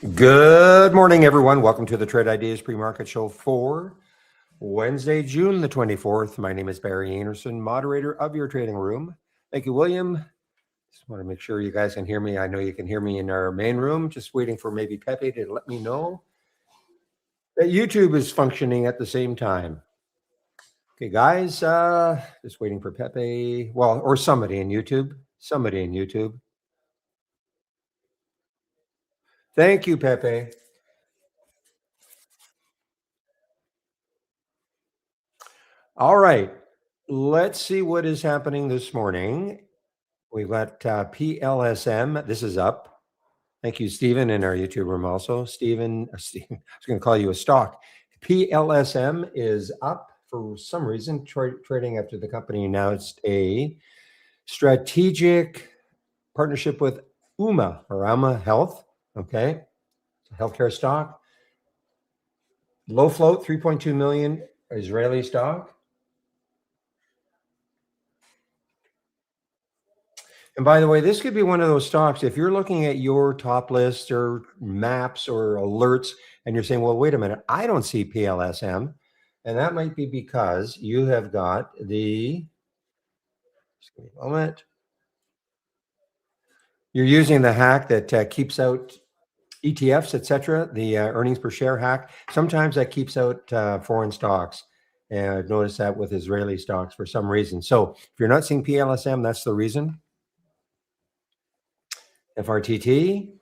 Good morning, everyone. Welcome to the Trade Ideas Pre-Market Show for Wednesday, June the 24th. My name is Barry Anderson, moderator of your trading room. Thank you, William. Just want to make sure you guys can hear me. I know you can hear me in our main room. Just waiting for maybe Pepe to let me know that YouTube is functioning at the same time. Okay, guys, just waiting for Pepe. Well, or somebody in YouTube. Somebody in YouTube. Thank you, Pepe. All right, let's see what is happening this morning. We've got PLSM. This is up. Thank you, Stephen, in our YouTube room also. Stephen, I was going to call you a stock. PLSM is up for some reason, trading up to the company. Now it's a strategic partnership with UMA or UMA Health. Okay. Healthcare stock. Low float, 3.2 million Israeli stock. And by the way, this could be one of those stocks. If you're looking at your top list or maps or alerts and you're saying, well, wait a minute, I don't see PLSM. And that might be because you have got the, just give me a moment. You're using the hack that keeps out ETFs, etc., the earnings per share hack. Sometimes that keeps out foreign stocks. And I've noticed that with Israeli stocks for some reason. So if you're not seeing PLSM, that's the reason. FRTT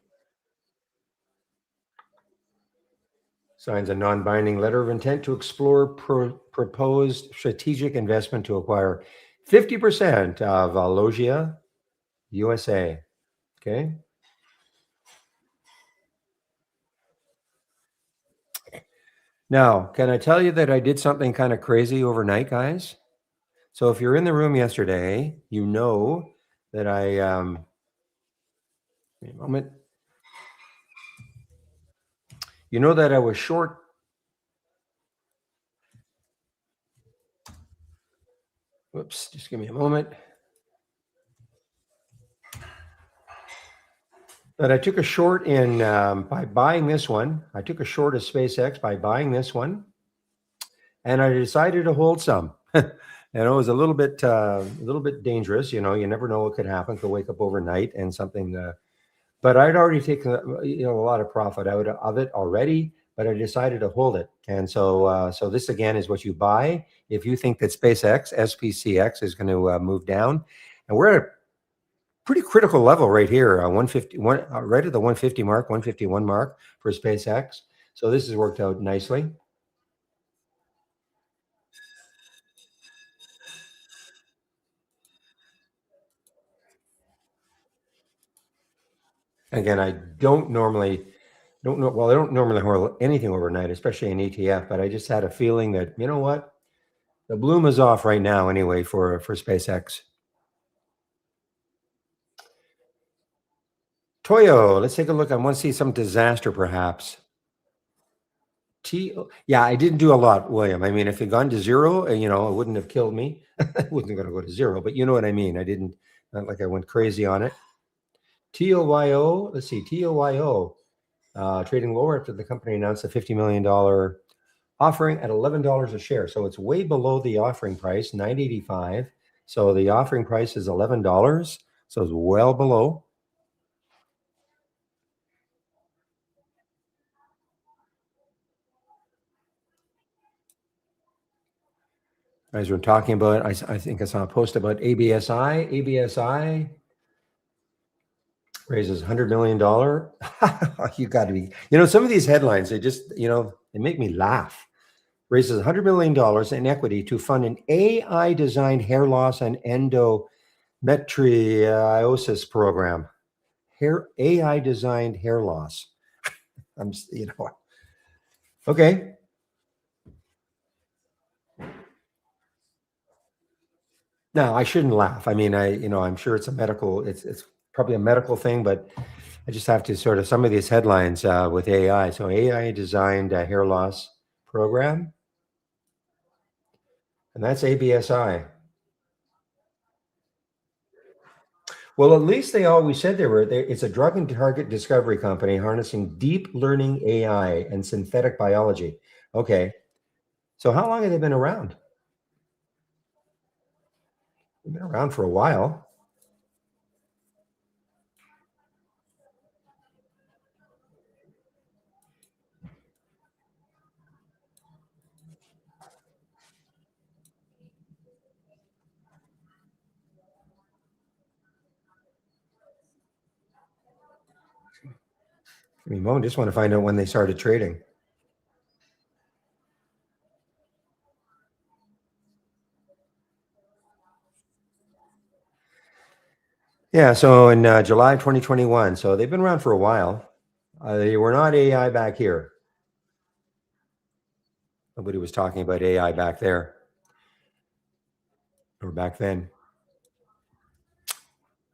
signs a non-binding letter of intent to explore proposed strategic investment to acquire 50% of Logia USA. Okay. Now, can I tell you that I did something kind of crazy overnight, guys? So if you're in the room yesterday, you know that wait a moment. You know that I was short. Whoops, just give me a moment. That I took a short in by buying this one. I took a short of SpaceX by buying this one, and I decided to hold some. And it was a little bit dangerous. You know, you never know what could happen. Could wake up overnight and something. But I'd already taken a lot of profit out of it already. But I decided to hold it, and so this again is what you buy if you think that SPCX is going to move down, and we're at a pretty critical level right here, 151, right at the 150 mark, 151 mark for SpaceX. So this has worked out nicely. Again, I don't normally hold anything overnight, especially an ETF, but I just had a feeling that, you know what, the bloom is off right now anyway for SpaceX. Toyo, let's take a look. I want to see some disaster perhaps. Yeah, I didn't do a lot, William. I mean, if it had gone to zero, it wouldn't have killed me. It wasn't going to go to zero, but you know what I mean. I didn't, not like I went crazy on it. TOYO, let's see, TOYO, trading lower after the company announced a $50 million offering at $11 a share. So it's way below the offering price, $9.85. So the offering price is $11. So it's well below. Guys were talking about, I think I saw a post about ABSI. ABSI raises $100 million. You got to be, some of these headlines, they just, they make me laugh. Raises $100 million in equity to fund an AI-designed hair loss and endometriosis program. AI-designed hair loss. Okay. No, I shouldn't laugh. I mean, I'm sure it's it's probably a medical thing, but I just have to sort of some of these headlines with AI. So AI-designed hair loss program, and that's ABSI. Well, at least they always said it's a drug and target discovery company harnessing deep learning AI and synthetic biology. Okay. So how long have they been around? They've been around for a while. I mean, I just want to find out when they started trading. Yeah, so in July 2021. So they've been around for a while. They were not AI back here. Nobody was talking about AI back there or back then.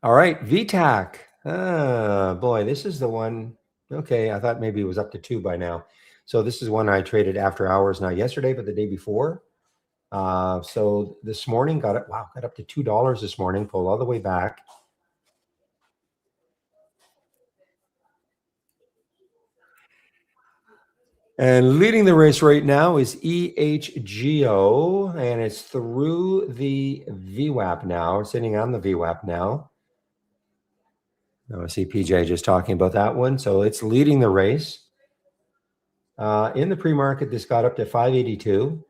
All right, VTAC. Ah, boy, this is the one. Okay, I thought maybe it was up to 2 by now. So this is one I traded after hours, not yesterday, but the day before. So this morning got it. Wow, got up to $2 this morning. Pulled all the way back. And leading the race right now is EHGO, and it's through the VWAP now. It's sitting on the VWAP now. I see PJ just talking about that one. So it's leading the race. In the pre-market, this got up to 582.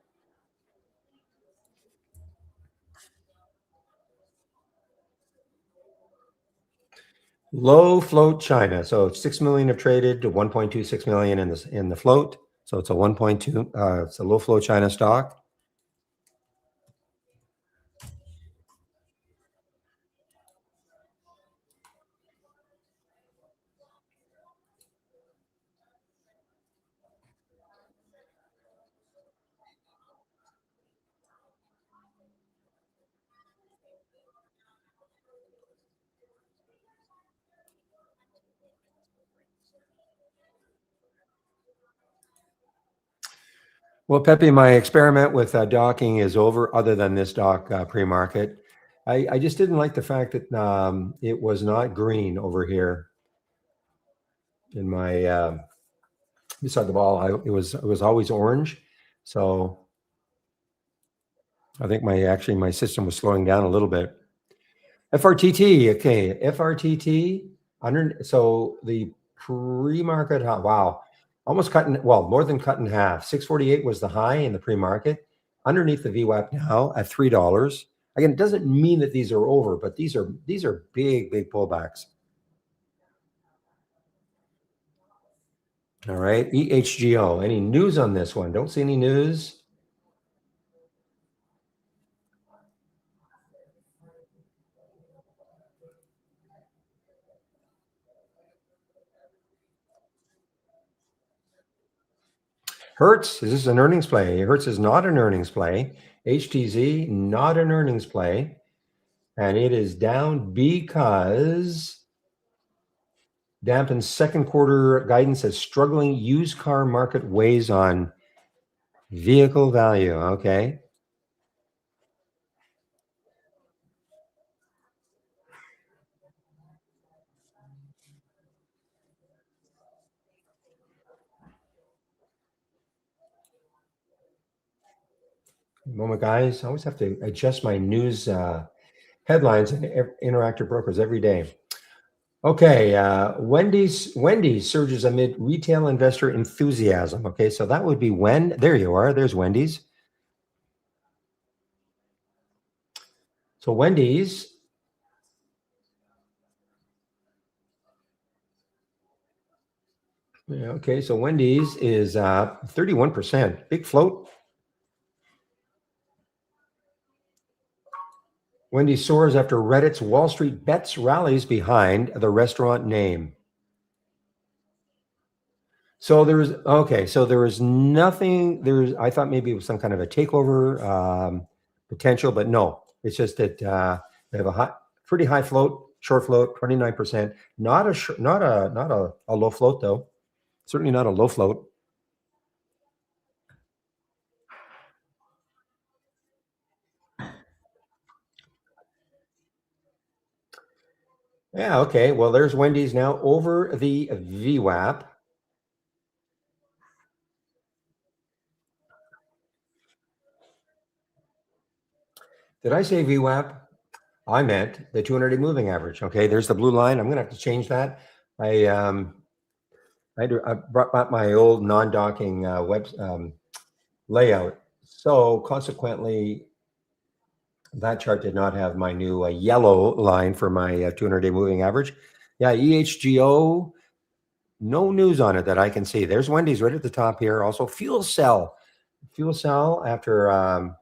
Low float China. So 6 million have traded to 1.26 million in the float. So it's a 1.2. It's a low float China stock. Well, Pepe, my experiment with docking is over. Other than this dock pre-market, I just didn't like the fact that it was not green over here in my beside the ball. It was always orange, so I think my system was slowing down a little bit. FRTT, okay, FRTT under. So the pre-market, wow, almost cutting. Well, more than cut in half. 648 was the high in the pre-market. Underneath the VWAP now at $3. Again, it doesn't mean that these are over, but these are big pullbacks. All right, EHGO. Any news on this one? Don't see any news. Hertz, is this an earnings play? Hertz is not an earnings play. HTZ, not an earnings play. And it is down because Dampen's second quarter guidance as struggling used car market weighs on vehicle value. Okay. Moment, guys. I always have to adjust my news headlines and Interactive Brokers every day. Okay. Wendy's surges amid retail investor enthusiasm. Okay. So that would be when. There you are. There's Wendy's. So Wendy's. Yeah, okay, so Wendy's is 31%. Big float. Wendy's soars after Reddit's Wall Street bets rallies behind the restaurant name. So there was nothing. I thought maybe it was some kind of a takeover potential, but no. It's just that they have a pretty high float, short float, 29%. Not a low float though. Certainly not a low float. Yeah, okay. Well, there's Wendy's now over the VWAP. Did I say VWAP? I meant the 200-day moving average. Okay, there's the blue line. I'm going to have to change that. I brought back my old non-docking web layout. So consequently, that chart did not have my new yellow line for my 200-day moving average. Yeah, EHGO, no news on it that I can see. There's Wendy's right at the top here. Also, Fuel Cell. Fuel Cell after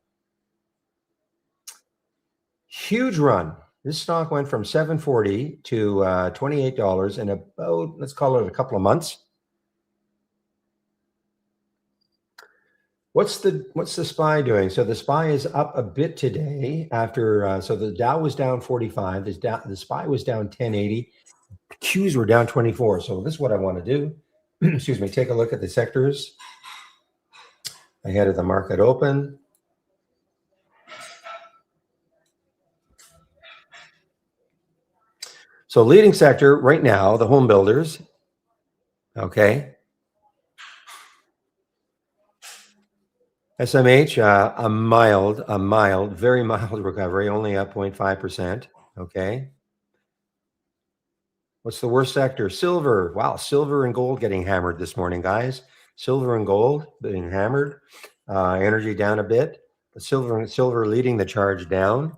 huge run. This stock went from $7.40 to $28 in about, let's call it a couple of months. What's the SPY doing? So the SPY is up a bit today after, so the Dow was down 45, the SPY was down 1080, the Qs were down 24. So this is what I want to do. Excuse me, take a look at the sectors ahead of the market open. So leading sector right now, the home builders, okay. SMH, a mild, very mild recovery, only up 0.5%. Okay. What's the worst sector? Silver. Wow, silver and gold getting hammered this morning, guys. Silver and gold being hammered. Energy down a bit, but silver leading the charge down.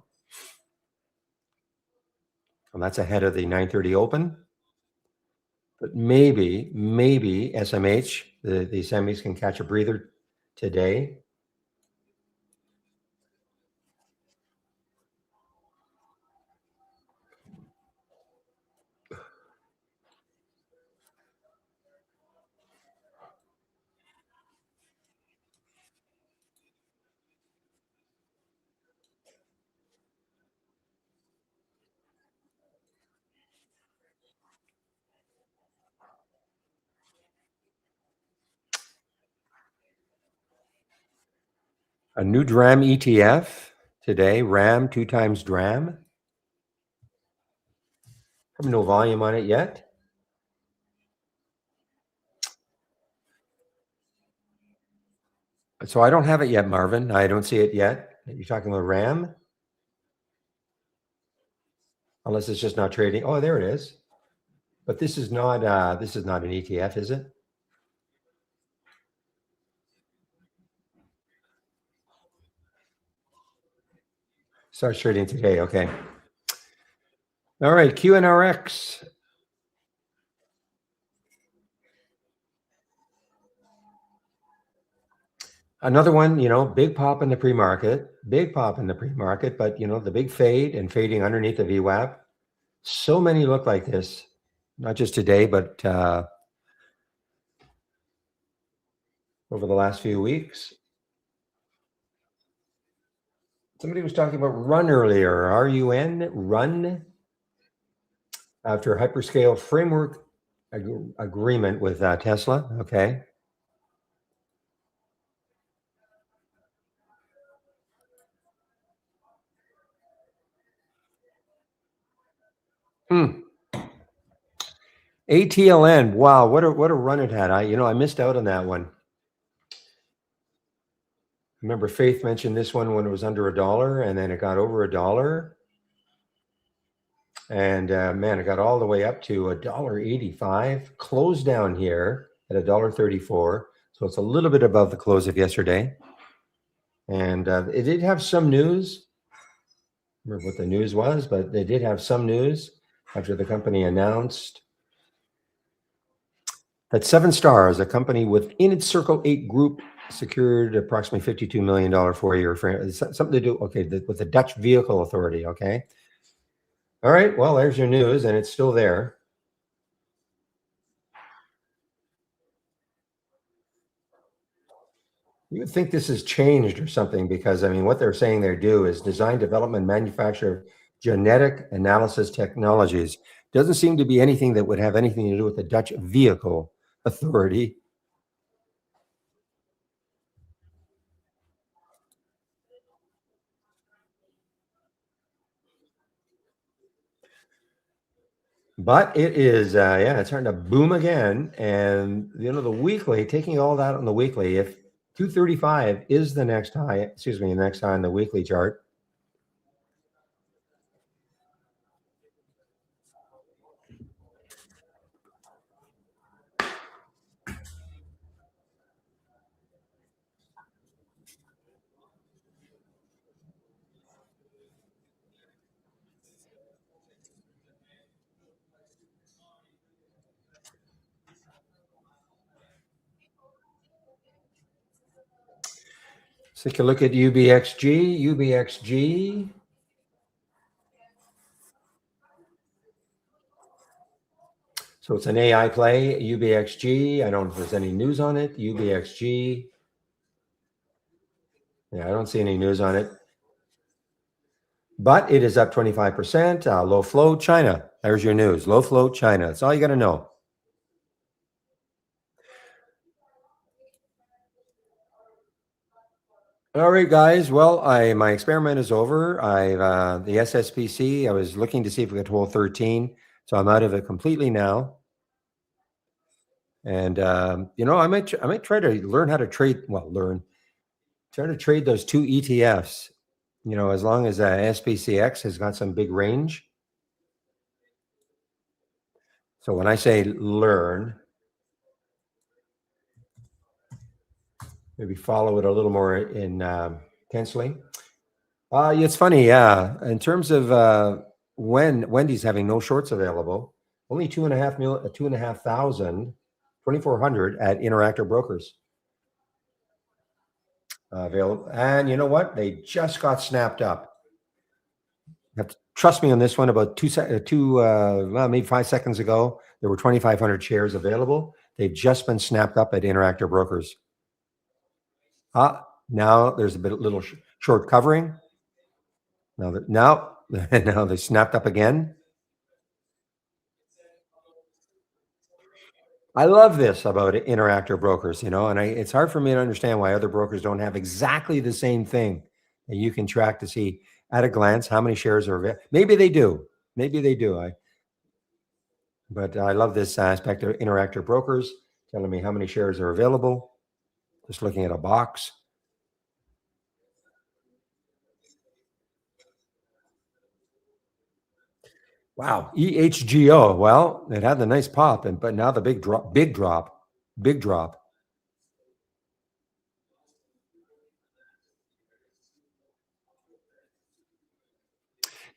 And that's ahead of the 9:30 open. But maybe SMH, the semis can catch a breather today. A new DRAM ETF today. RAM 2 times DRAM. Have no volume on it yet. So I don't have it yet, Marvin. I don't see it yet. You're talking about RAM? Unless it's just not trading. Oh, there it is. But this is not an ETF, is it? Starts trading today. Okay. All right, QNRX. Another one, big pop in the pre-market, but the big fade and fading underneath the VWAP. So many look like this, not just today, but over the last few weeks. Somebody was talking about Run earlier, RUN, Run, after hyperscale framework agreement with Tesla. Okay. ATLN. Wow, what a run it had. I missed out on that one. Remember Faith mentioned this one when it was under $1 and then it got over $1. And man, it got all the way up to $1.85, closed down here at $1.34. So it's a little bit above the close of yesterday. And it did have some news. I don't remember what the news was, but they did have some news after the company announced that Seven Stars, a company within its Circle 8 group, secured approximately $52 million 4-year frame. Something to do, okay, with the Dutch Vehicle Authority, okay? All right, well, there's your news, and it's still there. You would think this has changed or something because, what they're saying they do is design, development, manufacture of genetic analysis technologies. Doesn't seem to be anything that would have anything to do with the Dutch Vehicle Authority. But it is, yeah, it's starting to boom again. And, the weekly, taking all that on the weekly, if 235 is the next high, the next high on the weekly chart. Let's take a look at UBXG. UBXG. So it's an AI play, UBXG. I don't know if there's any news on it. UBXG. Yeah, I don't see any news on it. But it is up 25%. Low float China. There's your news. Low float China. That's all you got to know. All right, guys. Well, my experiment is over. The SSPC. I was looking to see if we could hold 13, so I'm out of it completely now. And I might try to learn how to trade. Well, try to trade those two ETFs. As long as SPCX has got some big range. So when I say learn, maybe follow it a little more intensely. It's funny, yeah. In terms of when Wendy's having no shorts available, only 2,500, 2,400 at Interactive Brokers available. And you know what? They just got snapped up. You have to trust me on this one. About maybe 5 seconds ago, there were 2,500 shares available. They've just been snapped up at Interactive Brokers. Now there's a little short covering. Now they snapped up again. I love this about Interactive Brokers, and it's hard for me to understand why other brokers don't have exactly the same thing that you can track to see at a glance how many shares are available. Maybe they do. But I love this aspect of Interactive Brokers telling me how many shares are available. Just looking at a box. Wow, EHGO. Well, it had the nice pop, but now the big drop.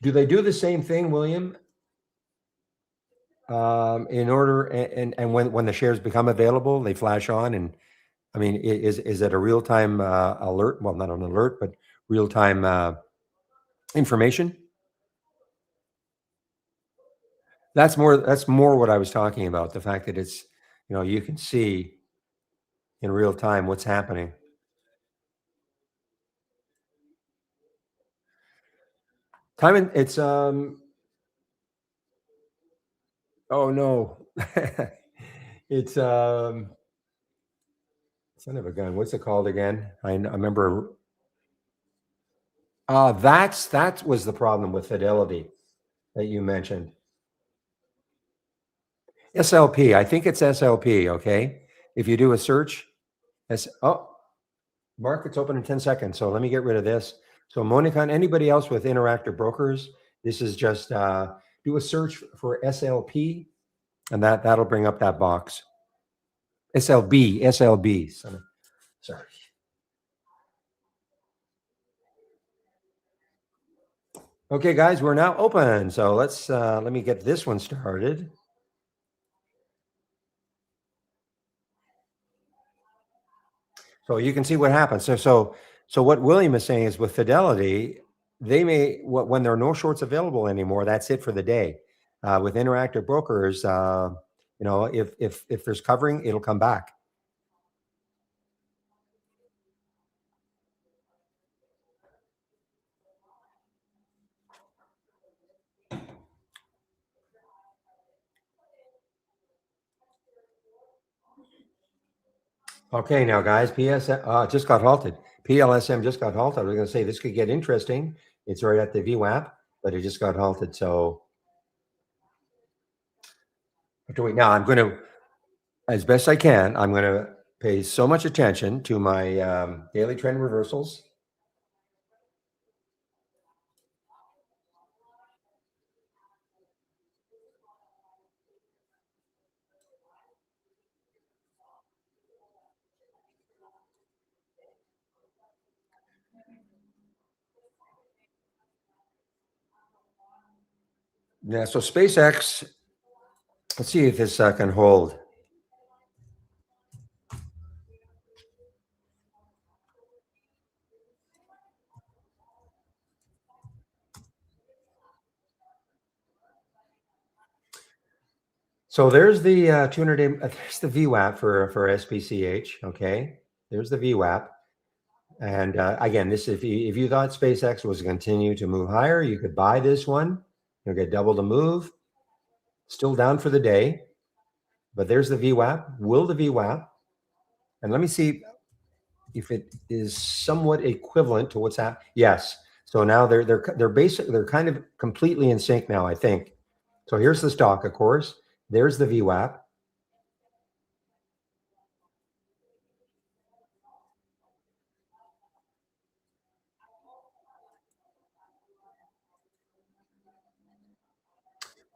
Do they do the same thing, William? In order and when the shares become available, they flash on, and I mean, is it a real time alert? Well, not an alert, but real time information. That's more what I was talking about. The fact that it's you can see in real time what's happening. It's oh no, it's son of a gun. What's it called again? I remember. That was the problem with Fidelity that you mentioned. SLP. I think it's SLP. Okay, if you do a search, market's open in 10 seconds. So let me get rid of this. So Monica and anybody else with Interactive Brokers, this is just do a search for SLP, and that'll bring up that box. SLB. Sorry. Okay, guys, we're now open. So let me get this one started. So you can see what happens. So what William is saying is with Fidelity, they may when there are no shorts available anymore, that's it for the day. With Interactive Brokers, if there's covering, it'll come back. Okay, now guys, just got halted. PLSM just got halted. I was going to say this could get interesting. It's right at the VWAP, but it just got halted. So But wait, now I'm going to, as best I can, I'm going to pay so much attention to my daily trend reversals. Yeah, so SpaceX, let's see if this can hold. So there's the 200 day, there's the VWAP for SPCH. Okay, there's the VWAP. And again, this if you thought SpaceX was going to continue to move higher, you could buy this one. You'll get double the move. Still down for the day, but there's the VWAP. Will the VWAP? And let me see if it is somewhat equivalent to what's happening. Yes. So now they're kind of completely in sync now, I think. So here's the stock, of course. There's the VWAP.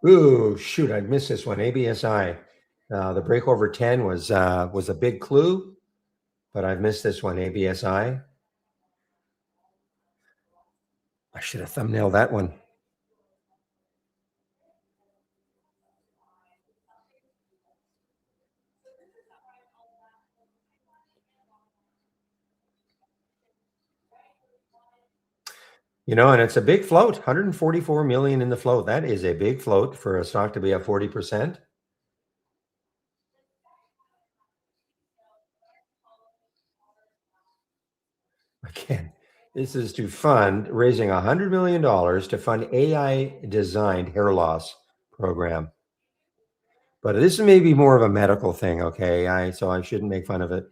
Ooh, shoot, I missed this one. ABSI. The break over 10 was a big clue, but I've missed this one. ABSI. I should have thumbnailed that one. And it's a big float, 144 million in the float. That is a big float for a stock to be up 40%. Again, this is to fund raising $100 million to fund AI designed hair loss program. But this is maybe more of a medical thing, okay? So I shouldn't make fun of it.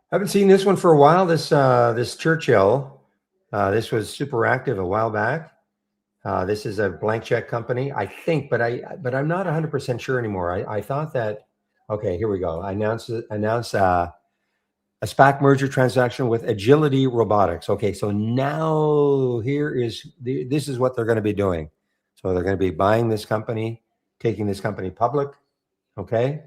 I haven't seen this one for a while. This Churchill, this was super active a while back. This is a blank check company, I think, but I'm not 100% sure anymore. I thought that. Okay, here we go. I announced a SPAC merger transaction with Agility Robotics. Okay, so now this is what they're going to be doing. So they're going to be buying this company, taking this company public. Okay.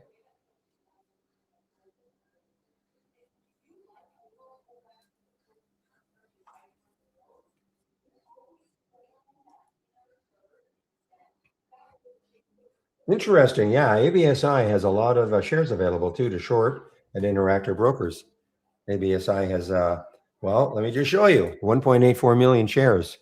Interesting. Yeah, ABSI has a lot of shares available too to short at Interactive Brokers. ABSI has, well, let me just show you 1.84 million shares.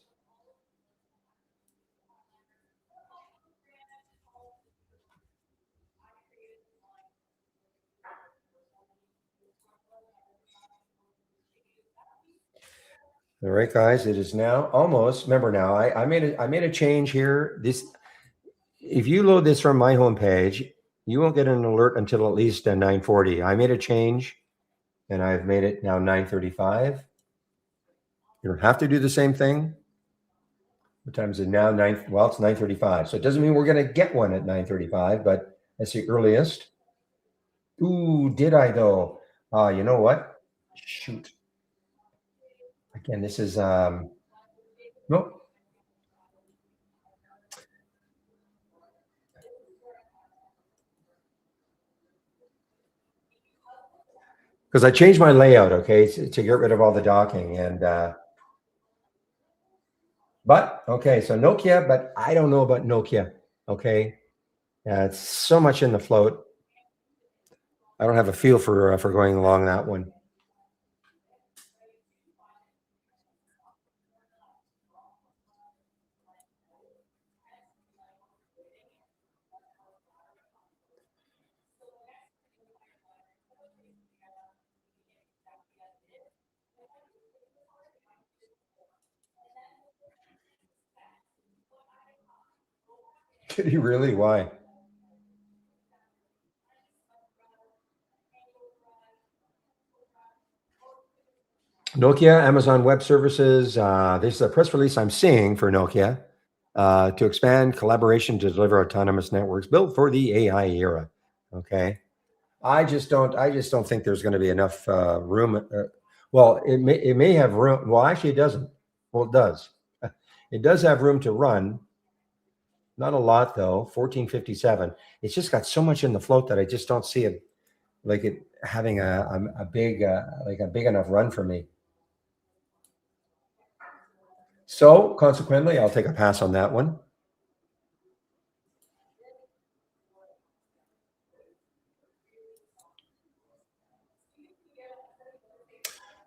All right, guys, it is now almost. Remember now, I made a change here. If you load this from my homepage, you won't get an alert until at least 9:40. I made a change, and I've made it now 9:35. You don't have to do the same thing. What time is it now? Well, it's 9:35. So it doesn't mean we're going to get one at 9:35, but that's the earliest. Ooh, did I though? You know what? Shoot. Again, this is nope. Because I changed my layout, okay, to get rid of all the docking. And but okay, so Nokia, but I don't know about Nokia. Okay. It's so much in the float. I don't have a feel for going along that one. Did he really? Why? Nokia, Amazon Web Services. This is a press release I'm seeing for Nokia to expand collaboration to deliver autonomous networks built for the AI era. Okay, I just don't think there's going to be enough room. Well, it may have room. Well, actually, it doesn't. Well, it does. It does have room to run. Not a lot though. 1457. It's just got so much in the float that I just don't see it like it having a big like a big enough run for me. So consequently, I'll take a pass on that one.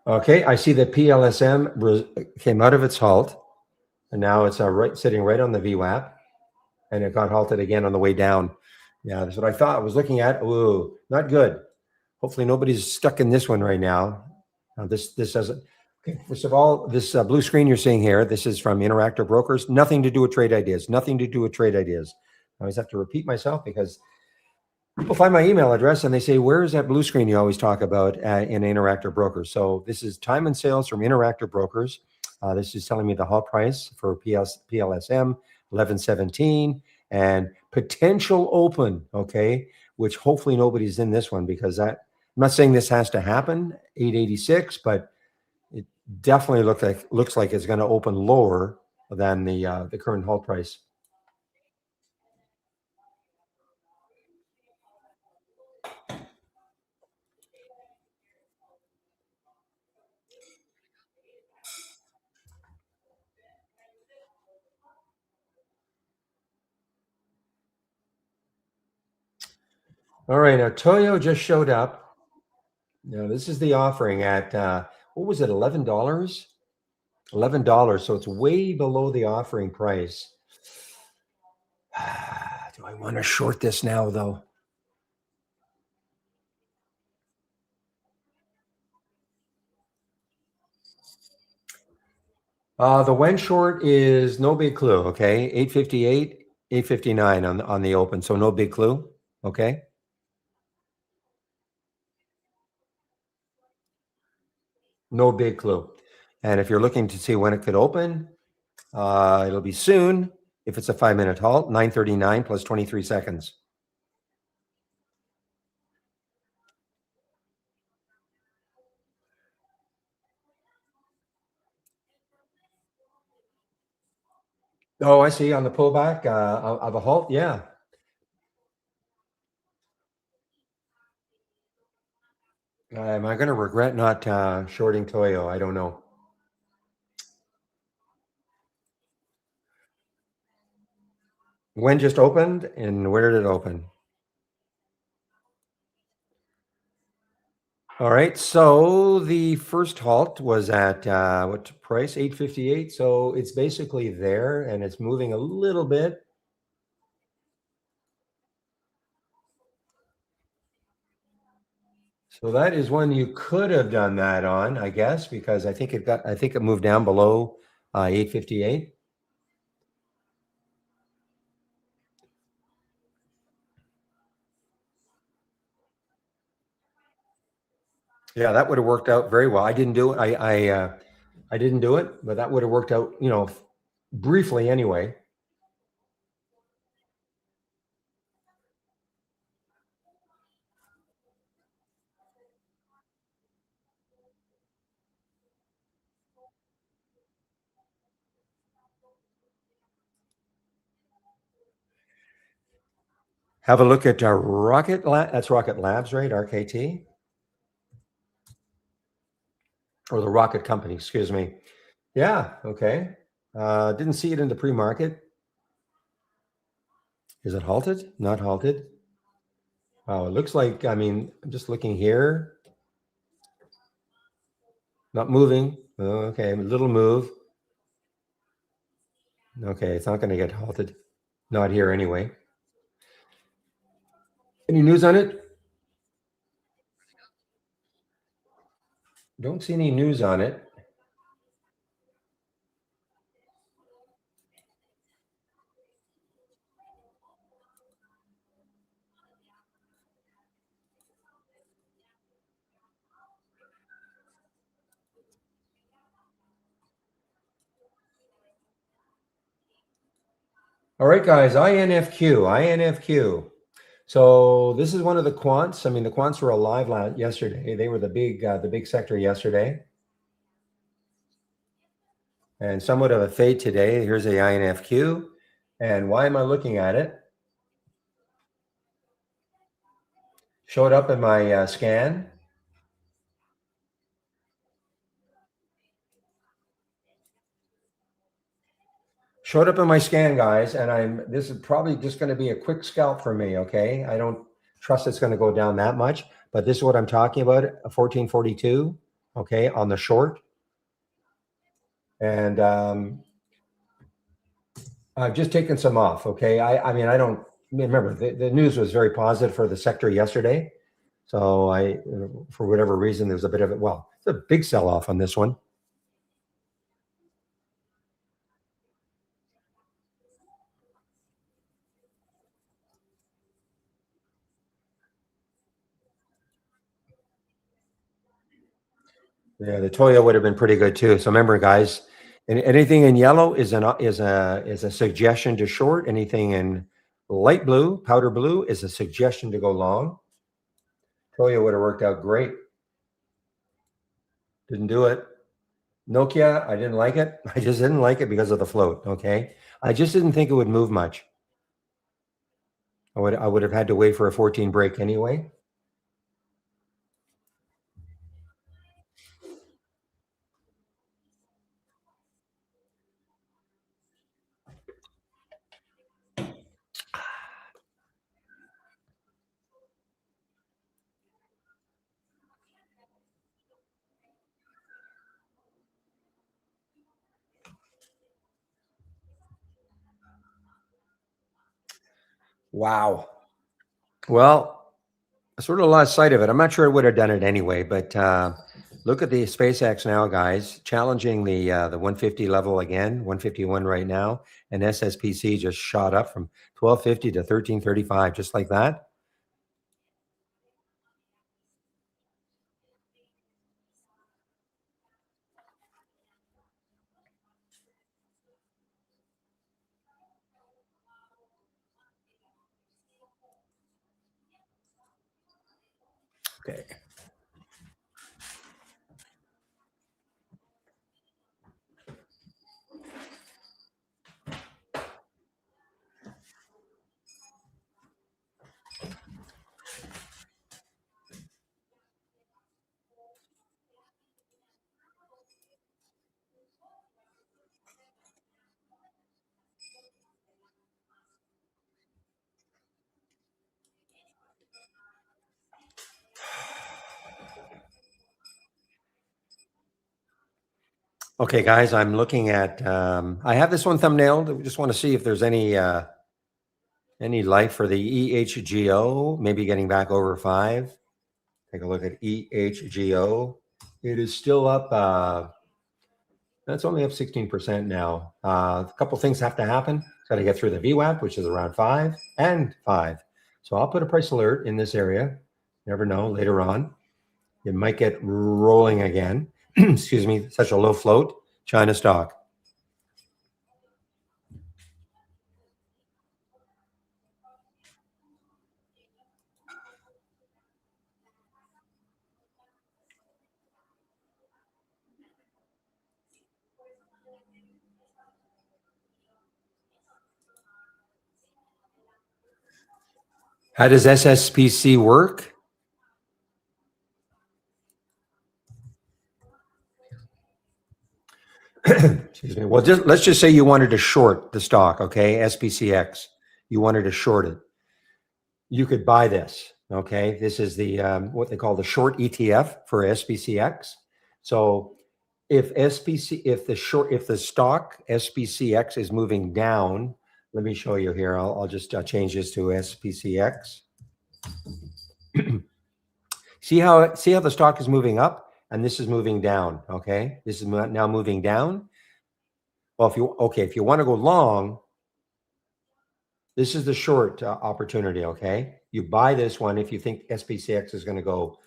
Okay, I see that PLSM came out of its halt, and now it's sitting right on the VWAP, and it got halted again on the way down. Yeah, that's what I thought. I was looking at. Ooh, not good. Hopefully, nobody's stuck in this one right now. This doesn't. Okay, first of all, this blue screen you're seeing here, this is from Interactive Brokers. Nothing to do with trade ideas. Nothing to do with trade ideas. I always have to repeat myself because people find my email address and they say, "Where is that blue screen you always talk about in Interactive Brokers?" So this is time and sales from Interactive Brokers. This is telling me the halt price for PLSM 1117 and potential open. Okay, which hopefully nobody's in this one because I'm not saying this has to happen 886, but it definitely looks like it's going to open lower than the current halt price. All right, now Toyo just showed up. Now this is the offering at what was it, $11? $11. So it's way below the offering price. Do I want to short this now though? The when short is no big clue. Okay, 858, 859 on the open. So no big clue. Okay. No big clue. And if you're looking to see when it could open, it'll be soon. If it's a 5-minute halt, 9:39 plus 23 seconds. Oh, I see on the pullback of a halt. Yeah. Am I going to regret not shorting Toyo? I don't know. When just opened and where did it open? All right. So the first halt was at what price? 858. So it's basically there and it's moving a little bit. So that is one you could have done that on, I guess, because I think it moved down below 858. Yeah, that would have worked out very well. I didn't do it. I didn't do it, but that would have worked out, briefly anyway. Have a look at Rocket Lab. That's Rocket Labs, right? RKT, or the Rocket Company. Excuse me. Yeah. Okay. Didn't see it in the pre-market. Is it halted? Not halted. Oh, it looks like. I mean, I'm just looking here. Not moving. Oh, okay, a little move. Okay, it's not going to get halted. Not here anyway. Any news on it? Don't see any news on it. All right, guys, INFQ. So this is one of the quants. I mean, the quants were alive yesterday. They were the big sector yesterday, and somewhat of a fade today. Here's the INFQ, and why am I looking at it? Showed up in my scan. Showed up in my scan, guys, and this is probably just going to be a quick scalp for me, okay? I don't trust it's going to go down that much, but this is what I'm talking about, a 1442, okay, on the short. And I've just taken some off, okay? I mean, I don't remember, the news was very positive for the sector yesterday. So for whatever reason, there's a bit of it. Well, it's a big sell-off on this one. Yeah, the Toyo would have been pretty good too. So remember, guys, anything in yellow is a suggestion to short. Anything in light blue, powder blue, is a suggestion to go long. Toyo would have worked out great. Didn't do it. Nokia, I didn't like it. I just didn't like it because of the float. Okay, I just didn't think it would move much. I would have had to wait for a 14 break anyway. Wow. Well, I sort of lost sight of it. I'm not sure I would have done it anyway, but look at the SpaceX now, guys, challenging the 150 level again, 151 right now, and SSPC just shot up from 1250 to 1335, just like that. Okay. Okay, guys, I'm looking at, I have this one thumbnailed. We just want to see if there's any life for the EHGO, maybe getting back over 5. Take a look at EHGO. It is still up. That's only up 16% now. A couple things have to happen. It's got to get through the VWAP, which is around 5 and 5. So I'll put a price alert in this area. Never know, later on. It might get rolling again. Excuse me, such a low float. China stock. How does SSPC work? Excuse me. Well, let's just say you wanted to short the stock, okay? SPCX. You wanted to short it. You could buy this, okay? This is the what they call the short ETF for SPCX. So if the stock SPCX is moving down, let me show you here. I'll just change this to SPCX. See how the stock is moving up and this is moving down, okay? This is now moving down. Well, if you want to go long, this is the short opportunity, okay? You buy this one if you think SPCX is going to go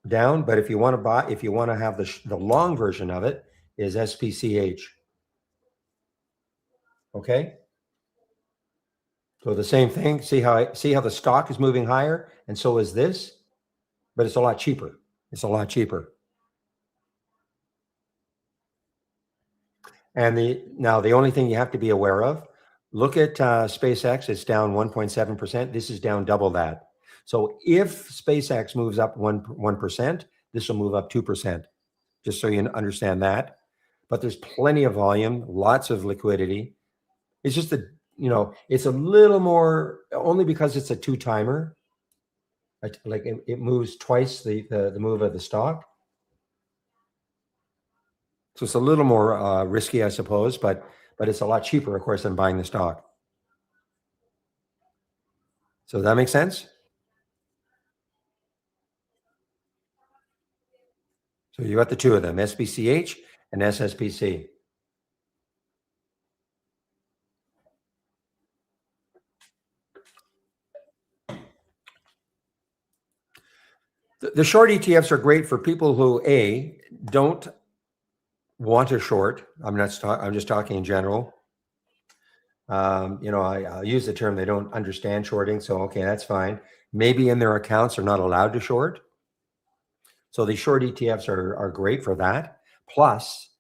down, but if you want to have the long version of it is SPCH. Okay? So the same thing. See how the stock is moving higher, and so is this, but it's a lot cheaper. It's a lot cheaper. And the only thing you have to be aware of, look at SpaceX. It's down 1.7%. This is down double that. So if SpaceX moves up 1%, this will move up 2%. Just so you understand that. But there's plenty of volume, lots of liquidity. It's just it's a little more only because it's a two timer. Like it moves twice the move of the stock. So it's a little more risky, I suppose, but it's a lot cheaper, of course, than buying the stock. So that makes sense? So you got the two of them, SPCH and SSPC. The short ETFs are great for people who don't want a short. I'm just talking in general. I'll use the term they don't understand shorting. So, okay, that's fine. Maybe in their accounts are not allowed to short. So the short ETFs are great for that. Plus,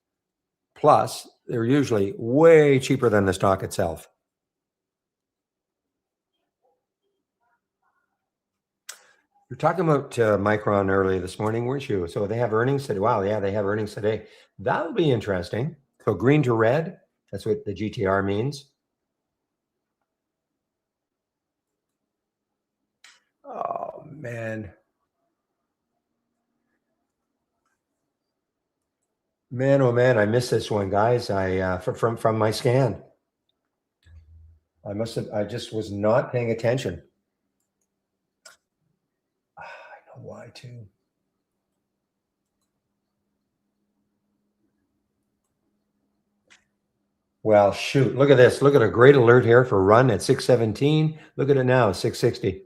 they're usually way cheaper than the stock itself. You're talking about Micron early this morning, weren't you? So they have earnings today. Wow, yeah, they have earnings today. That'll be interesting. So green to red, that's what the GTR means. Oh, man. Man, oh man, I missed this one, guys. From my scan. I just was not paying attention. I know why too. Well, shoot, look at this. Look at a great alert here for run at 617. Look at it now, 660.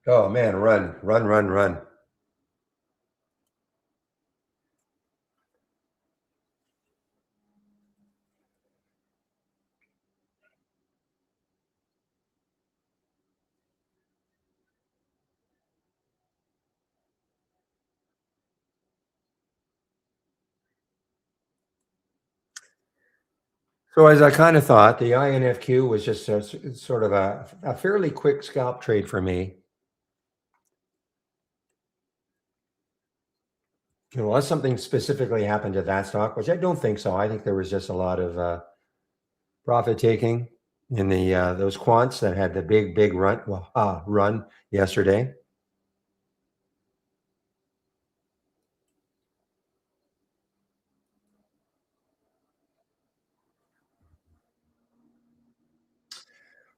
Oh man, run, run, run, run. So as I kind of thought, the INFQ was just sort of a fairly quick scalp trade for me. Unless something specifically happened to that stock, which I don't think so. I think there was just a lot of profit taking in the those quants that had the big run yesterday.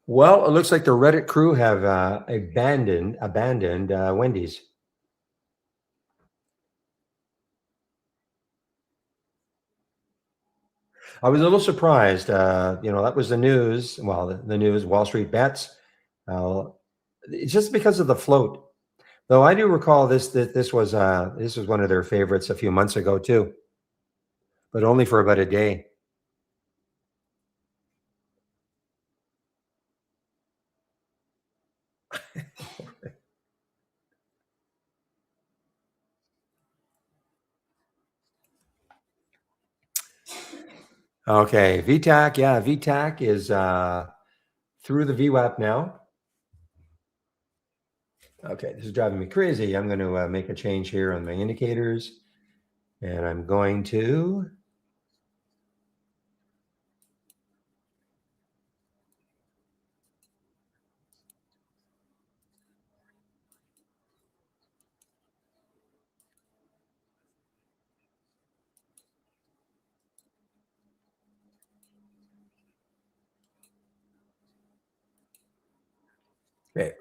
Well, it looks like the Reddit crew have abandoned Wendy's. I was a little surprised. That was the news. Well, the news, Wall Street bets. It's just because of the float. Though I do recall this was one of their favorites a few months ago too, but only for about a day. Okay, VTAC. Yeah, VTAC is through the VWAP now. Okay, this is driving me crazy. I'm going to make a change here on my indicators, and I'm going to. Okay.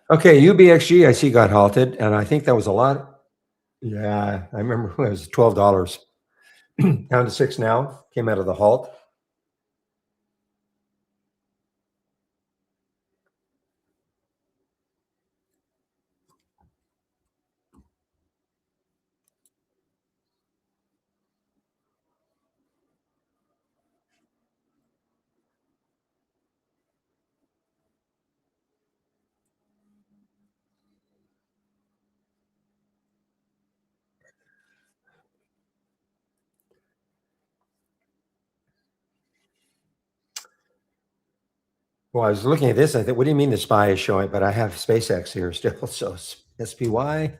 Okay, UBXG I see got halted, and I think that was a lot. Yeah, I remember it was $12 down to 6 now. Came out of the halt. Well, I was looking at this. I thought, what do you mean the SPY is showing? But I have SpaceX here still. So SPY.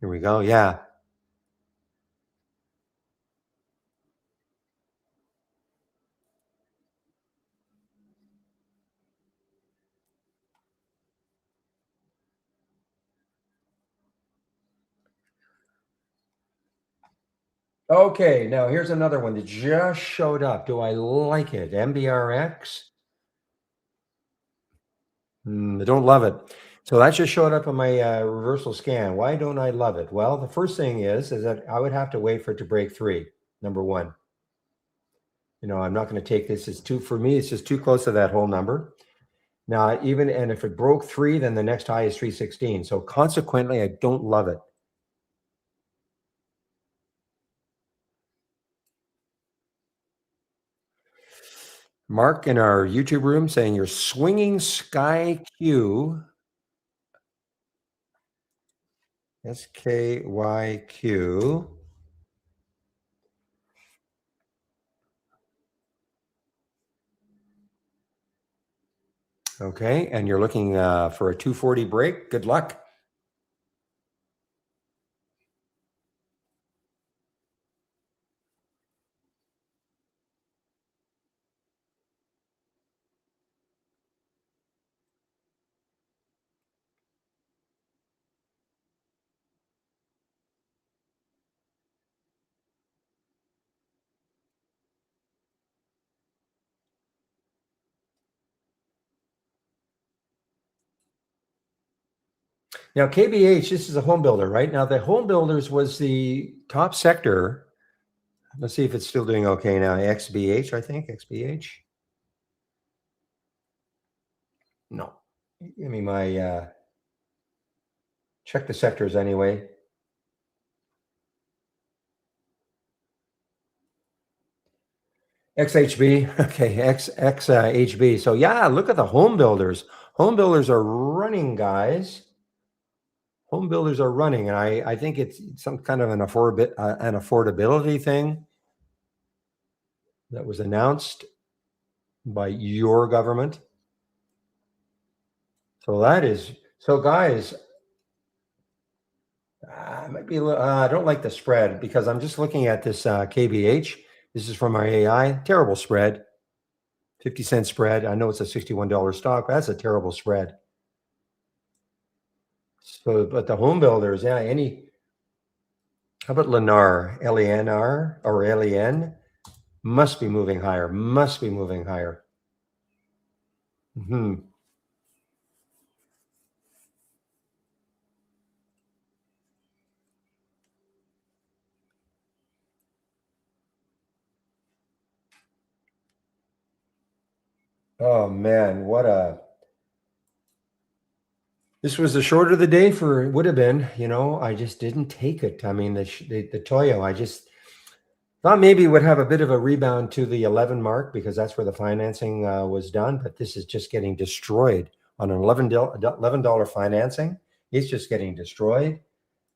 Here we go. Yeah. Okay, now here's another one that just showed up. Do I like it? MBRX? I don't love it. So that just showed up on my reversal scan. Why don't I love it? Well, the first thing is that I would have to wait for it to break 3, number one. I'm not going to take this. It's too, for me, it's just too close to that whole number. Now, and if it broke 3, then the next high is 316. So consequently, I don't love it. Mark in our YouTube room saying you're swinging Sky Q. SKYQ. Okay, and you're looking for a 240 break. Good luck. Now, KBH, this is a home builder, right? Now, the home builders was the top sector. Let's see if it's still doing okay now. XBH, I think. XBH. No. Give me my check the sectors anyway. XHB. Okay, XHB. So yeah, look at the home builders. Home builders are running, guys. Home builders are running, and I think it's some kind of an affordability thing that was announced by your government. So that is so, guys. Might be a little, I don't like the spread because I'm just looking at this KBH. This is from our AI. Terrible spread. 50-cent spread. I know it's a $61 stock, but that's a terrible spread. So, but the home builders, yeah, how about Lennar, LENR or LEN? Must be moving higher. Must be moving higher. Oh man, this was the short of the day for it would have been. I just didn't take it. I mean, the Toyo, I just thought maybe it would have a bit of a rebound to the 11 mark because that's where the financing was done. But this is just getting destroyed on an $11 financing. It's just getting destroyed.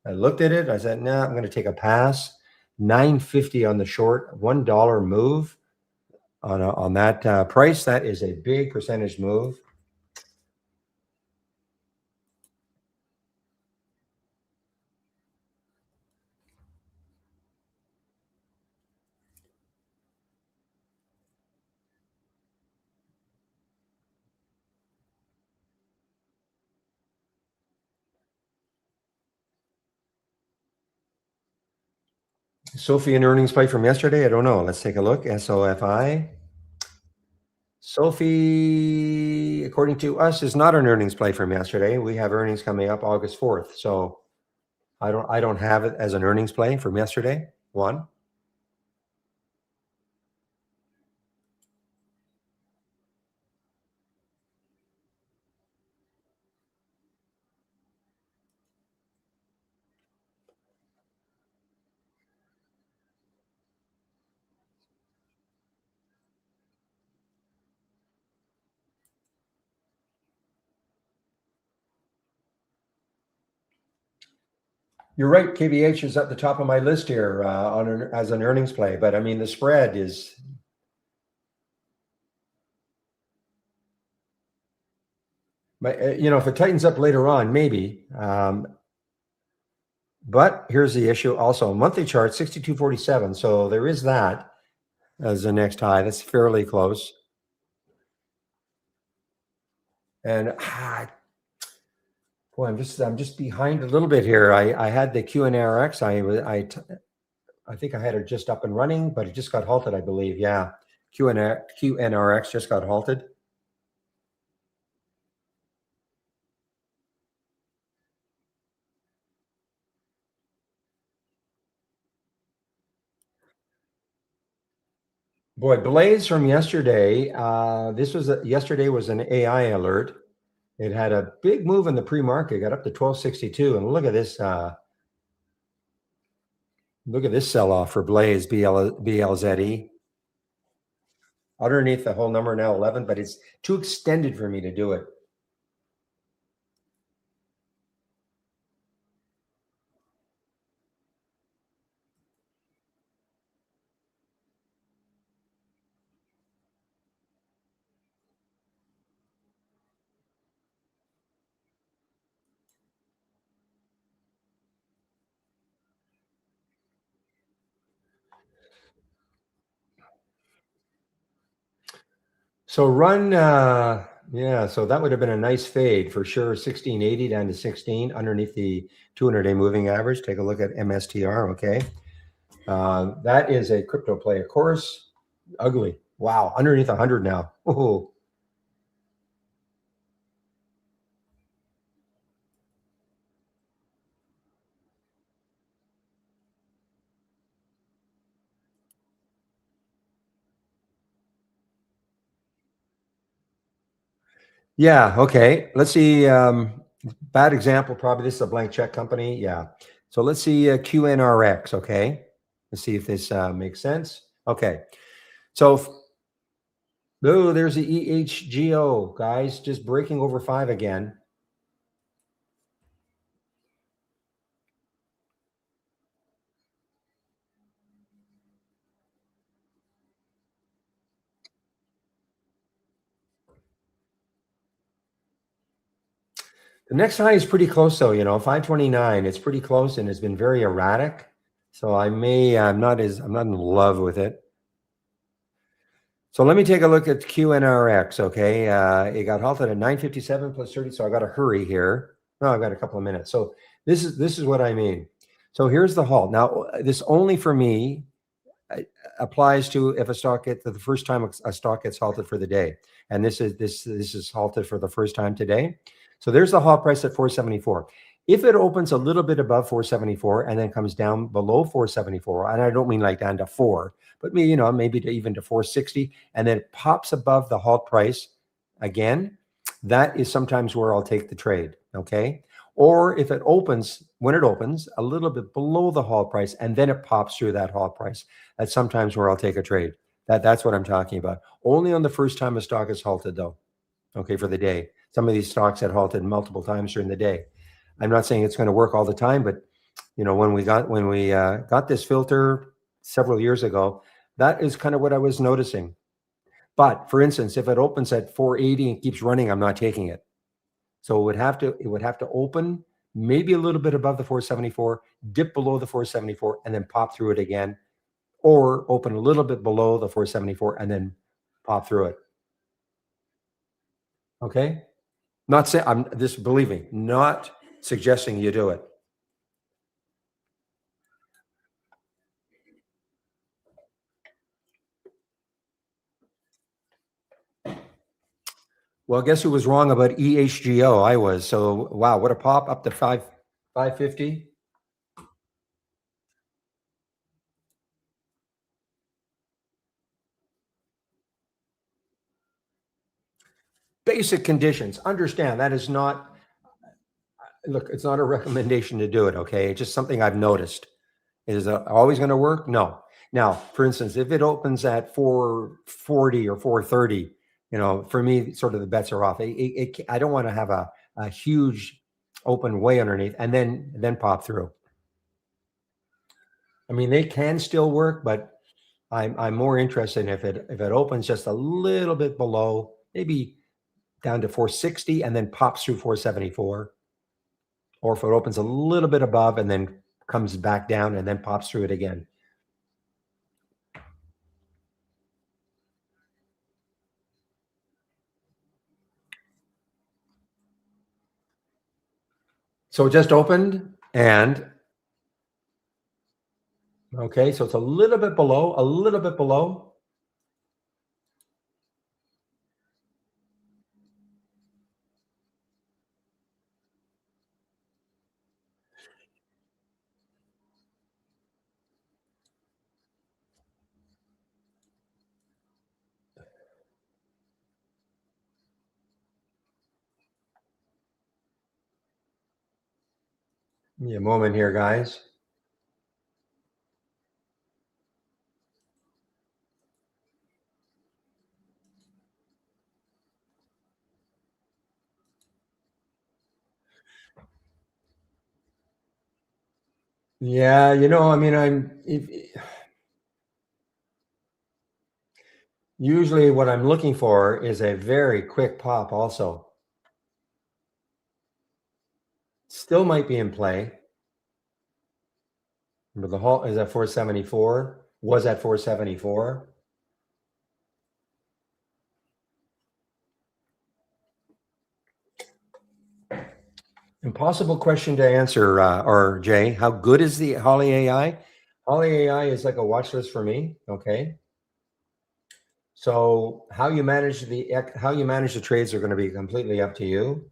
I looked at it. I said, "Nah, I'm going to take a pass." 950 on the short, $1 move on that price. That is a big percentage move. Sophie, an earnings spike from yesterday. I don't know. Let's take a look. SOFI. Sophie, according to us, is not an earnings play from yesterday. We have earnings coming up August 4th. So I don't have it as an earnings play from yesterday. One. You're right. KBH is at the top of my list here as an earnings play, but I mean the spread is. If it tightens up later on, maybe. But here's the issue. Also, monthly chart 62.47. So there is that as the next high. That's fairly close. And boy, I'm just behind a little bit here. I had the QNRX. I think I had it just up and running, but it just got halted, I believe. Yeah, QNRX just got halted. Boy, Blaze from yesterday. Yesterday was an AI alert. It had a big move in the pre-market, got up to 1262, and look at this. Look at this sell-off for Blaze BLZE. Underneath the whole number now 11, but it's too extended for me to do it. So run, yeah, so that would have been a nice fade for sure. 1680 down to 16 underneath the 200-day moving average. Take a look at MSTR, okay? That is a crypto play, of course. Ugly. Wow, underneath 100 now. Ooh. Yeah, okay. Let's see. Bad example, probably this is a blank check company. Yeah. So let's see QNRX, okay? Let's see if this makes sense. Okay. So, oh, there's the EHGO, guys, just breaking over 5 again. The next high is pretty close, though. 529. It's pretty close, and it's been very erratic. So I'm not in love with it. So let me take a look at QNRX. Okay, it got halted at 957 plus 30. So I got to hurry here. No, I've got a couple of minutes. So this is what I mean. So here's the halt. Now this only for me applies to if a stock gets the first time a stock gets halted for the day, and this is halted for the first time today. So there's the halt price at 474. If it opens a little bit above 474 and then comes down below 474, and I don't mean like down to 4, but maybe even to 460, and then it pops above the halt price again, that is sometimes where I'll take the trade. Okay. Or if it opens, when it opens a little bit below the halt price and then it pops through that halt price, that's sometimes where I'll take a trade. That's what I'm talking about. Only on the first time a stock is halted, though. Okay, for the day. Some of these stocks had halted multiple times during the day. I'm not saying it's going to work all the time, but when we got this filter several years ago, that is kind of what I was noticing. But for instance, if it opens at 480 and keeps running, I'm not taking it. So it would have to open maybe a little bit above the 474, dip below the 474, and then pop through it again, or open a little bit below the 474 and then pop through it. Okay. Not saying I'm just believe me, not suggesting you do it. Well, guess who was wrong about EHGO? I was. So wow, what a pop up to 550. Basic conditions. Understand that is not, look, it's not a recommendation to do it, okay? It's just something I've noticed. Is it always going to work? No. Now, for instance, if it opens at 440 or 430, for me, sort of the bets are off. I don't want to have a huge open way underneath and then pop through. I mean, they can still work, but I'm more interested in if it opens just a little bit below, maybe down to 460 and then pops through 474, or if it opens a little bit above and then comes back down and then pops through it again. So it just opened and okay, so it's a little bit below, a little bit below. Give me a moment here, guys. Yeah, I mean, usually what I'm looking for is a very quick pop also. Still might be in play. Remember the halt is at 474, was at 474. Impossible question to answer, or Jay. How good is the Holly AI? Holly AI is like a watch list for me. Okay. So how you manage the trades are going to be completely up to you.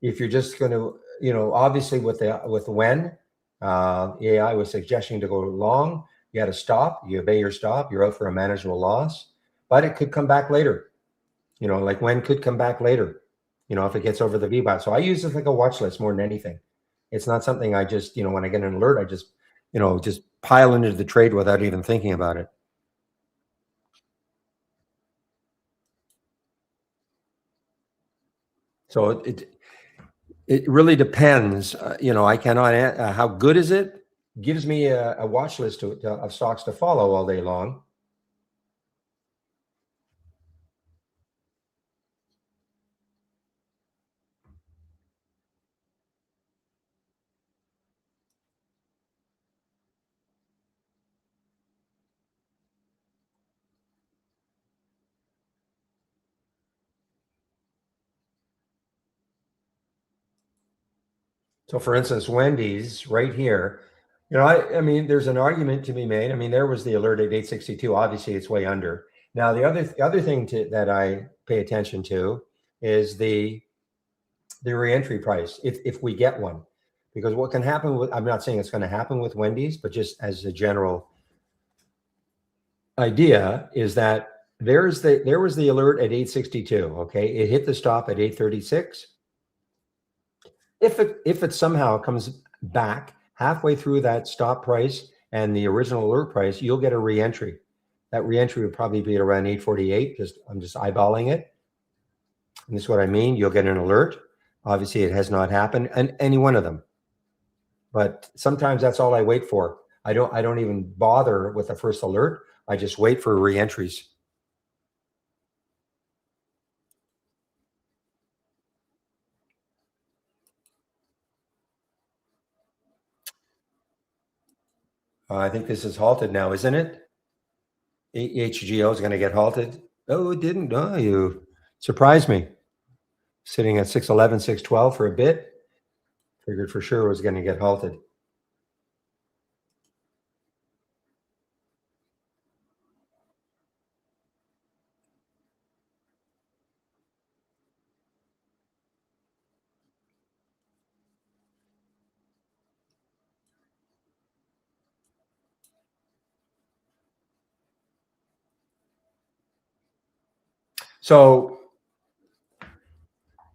If you're just going to, obviously with when AI was suggesting to go long, you had to stop. You obey your stop. You're out for a manageable loss, but it could come back later. Like when could come back later. If it gets over the VBOT. So I use it like a watch list more than anything. It's not something I just, when I get an alert, I just, just pile into the trade without even thinking about it. So it really depends. I cannot. How good is it? Gives me a watch list of stocks to follow all day long. So, for instance, Wendy's right here. I mean, there's an argument to be made. I mean, there was the alert at 862. Obviously, it's way under. Now, the other thing that I pay attention to is the reentry price if we get one, because what can happen with, I'm not saying it's going to happen with Wendy's, but just as a general idea is that there was the alert at 862. Okay, it hit the stop at 836. If it somehow comes back halfway through that stop price and the original alert price, you'll get a reentry. That reentry would probably be at around 848. I'm just eyeballing it. And this is what I mean. You'll get an alert. Obviously, it has not happened, and any one of them. But sometimes that's all I wait for. I don't even bother with the first alert. I just wait for reentries. I think this is halted now, isn't it? HGO is going to get halted. Oh, it didn't. Oh, you surprised me. Sitting at 611, 612 for a bit. Figured for sure it was going to get halted. So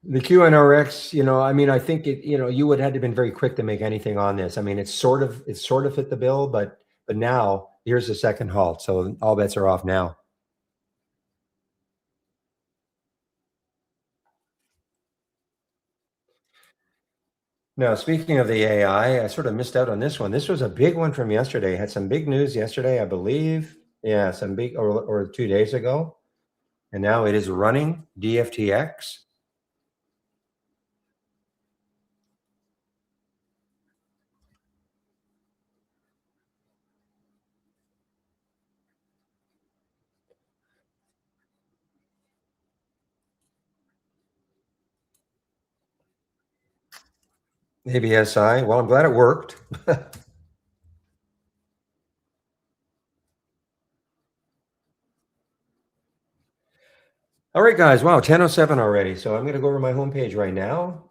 the QNRX, I mean, I think you would have to been very quick to make anything on this. I mean, it's sort of fit the bill, but now here's the second halt. So all bets are off now. Now, speaking of the AI, I sort of missed out on this one. This was a big one from yesterday. Had some big news yesterday, I believe. Yeah, some big, or 2 days ago. And now it is running DFTX. ABSI. Well, I'm glad it worked. All right, guys. Wow, 10:07 already. So I'm going to go over my homepage right now,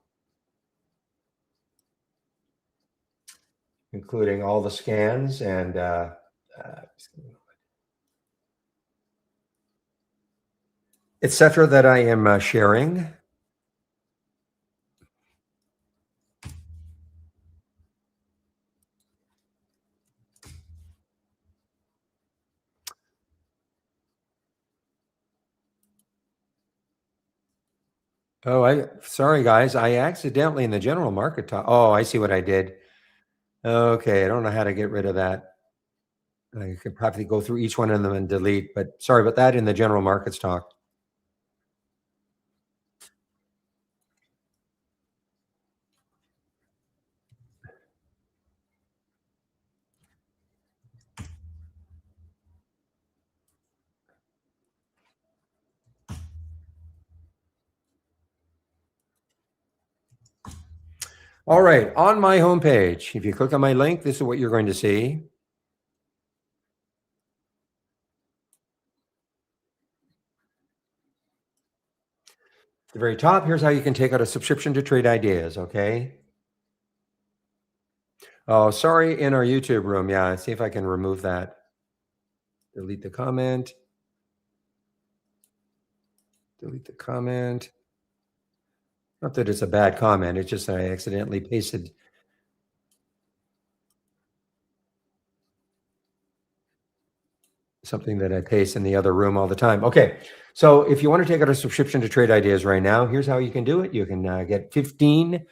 including all the scans and etc. that I am sharing. Oh, sorry, guys. I accidentally in the general market talk. Oh, I see what I did. Okay, I don't know how to get rid of that. I could probably go through each one of them and delete, but sorry about that in the general markets talk. All right, on my homepage, if you click on my link, this is what you're going to see. At the very top, here's how you can take out a subscription to Trade Ideas, okay? Oh, sorry, in our YouTube room. Yeah, see if I can remove that. Delete the comment. Delete the comment. Not that it's a bad comment. It's just that I accidentally pasted something that I paste in the other room all the time. Okay, so if you want to take out a subscription to Trade Ideas right now, here's how you can do it. You can get 15%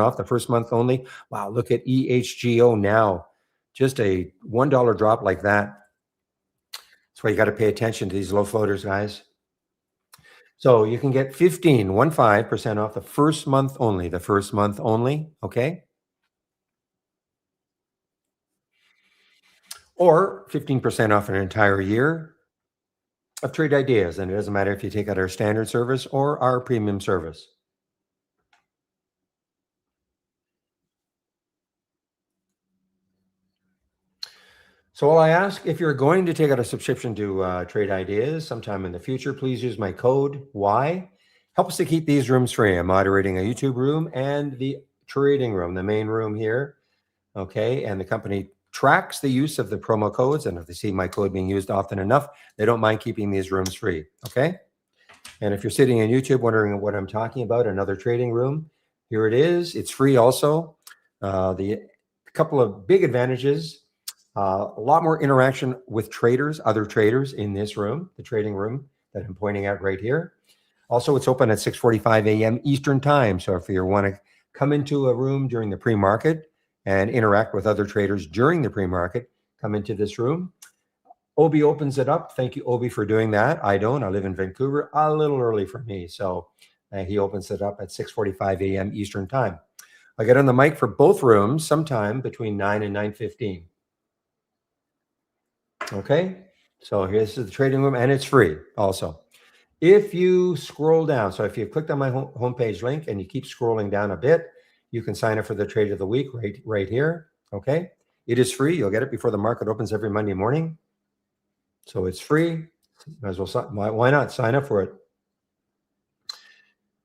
off the first month only. Wow, look at EHGO now. Just a $1 drop like that. That's why you got to pay attention to these low floaters, guys. So you can get 15% off the first month only, okay? Or 15% off an entire year of Trade Ideas. And it doesn't matter if you take out our standard service or our premium service. So while I ask if you're going to take out a subscription to Trade Ideas sometime in the future, please use my code Y. Help us to keep these rooms free. I'm moderating a YouTube room and the trading room, the main room here. Okay, and the company tracks the use of the promo codes, and if they see my code being used often enough, they don't mind keeping these rooms free. Okay, and if you're sitting on YouTube wondering what I'm talking about, another trading room, here it is. It's free also. The couple of big advantages. A lot more interaction with traders, other traders in this room, the trading room that I'm pointing out right here. Also, it's open at 6:45 a.m. Eastern time. So if you want to come into a room during the pre-market and interact with other traders during the pre-market, come into this room. Obi opens it up. Thank you, Obi, for doing that. I don't. I live in Vancouver, a little early for me. So he opens it up at 6:45 a.m. Eastern time. I get on the mic for both rooms sometime between 9 and 9:15. Okay, so this is the trading room, and it's free also. If you scroll down, so if you clicked on my homepage link and you keep scrolling down a bit, you can sign up for the trade of the week right here. Okay, it is free. You'll get it before the market opens every Monday morning. So it's free. Might as well. Why not sign up for it?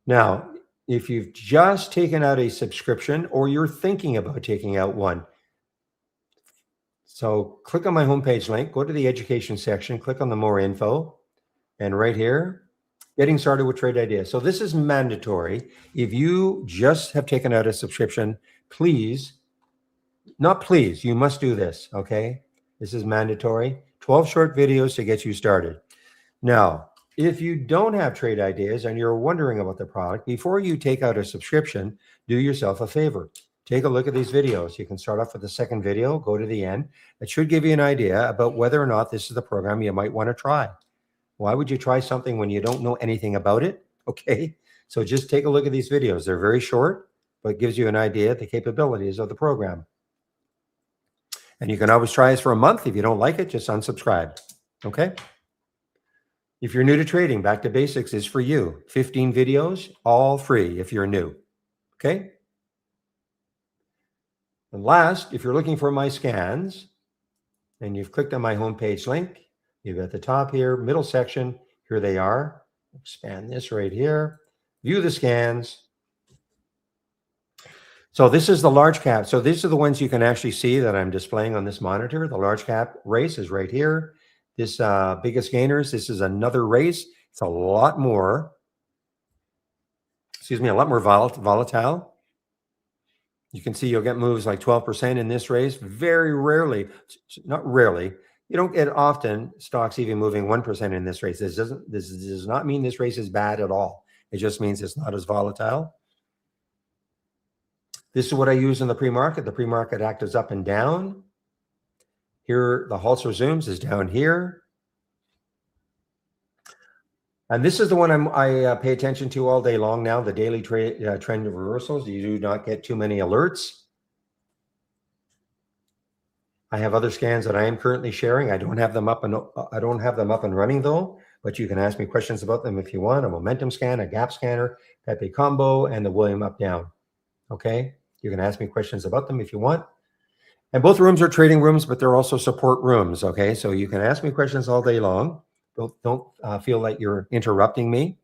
Now, if you've just taken out a subscription or you're thinking about taking out one, so click on my homepage link, go to the education section, click on the more info. And right here, getting started with trade ideas. So this is mandatory. If you just have taken out a subscription, please, not please, you must do this, okay? This is mandatory. 12 short videos to get you started. Now, if you don't have trade ideas and you're wondering about the product, before you take out a subscription, do yourself a favor. Take a look at these videos. You can start off with the second video, go to the end. It should give you an idea about whether or not this is the program you might want to try. Why would you try something when you don't know anything about it? Okay, so just take a look at these videos. They're very short, but it gives you an idea of the capabilities of the program. And you can always try this for a month. If you don't like it, just unsubscribe. Okay. If you're new to trading, Back to Basics is for you. 15 videos, all free if you're new. Okay. And last, if you're looking for my scans and you've clicked on my homepage link, you've at the top here, middle section, here they are. Expand this right here. View the scans. So this is the large cap. So these are the ones you can actually see that I'm displaying on this monitor. The large cap race is right here. This biggest gainers, this is another race. It's a lot more, a lot more volatile. You can see you'll get moves like 12% in this race. Very rarely, not rarely, you don't get often stocks even moving 1% in this race. This does not mean this race is bad at all. It just means it's not as volatile. This is what I use in the pre-market. The pre-market act is up and down. Here, the halts or zooms is down here. And this is the one I pay attention to all day long now, the daily trend reversals. You do not get too many alerts. I have other scans that I am currently sharing. I don't have them up and running though, but you can ask me questions about them if you want. A momentum scan, a gap scanner, Pepe combo, and the William up down. Okay, you can ask me questions about them if you want. And both rooms are trading rooms, but they're also support rooms. Okay, so you can ask me questions all day long. Don't feel like you're interrupting me.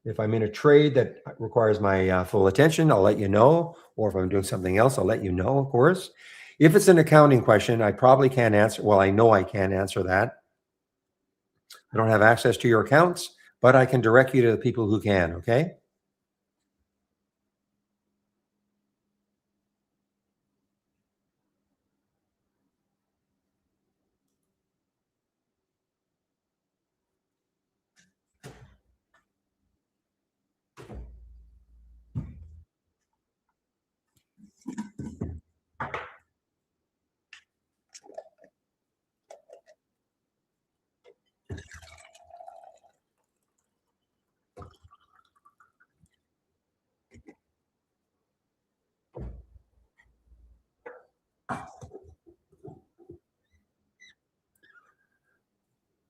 If I'm in a trade that requires my full attention, I'll let you know. Or if I'm doing something else, I'll let you know, of course. If it's an accounting question, I probably can't answer. Well, I know I can't answer that. I don't have access to your accounts, but I can direct you to the people who can, okay?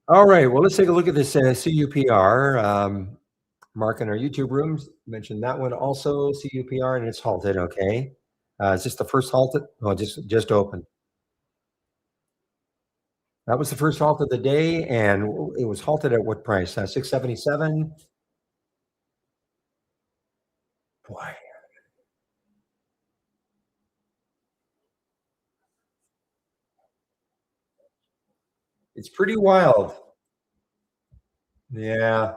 All right, well, let's take a look at this CUPR. Mark in our YouTube rooms mentioned that one also, CUPR, and it's halted, okay? Is this the first halted? Oh, just opened. That was the first halt of the day, and it was halted at what price? 677. Boy, it's pretty wild. Yeah.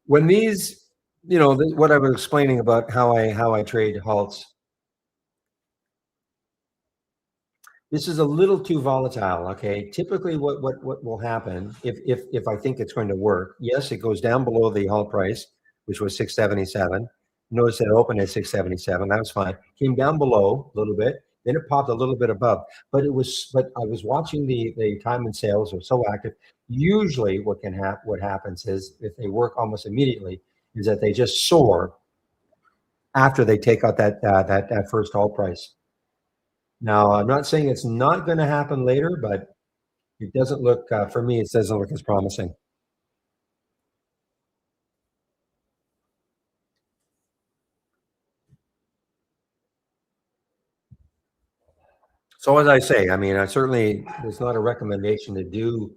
When these, what I was explaining about how I trade halts. This is a little too volatile, okay? Typically, what will happen if I think it's going to work, yes, it goes down below the halt price, which was 677. Notice it opened at 677. That was fine. Came down below a little bit, then it popped a little bit above. But I was watching the time and sales are so active. Usually, what happens is if they work almost immediately, is that they just soar after they take out that first halt price. Now, I'm not saying it's not going to happen later, but it doesn't look, for me, it doesn't look as promising. So as I say, I mean, it's not a recommendation to do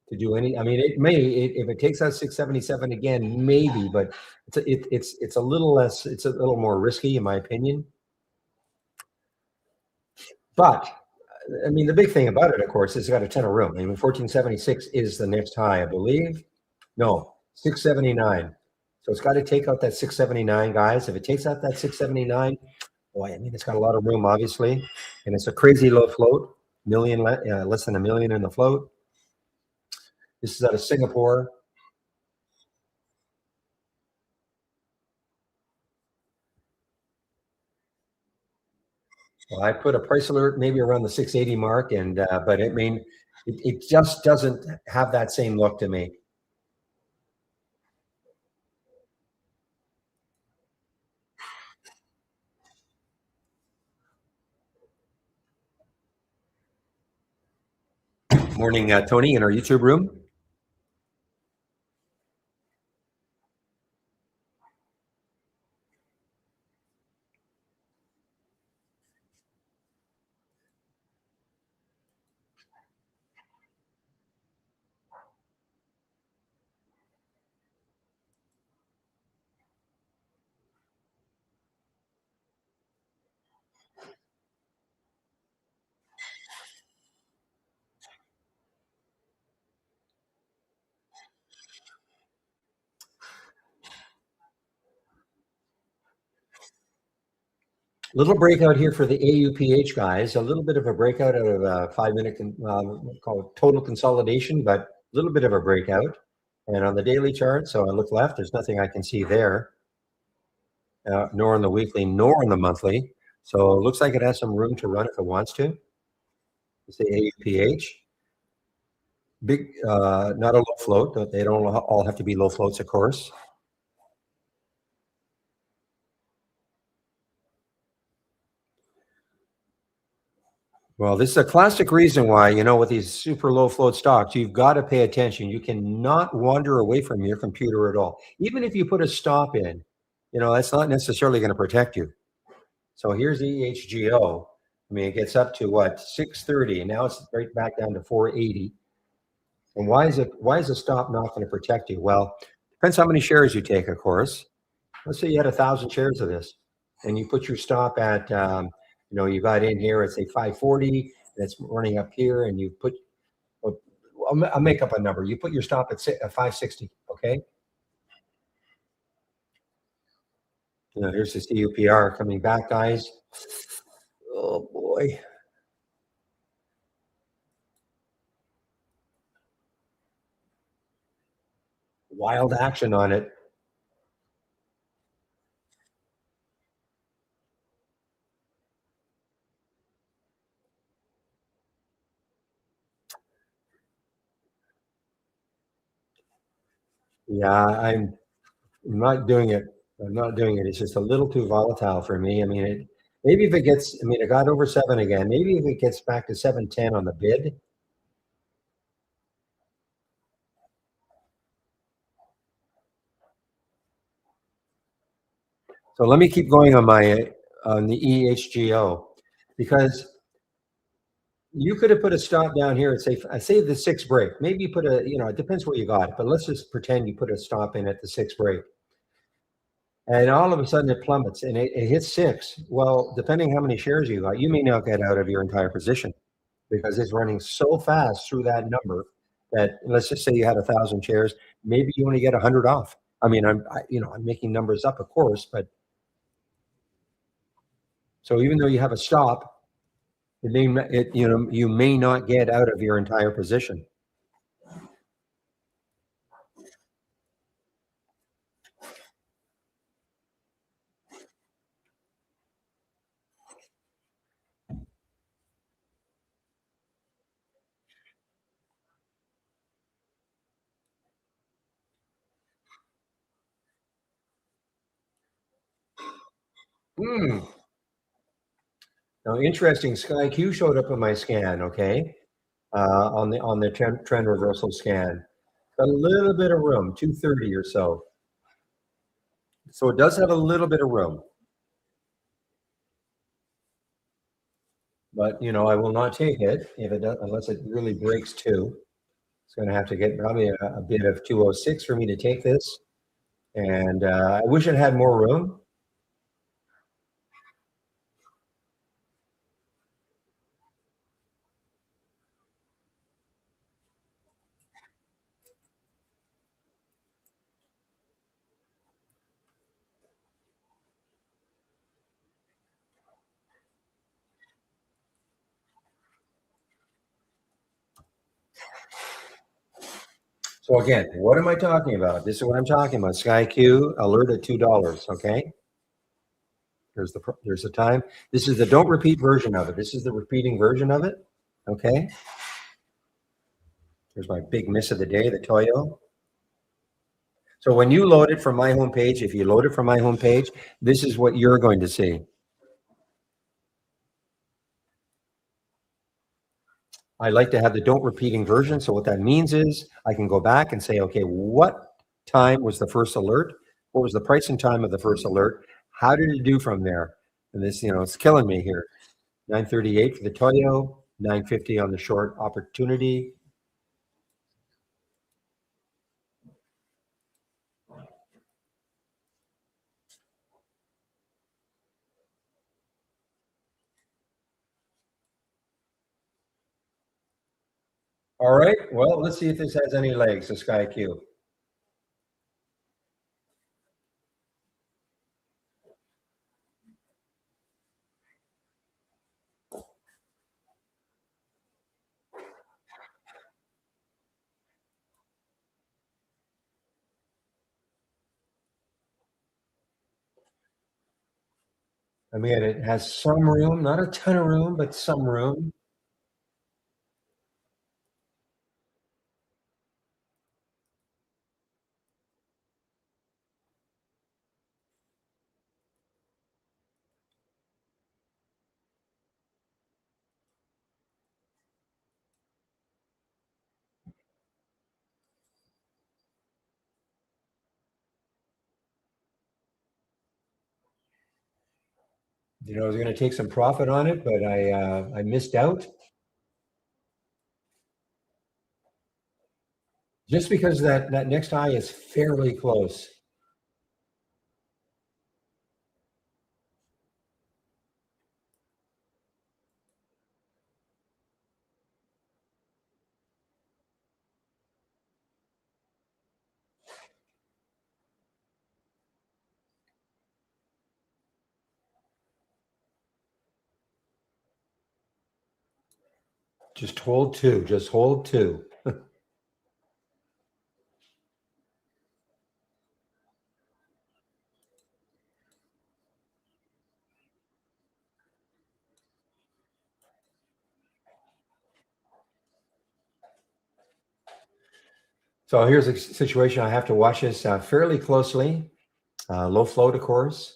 to do any. I mean, it may if it takes out 677 again, maybe, but it's a little less. It's a little more risky, in my opinion. But I mean, the big thing about it, of course, is it's got a ton of room. I mean, 1476 is the next high, I believe. No, 679. So it's got to take out that 679, guys. If it takes out that 679, boy, I mean, it's got a lot of room, obviously, and it's a crazy low float, less than a million in the float. This is out of Singapore. Well, I put a price alert maybe around the 680 mark, and but I mean, it just doesn't have that same look to me. Morning, Tony, in our YouTube room. Little breakout here for the AUPH guys. A little bit of a breakout out of a 5-minute called total consolidation, but a little bit of a breakout. And on the daily chart, so I look left, there's nothing I can see there, nor on the weekly, nor on the monthly. So it looks like it has some room to run if it wants to. It's the AUPH. Big, not a low float. They don't all have to be low floats, of course. Well, this is a classic reason why, with these super low float stocks, you've got to pay attention. You cannot wander away from your computer at all. Even if you put a stop in, that's not necessarily going to protect you. So here's EHGO. I mean, it gets up to what, 630, and now it's right back down to 480. And why is a stop not going to protect you? Well, depends how many shares you take, of course. Let's say you had 1,000 shares of this, and you put your stop at, you got in here at say 540, and it's running up here, and you put, I'll make up a number. You put your stop at 560, okay? Here's this EUPR coming back, guys. Oh boy. Wild action on it. Yeah, I'm not doing it. I'm not doing it. It's just a little too volatile for me. I mean, maybe if it gets, it got over 7 again. Maybe if it gets back to 710 on the bid. So let me keep going on the EHGO, because you could have put a stop down here and say the 6 break. Maybe you put it depends where you got it, but let's just pretend you put a stop in at the 6 break. And all of a sudden it plummets and it hits 6. Well, depending how many shares you got, you may not get out of your entire position because it's running so fast through that number that, let's just say you had 1,000 shares, maybe you only get 100 off. I mean, I'm making numbers up, of course, but so even though you have a stop, you may not get out of your entire position. Now, interesting. Sky Q showed up in my scan. Okay, on the trend reversal scan, a little bit of room, 230 or so. So it does have a little bit of room, but I will not take it if it does, unless it really breaks 2. It's going to have to get probably a bit of 206 for me to take this. And I wish it had more room. So again, what am I talking about? This is what I'm talking about. SkyQ alert at $2. Okay. There's the time. This is the don't repeat version of it. This is the repeating version of it. Okay. Here's my big miss of the day, the Toyo. So when you load it from my homepage, if you load it from my homepage, this is what you're going to see. I like to have the don't repeating version. So what that means is I can go back and say, okay, what time was the first alert? What was the price and time of the first alert? How did it do from there? And this, it's killing me here. 938 for the Toyo, 950 on the short opportunity. All right. Well, let's see if this has any legs, the SkyQ. I mean, it has some room, not a ton of room, but some room. I was going to take some profit on it, but I missed out just because that next high is fairly close. Just hold two. Just hold two. So here's a situation. I have to watch this fairly closely. Low float, of course.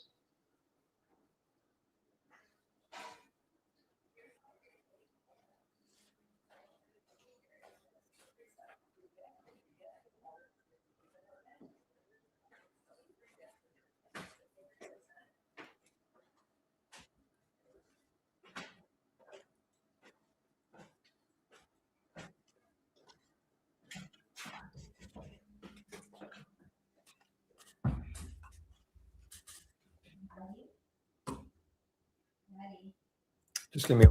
Just give me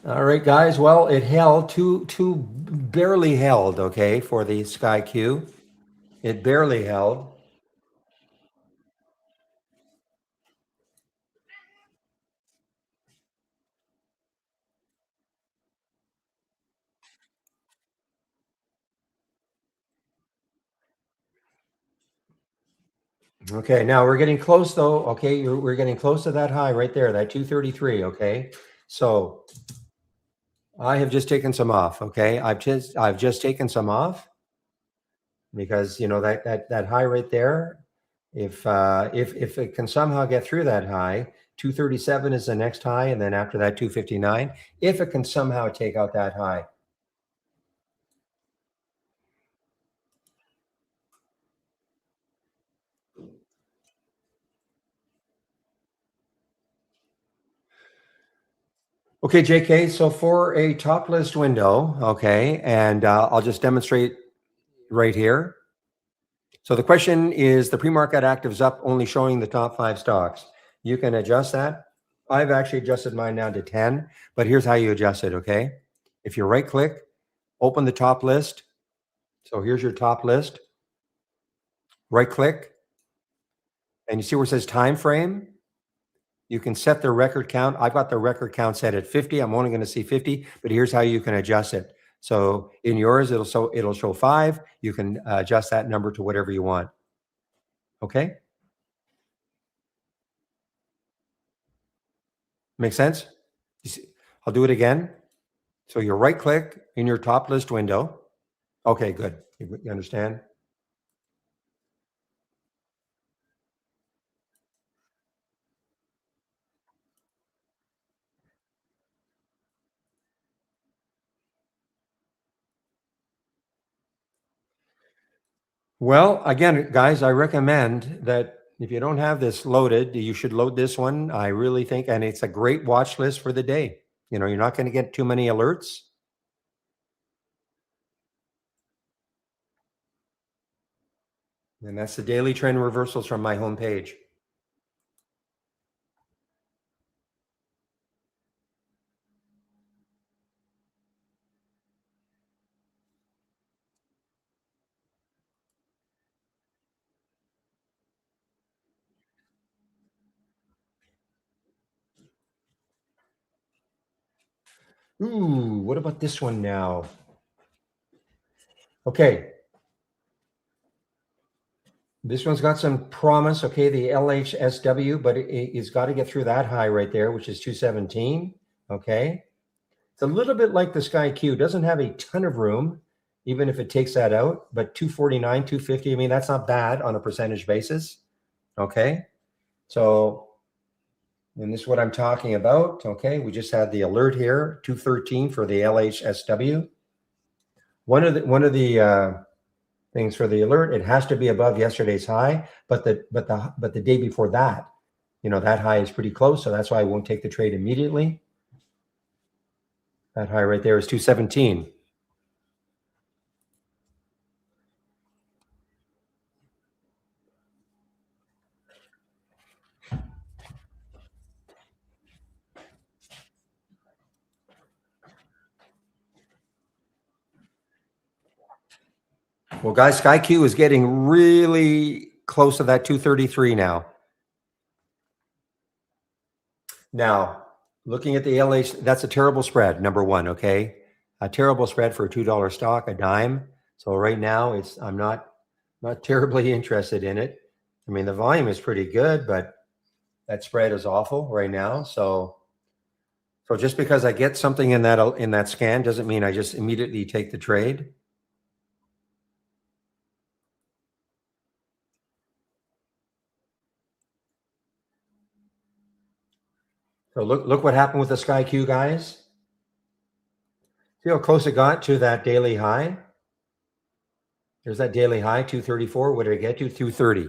All right, guys. Well, it held two barely held, okay, for the Sky Q. It barely held. Okay, now we're getting close though. Okay, we're getting close to that high right there, that 233. Okay, so I have just taken some off. Okay, I've just taken some off because you know that high right there. If it can somehow get through that high, 237 is the next high, and then after that 259. If it can somehow take out that high. Okay, JK. So for a top list window, okay, and I'll just demonstrate right here. So the question is the pre-market actives up only showing the top 5 stocks. You can adjust that. I've actually adjusted mine down to 10, but here's how you adjust it, okay? If you right click, open the top list. So here's your top list. Right click, and you see where it says time frame? You can set the record count. I've got the record count set at 50. I'm only going to see 50, but here's how you can adjust it. So in yours, it'll show 5. You can adjust that number to whatever you want. Okay? Make sense? You see, I'll do it again. So you right click in your top list window. Okay, good. You understand? Well, again, guys, I recommend that if you don't have this loaded, you should load this one. I really think, and it's a great watch list for the day. You know, you're not going to get too many alerts. And that's the daily trend reversals from my homepage. Ooh, what about this one now? Okay. This one's got some promise. Okay, the LHSW, but it's got to get through that high right there, which is 217. Okay. It's a little bit like the Sky Q. Doesn't have a ton of room, even if it takes that out. But 249, 250. I mean, that's not bad on a percentage basis. Okay. So, and this is what I'm talking about. Okay. We just had the alert here, 213 for the LHSW. One of the things for the alert, it has to be above yesterday's high, but the day before that, you know, that high is pretty close. So that's why I won't take the trade immediately. That high right there is 217. Well, guys, SkyQ is getting really close to that 233 now. Now, looking at the LH, that's a terrible spread, number one, okay? A terrible spread for a $2 stock, a dime. So right now I'm not terribly interested in it. I mean, the volume is pretty good, but that spread is awful right now. So just because I get something in that scan doesn't mean I just immediately take the trade. So look what happened with the SkyQ, guys. See how close it got to that daily high? There's that daily high, 234. What did it get to? 230.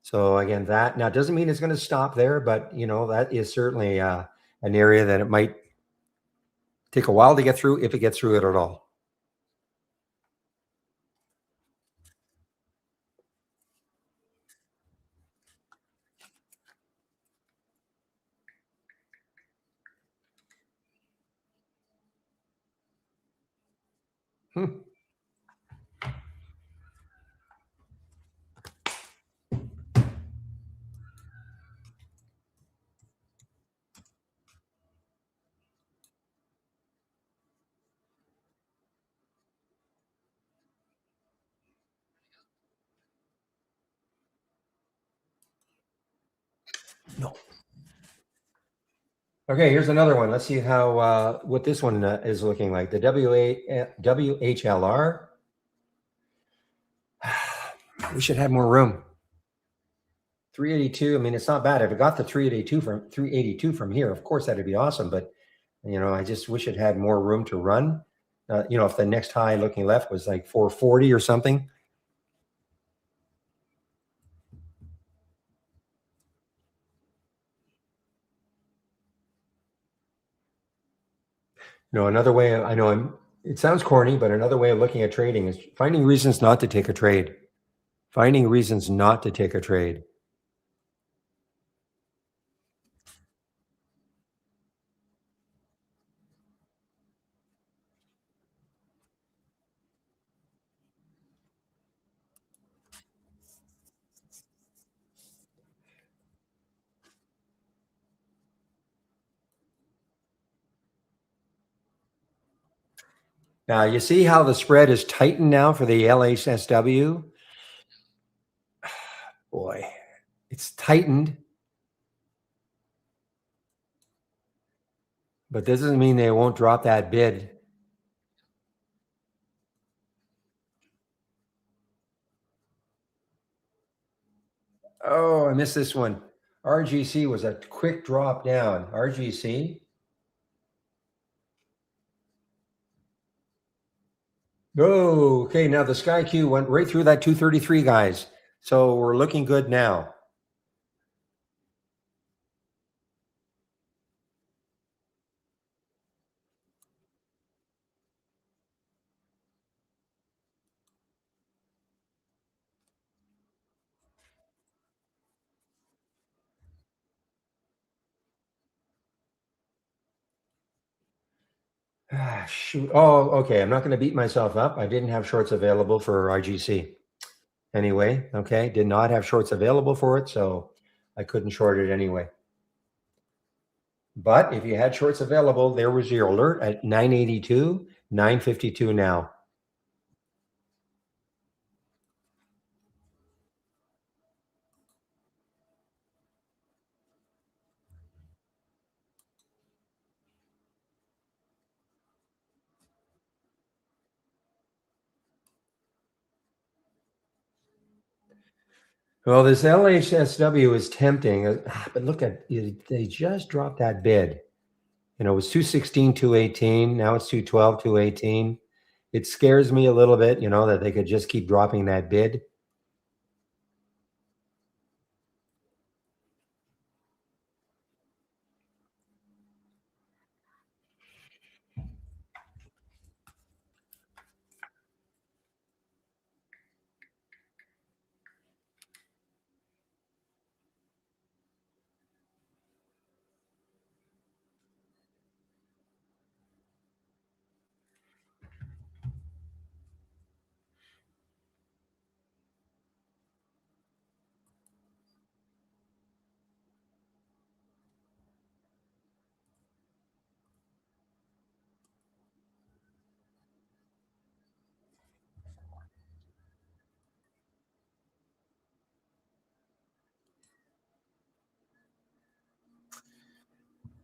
So again, that now doesn't mean it's going to stop there, but you know, that is certainly an area that it might take a while to get through if it gets through it at all. Hmm. No. Okay, here's another one. Let's see how what this one is looking like. The WHLR. We should have more room. 382. I mean, it's not bad. If it got the 382 from here, of course that'd be awesome. But I just wish it had more room to run. If the next high looking left was like 440 or something. Another way, I know it sounds corny, but another way of looking at trading is finding reasons not to take a trade. Finding reasons not to take a trade. Now, you see how the spread is tightened now for the LHSW? Boy, it's tightened. But this doesn't mean they won't drop that bid. Oh, I missed this one. RGC was a quick drop down. RGC. Oh, okay. Now the Sky Q went right through that 233, guys. So we're looking good now. Ah, shoot. Oh, okay. I'm not going to beat myself up. I didn't have shorts available for RGC. Anyway, okay. Did not have shorts available for it, so I couldn't short it anyway. But if you had shorts available, there was your alert at 982, 952 now. Well, this LHSW is tempting, but look at it. They just dropped that bid. It was 216, 218. Now it's 212, 218. It scares me a little bit, that they could just keep dropping that bid.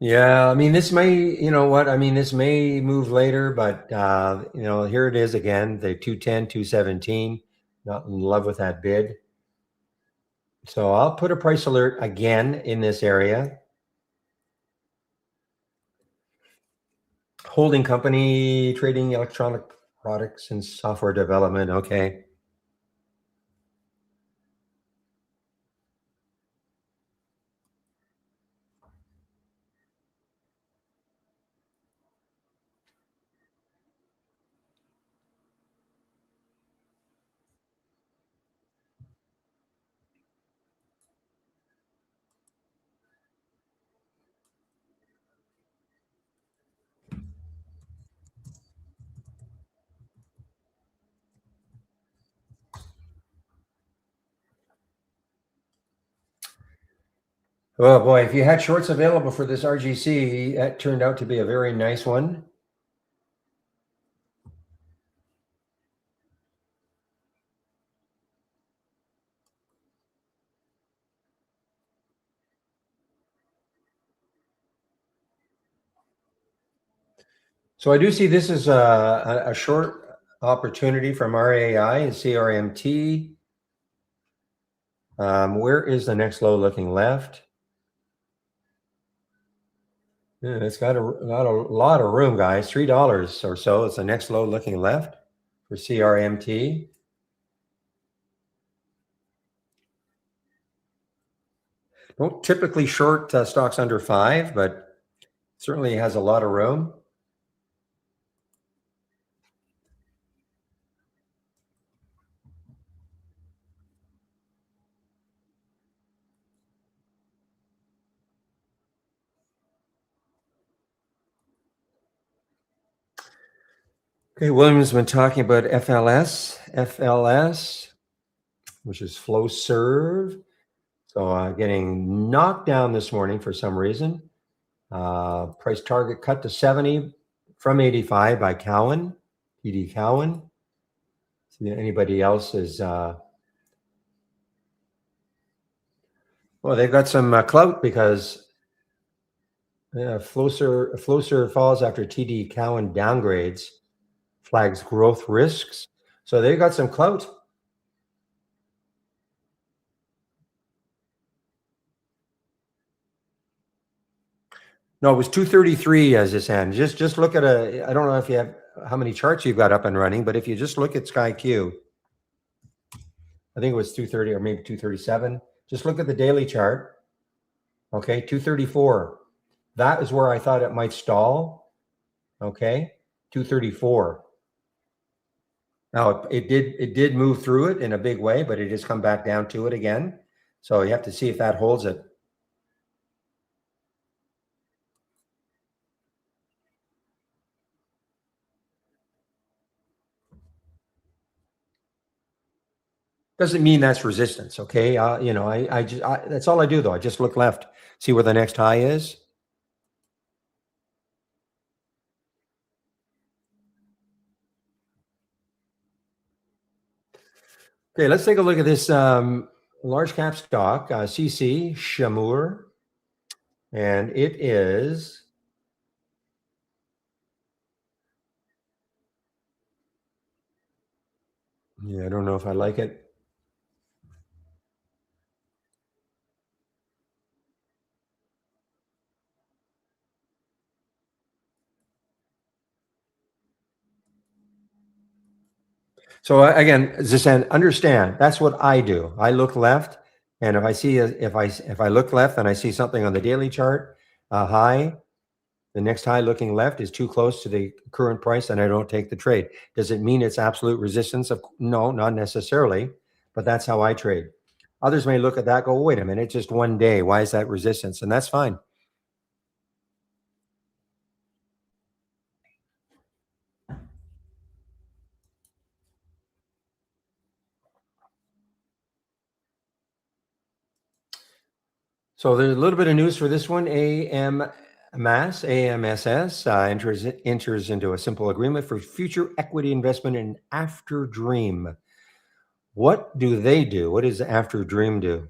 Yeah, I mean, this may, this may move later, but, here it is again, the 210, 217. Not in love with that bid. So I'll put a price alert again in this area. Holding company, trading electronic products and software development. Okay. Oh boy, if you had shorts available for this RGC, that turned out to be a very nice one. So I do see this is a short opportunity from RAI and CRMT. Where is the next low looking left? Yeah, it's got a lot of room, guys. $3 or so is the next low looking left for CRMT. Don't typically short stocks under 5, but certainly has a lot of room. Okay, William's been talking about FLS, which is Flowserve. So getting knocked down this morning for some reason. Price target cut to 70 from 85 by Cowen, TD Cowen. See anybody else is well, they've got some clout because Flowserve falls after TD Cowen downgrades, flags growth risks. So they've got some clout. No, it was 233 as this end. Just look at I don't know if you have how many charts you've got up and running, but if you just look at SkyQ, I think it was 230 or maybe 237. Just look at the daily chart. Okay, 234. That is where I thought it might stall. Okay, 234. Now it did move through it in a big way, but it has come back down to it again. So you have to see if that holds it. Doesn't mean that's resistance. Okay, that's all I do though. I just look left, see where the next high is. Okay, let's take a look at this large cap stock, CC Shamur, and it is. Yeah, I don't know if I like it. So again, Zisan, understand that's what I do. I look left, and if I see if I look left and I see something on the daily chart, high, the next high looking left is too close to the current price, and I don't take the trade. Does it mean it's absolute resistance? No, not necessarily, but that's how I trade. Others may look at that, go, wait a minute, just one day. Why is that resistance? And that's fine. So there's a little bit of news for this one. AMSS enters into a simple agreement for future equity investment in After Dream. What do they do? What does After Dream do?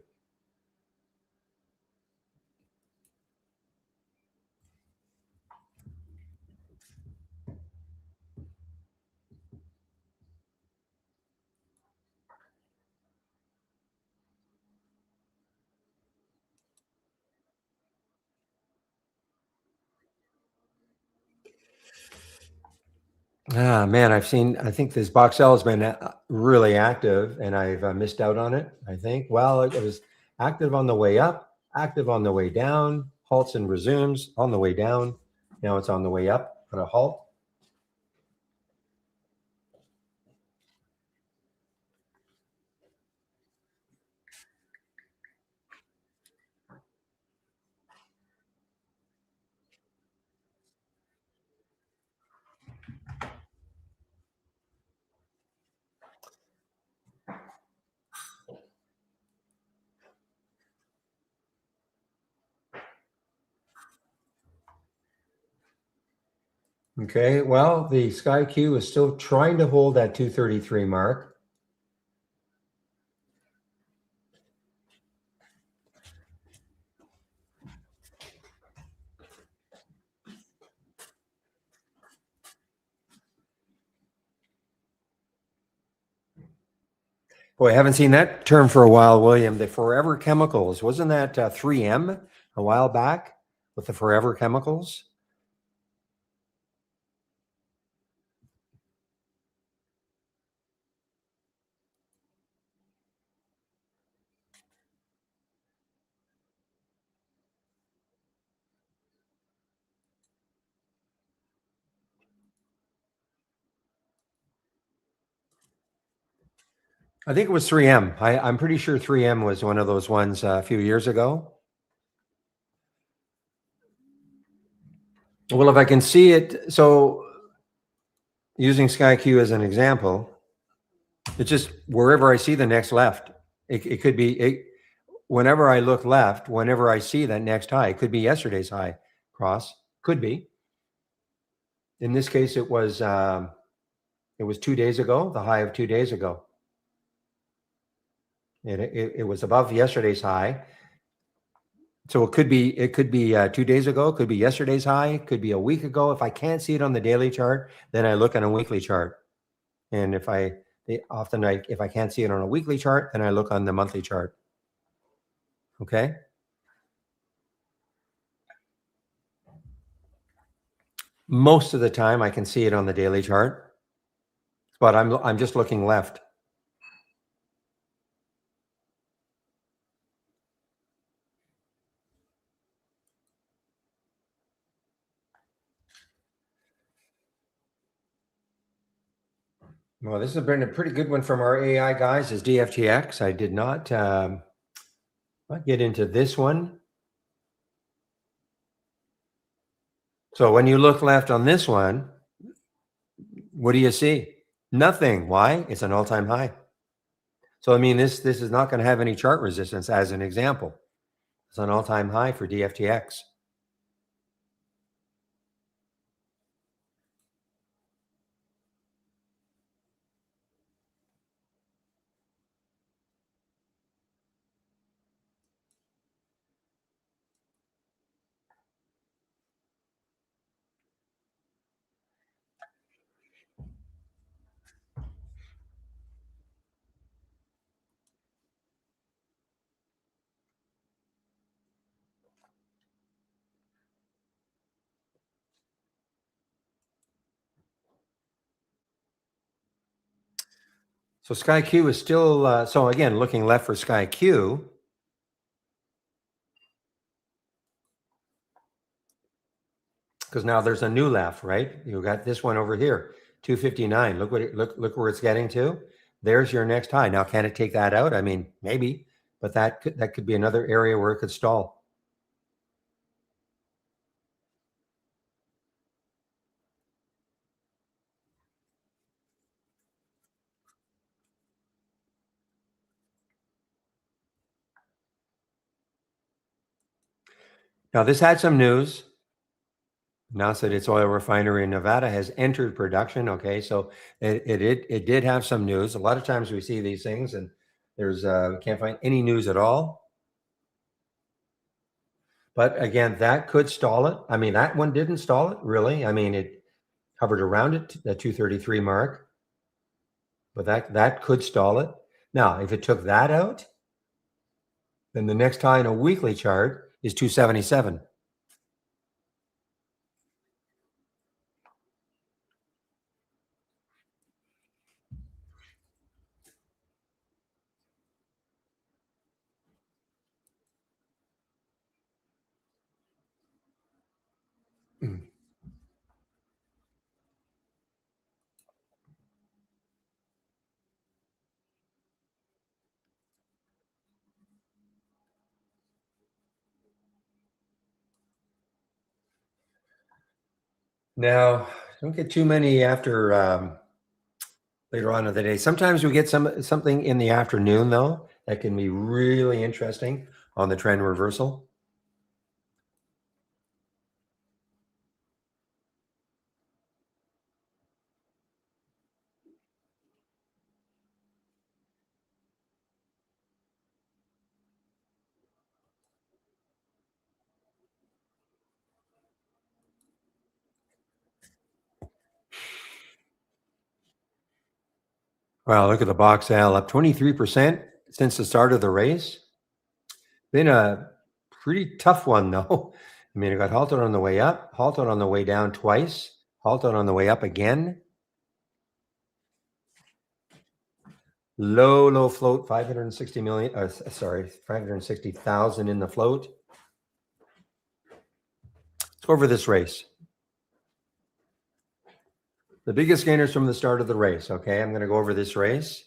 Ah, man, I think this Boxell has been really active and I've missed out on it, I think. Well, it was active on the way up, active on the way down, halts and resumes on the way down. Now it's on the way up on a halt. Okay, well, the Sky Q is still trying to hold that 233 mark. Boy, I haven't seen that term for a while, William. The Forever Chemicals. Wasn't that 3M a while back with the Forever Chemicals? I think it was 3M. I'm pretty sure 3M was one of those ones a few years ago. Well, if I can see it, so using SkyQ as an example, it's just wherever I see the next left. It could be whenever I look left, whenever I see that next high, it could be yesterday's high cross. Could be. In this case, it was 2 days ago, the high of 2 days ago. It was above yesterday's high. So it could be 2 days ago, it could be yesterday's high, it could be a week ago. If I can't see it on the daily chart, then I look on a weekly chart. And if I can't see it on a weekly chart, then I look on the monthly chart. Okay. Most of the time I can see it on the daily chart, but I'm just looking left. Well, this has been a pretty good one from our AI guys, is DFTX. I did not get into this one. So when you look left on this one, what do you see? Nothing. Why? It's an all-time high. So I mean, this is not going to have any chart resistance as an example. It's an all-time high for DFTX. So Sky Q is still, so again, looking left for Sky Q. Because now there's a new left, right? You got this one over here, 259. Look where it's getting to. There's your next high. Now, can it take that out? I mean, maybe, but that could be another area where it could stall. Now, this had some news. Announced that its oil refinery in Nevada has entered production. Okay, so it did have some news. A lot of times we see these things and there's we can't find any news at all. But again, that could stall it. I mean, that one didn't stall it really. I mean, it hovered around it, the 233 mark, but that could stall it. Now, if it took that out, then the next high in a weekly chart is 277. Now, don't get too many after later on in the day. Sometimes we get something in the afternoon though that can be really interesting on the trend reversal. Wow, look at the box Al, up 23% since the start of the race. Been a pretty tough one, though. I mean, it got halted on the way up, halted on the way down twice, halted on the way up again. Low float, 560 million. Sorry, 560,000 in the float. Let's go over this race. The biggest gainers from the start of the race. Okay, I'm going to go over this race.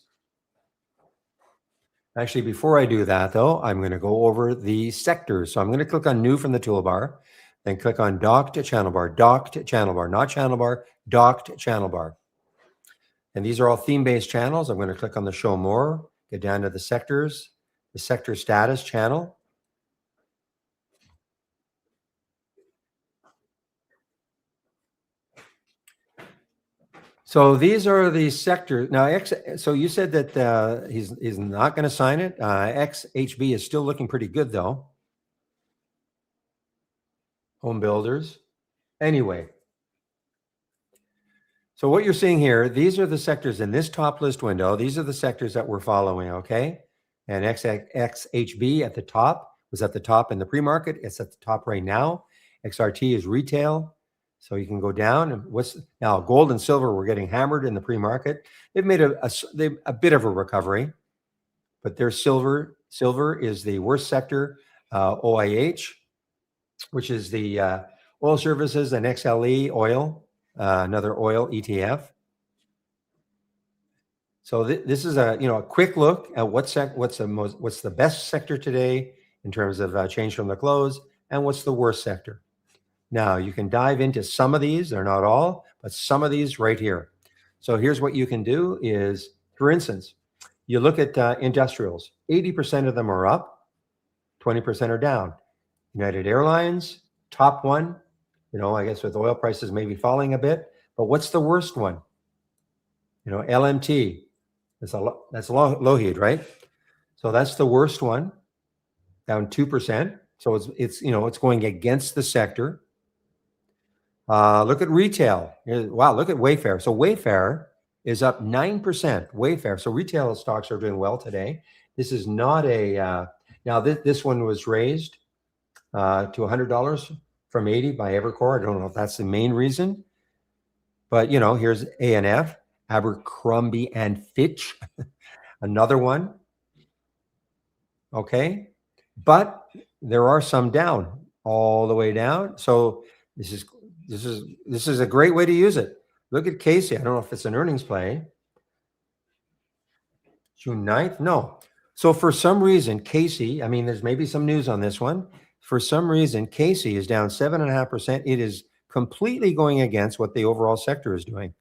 Actually, before I do that, though, I'm going to go over the sectors. So I'm going to click on New from the toolbar, then click on Docked Channel Bar, Docked Channel Bar, not Channel Bar, Docked Channel Bar. And these are all theme-based channels. I'm going to click on the Show More, get down to the sectors, the sector status channel. So these are the sectors. Now, so you said that he's not going to sign it. XHB is still looking pretty good, though. Home builders. Anyway. So what you're seeing here, these are the sectors in this top list window. These are the sectors that we're following, okay? And XHB at the top was at the top in the pre-market. It's at the top right now. XRT is retail. So you can go down. And now gold and silver were getting hammered in the pre-market. They've made a bit of a recovery, but there's silver. Silver is the worst sector. OIH, which is the oil services, and XLE oil, another oil ETF. So this is a quick look at what's the best sector today in terms of change from the close, and what's the worst sector. Now you can dive into some of these; they're not all, but some of these right here. So here's what you can do: is, for instance, you look at industrials. 80% of them are up, 20% are down. United Airlines, top one. I guess with oil prices maybe falling a bit, but what's the worst one? LMT. That's Lougheed, right? So that's the worst one, down 2%. So it's going against the sector. Look at retail. Wow, look at Wayfair. So Wayfair is up 9%. Wayfair. So retail stocks are doing well today. This is not now this one was raised to $100 from 80 by Evercore. I don't know if that's the main reason, but here's ANF, Abercrombie and Fitch, another one. Okay, but there are some down, all the way down. So this is a great way to use it. Look at Casey. I don't know if it's an earnings play. June 9th? No. So for some reason, Casey, I mean, there's maybe some news on this one. For some reason, Casey is down 7.5%. It is completely going against what the overall sector is doing.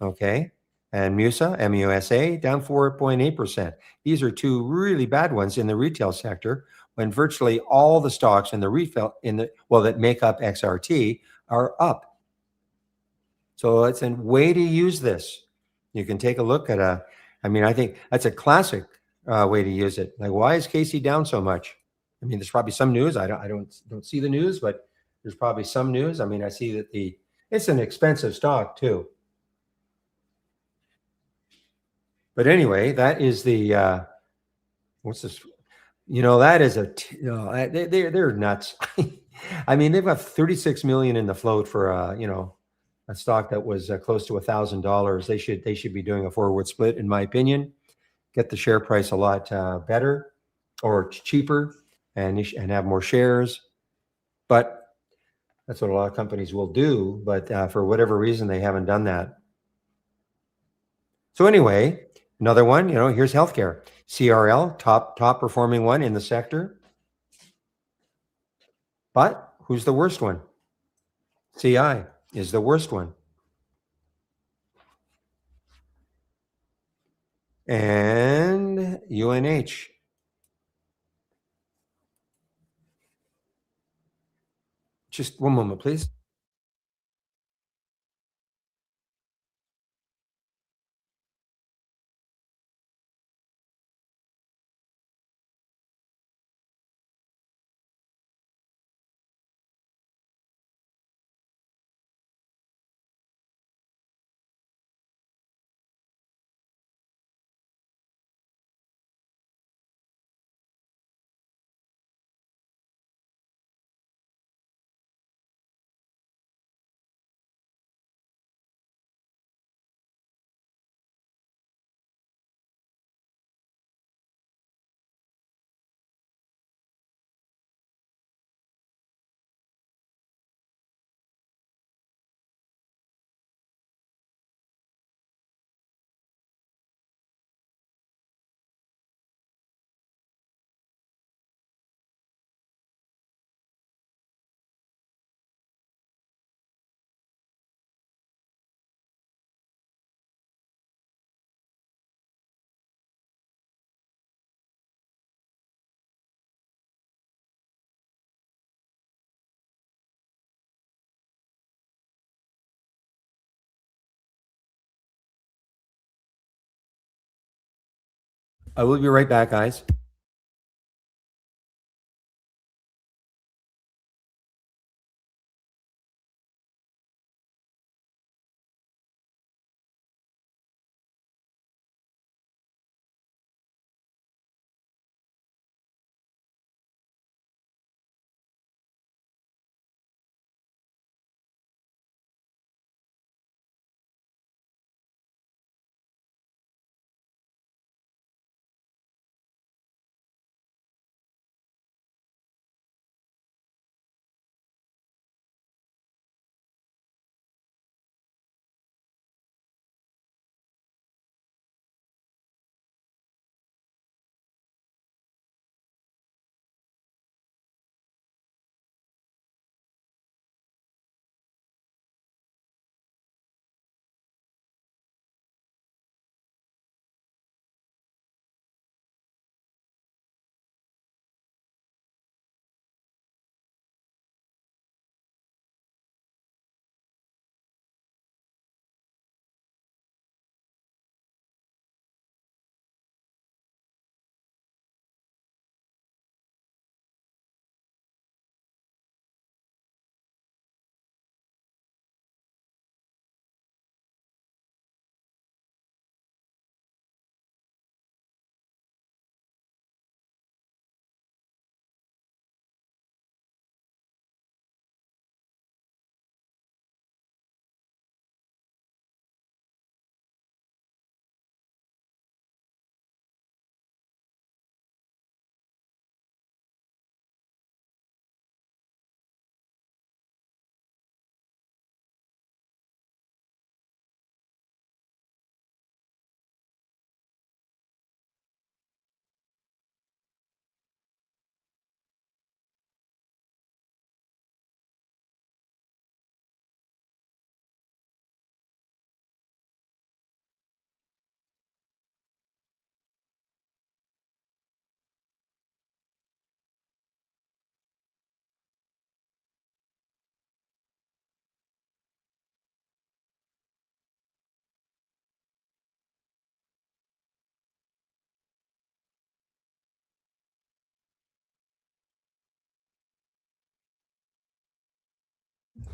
Okay. And MUSA, M-U-S-A, down 4.8%. These are two really bad ones in the retail sector, when virtually all the stocks in the retail that make up XRT are up. So it's a way to use this. You can take a look at I think that's a classic way to use it. Like, why is Casey down so much? I mean, there's probably some news. I don't see the news, but there's probably some news. I mean, I see that it's an expensive stock too. But anyway, that is the what's this? That is they're nuts. I mean, they've got 36 million in the float for a stock that was close to $1,000. They should be doing a forward split, in my opinion. Get the share price a lot better or cheaper, and have more shares. But that's what a lot of companies will do. But for whatever reason, they haven't done that. So anyway, another one. Here's healthcare. CRL, top performing one in the sector. But who's the worst one? CI is the worst one. And UNH. Just one moment, please. I will be right back, guys.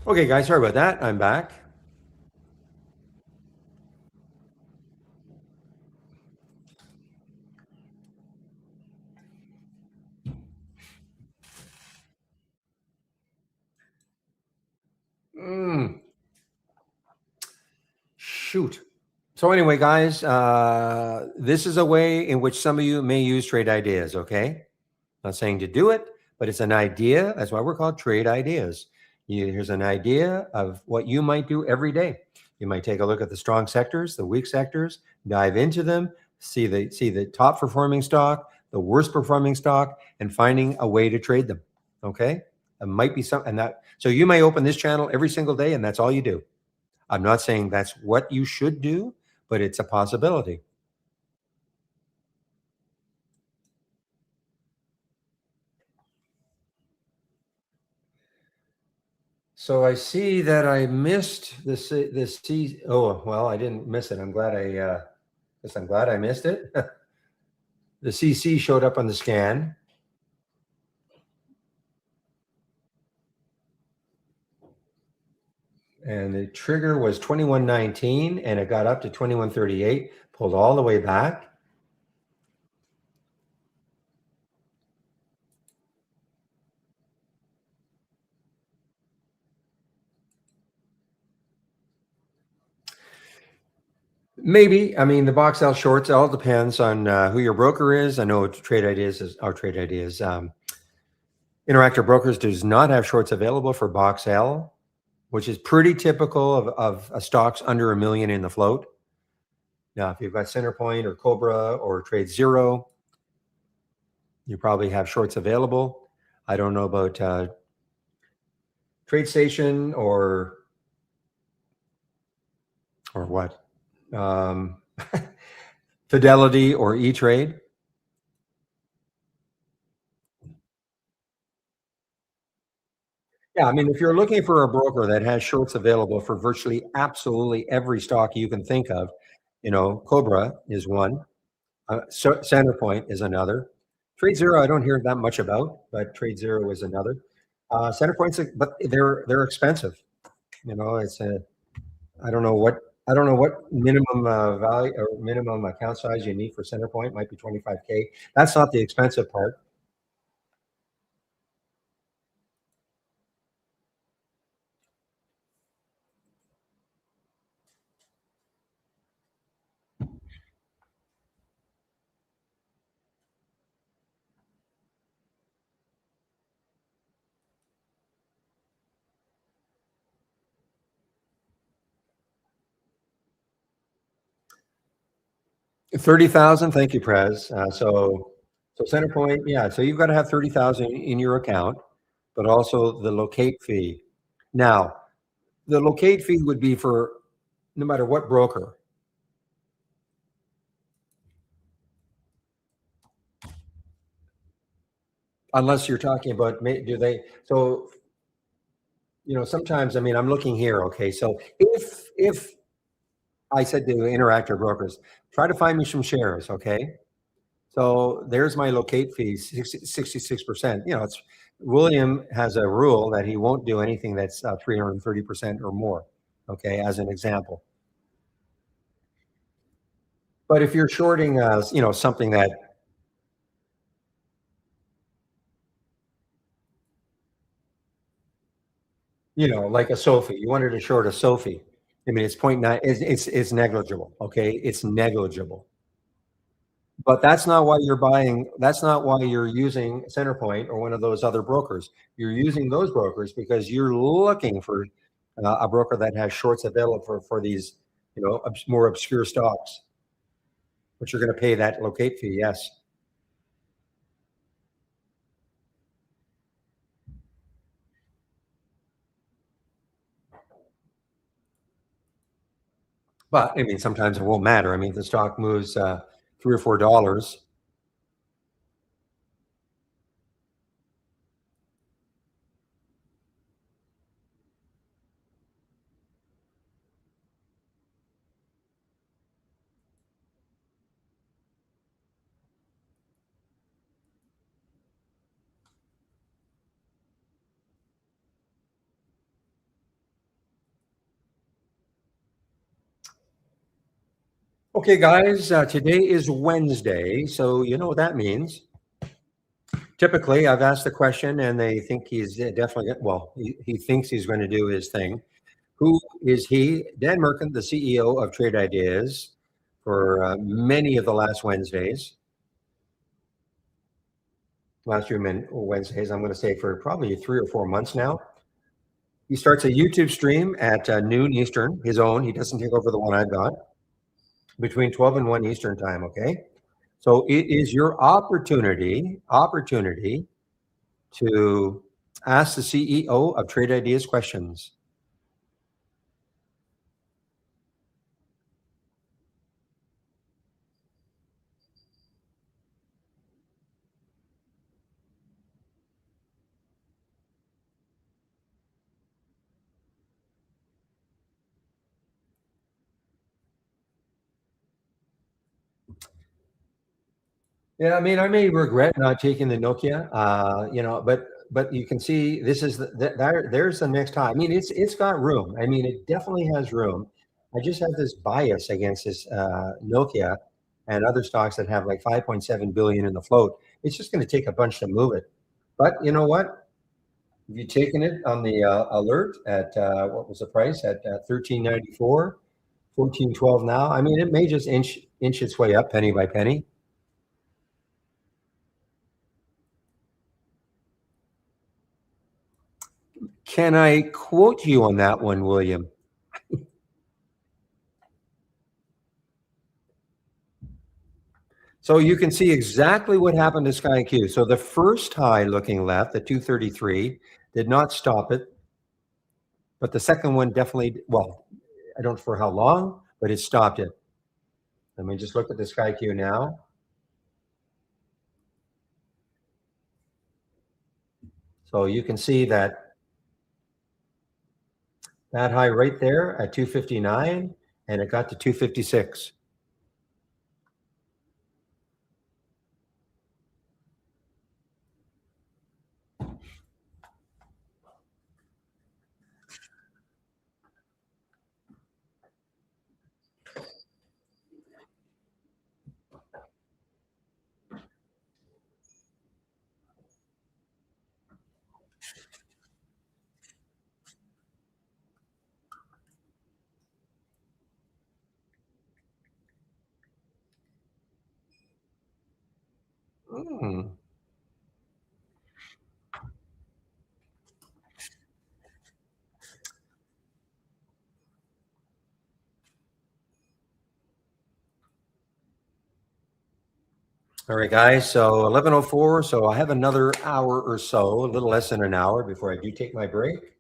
Okay, guys, sorry about that. I'm back. Mm, shoot. So anyway, guys, this is a way in which some of you may use trade ideas. Okay, not saying to do it, but it's an idea. That's why we're called trade ideas. Here's an idea of what you might do every day. You might take a look at the strong sectors, the weak sectors, dive into them, see the top performing stock, the worst performing stock, and finding a way to trade them. Okay, it might be something and that. So you may open this channel every single day, and that's all you do. I'm not saying that's what you should do, but it's a possibility. So I see that I missed this C. Oh well, I didn't miss it. I'm glad guess I'm glad I missed it. The CC showed up on the scan, and the trigger was 2119, and it got up to 2138, pulled all the way back. Maybe. I mean, the box L shorts, it all depends on who your broker is. I know Trade Ideas is our Trade Ideas. Interactive Brokers does not have shorts available for box L, which is pretty typical of stocks under a million in the float. Now, if you've got Centerpoint or Cobra or Trade Zero, you probably have shorts available. I don't know about TradeStation or what, Fidelity or E-Trade. Yeah, I mean, if you're looking for a broker that has shorts available for virtually absolutely every stock you can think of, Cobra is one. So Centerpoint is another. Trade Zero, I don't hear that much about, but Trade Zero is another. Centerpoint's, but they're expensive. You know, it's a I don't know what minimum value or minimum account size you need for Centerpoint. Might be 25K. That's not the expensive part. $30,000. Thank you, Prez. So Centerpoint, yeah. So you've got to have 30,000 in your account, but also the locate fee. Now, the locate fee would be for no matter what broker. Unless you're talking about, do they, so, sometimes, I mean, I'm looking here, okay, so if I said to Interactive Brokers, try to find me some shares, okay? So there's my locate fee, 66%. It's William has a rule that he won't do anything that's 330% or more, okay, as an example. But if you're shorting, something that, like a Sophie, you wanted to short a Sophie. I mean, it's 0.9, it's negligible, okay? It's negligible. But that's not why you're buying, that's not why you're using Centerpoint or one of those other brokers. You're using those brokers because you're looking for a broker that has shorts available for these, more obscure stocks, but you're going to pay that locate fee, yes. But I mean, sometimes it won't matter. I mean, if the stock moves $3 or $4. Okay, guys, today is Wednesday, so you know what that means. Typically, I've asked the question, and they think he's definitely, well, he thinks he's going to do his thing. Who is he? Dan Merkin, the CEO of Trade Ideas, for many of the last Wednesdays, last few Wednesdays, I'm going to say for probably 3 or 4 months now. He starts a YouTube stream at noon Eastern, his own. He doesn't take over the one I've got, between 12 and 1 Eastern time, okay? So it is your opportunity to ask the CEO of Trade Ideas questions. Yeah, I mean, I may regret not taking the Nokia, but you can see this is there's the next high. I mean, it's got room. I mean, it definitely has room. I just have this bias against this Nokia and other stocks that have like 5.7 billion in the float. It's just going to take a bunch to move it. But you know what? Have you taken it on the alert at what was the price at 13.94, 14.12 now? I mean, it may just inch its way up penny by penny. Can I quote you on that one, William? So you can see exactly what happened to SkyQ. So the first high looking left, the 233, did not stop it. But the second one definitely, well, I don't know for how long, but it stopped it. Let me just look at the SkyQ now. So you can see that high right there at 259, and it got to 256. Hmm. All right, guys. So 11:04. So I have another hour or so, a little less than an hour before I do take my break.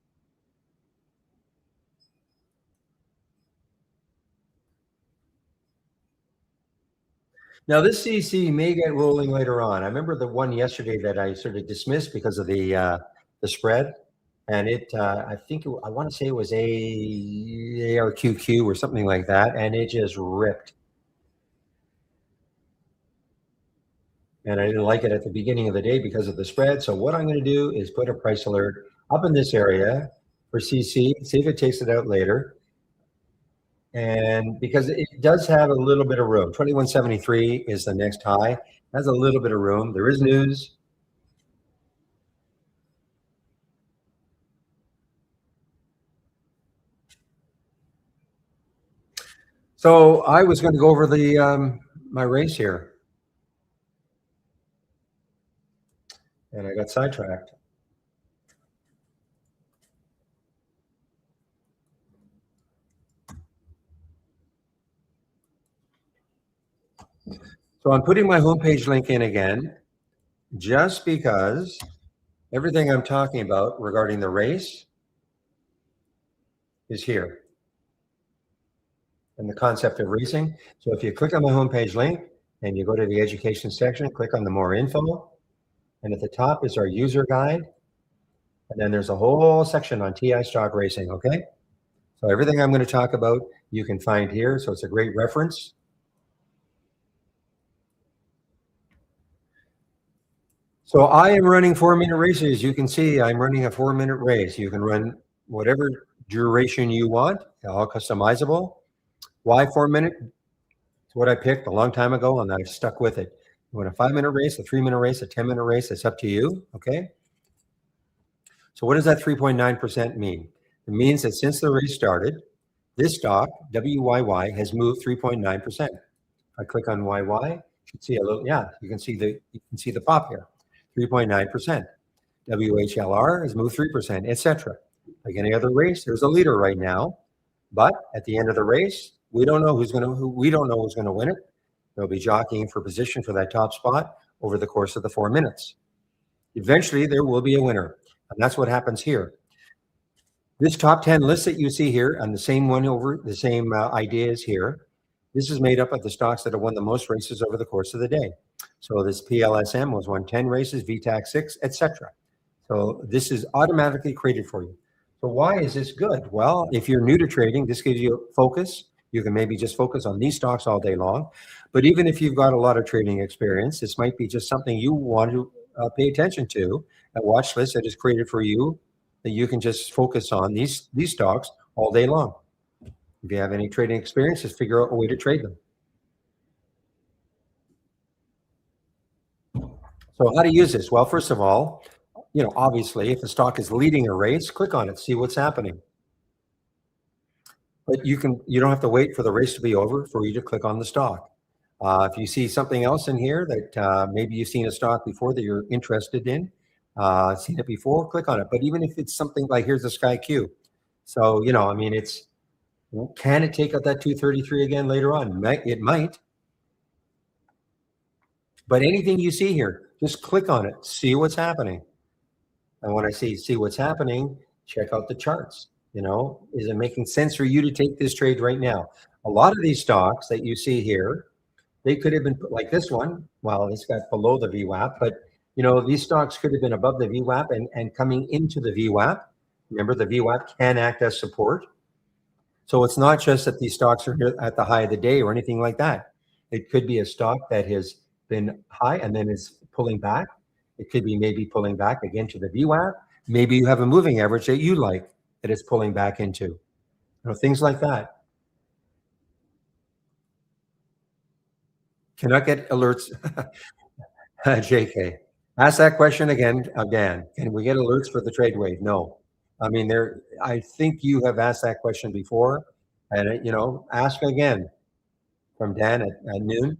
Now this CC may get rolling later on. I remember the one yesterday that I sort of dismissed because of the spread, and I think I want to say it was ARQQ or something like that, and it just ripped. And I didn't like it at the beginning of the day because of the spread. So what I'm going to do is put a price alert up in this area for CC, see if it takes it out later. And because it does have a little bit of room, 2173 is the next high, has a little bit of room. There is news. So I was going to go over the my race here, and I got sidetracked. So I'm putting my homepage link in again, just because everything I'm talking about regarding the race is here, and the concept of racing. So if you click on my homepage link and you go to the education section, click on the more info, and at the top is our user guide. And then there's a whole section on TI stock racing, okay? So everything I'm going to talk about, you can find here. So it's a great reference. So I am running 4-minute races. You can see I'm running a 4-minute race. You can run whatever duration you want, all customizable. Why 4-minute? It's what I picked a long time ago, and I've stuck with it. You want a 5-minute race, a 3-minute race, a 10-minute race, it's up to you, okay? So what does that 3.9% mean? It means that since the race started, this stock, WYY, has moved 3.9%. I click on YY, you should see a little, yeah, you can see the pop here, 3.9%. WHLR has moved 3%, etc. Like any other race, there's a leader right now, but at the end of the race, we don't know who's going to win it. They'll be jockeying for position for that top spot over the course of the 4 minutes. Eventually, there will be a winner, and that's what happens here. This top 10 list that you see here, and the same one over the same idea is here. This is made up of the stocks that have won the most races over the course of the day. So this PLSM was won 10 races, VTAC 6, etc. So this is automatically created for you. So why is this good? Well, if you're new to trading, this gives you focus. You can maybe just focus on these stocks all day long. But even if you've got a lot of trading experience, this might be just something you want to pay attention to. A watch list that is created for you that you can just focus on these stocks all day long. If you have any trading experience, just figure out a way to trade them. So how to use this? Well, first of all, obviously, if the stock is leading a race, click on it, see what's happening. But you don't have to wait for the race to be over for you to click on the stock. If you see something else in here that maybe you've seen a stock before that you're interested in, seen it before, click on it. But even if it's something like here's the Sky Q, so can it take out that 233 again later on? It might. But anything you see here, just click on it, see what's happening. And when I say see what's happening, check out the charts. Is it making sense for you to take this trade right now? A lot of these stocks that you see here, they could have been like this one. Well, it's got below the VWAP, but these stocks could have been above the VWAP and coming into the VWAP. Remember, the VWAP can act as support. So it's not just that these stocks are at the high of the day or anything like that. It could be a stock that has been high and then is pulling back. It could be maybe pulling back again to the VWAP. Maybe you have a moving average that you like that it's pulling back into. Things like that. Cannot get alerts. JK. Ask that question again, Dan. Can we get alerts for the trade wave? No. I mean, I think you have asked that question before, and ask again from Dan at noon.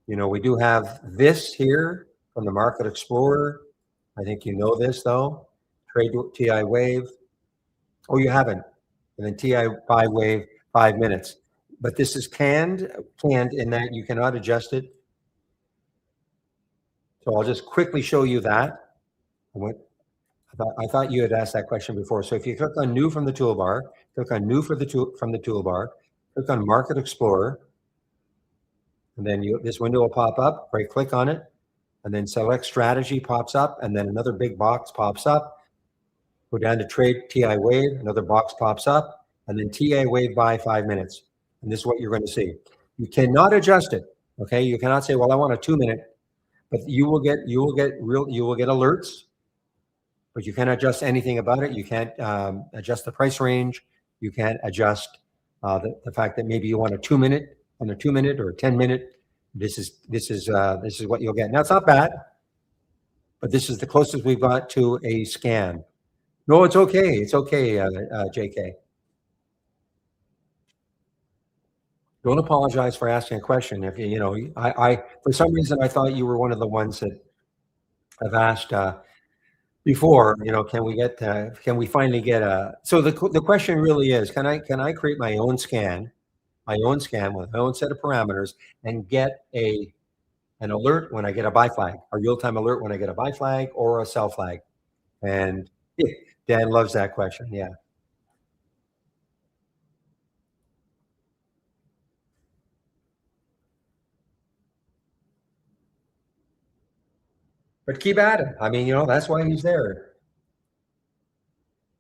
We do have this here from the Market Explorer. I think you know this though. Trade TI Wave. Oh, you haven't. And then TI buy wave 5 minutes. But this is canned in that you cannot adjust it. So I'll just quickly show you that. I thought you had asked that question before. So if you click on New from the toolbar, click on New from the toolbar, click on Market Explorer, and then this window will pop up. Right click on it, and then select Strategy pops up, and then another big box pops up. Go down to Trade TI Wave, another box pops up, and then TI Wave buy 5 minutes. And this is what you're going to see. You cannot adjust it. Okay, you cannot say, well, I want a 2 minute, but you will get alerts, but you can't adjust anything about it. You can't adjust the price range. You can't adjust the fact that maybe you want a 2 minute on a 2 minute or a 10 minute. This is what you'll get. Now it's not bad, but this is the closest we've got to a scan. No, it's okay. It's okay, JK. Don't apologize for asking a question. If I for some reason I thought you were one of the ones that have asked before. Can we finally get a? So the question really is, can I create my own scan with my own set of parameters and get an alert when I get a buy flag, a real-time alert when I get a buy flag or a sell flag? And Dan loves that question. Yeah. But keep at it. I mean, that's why he's there.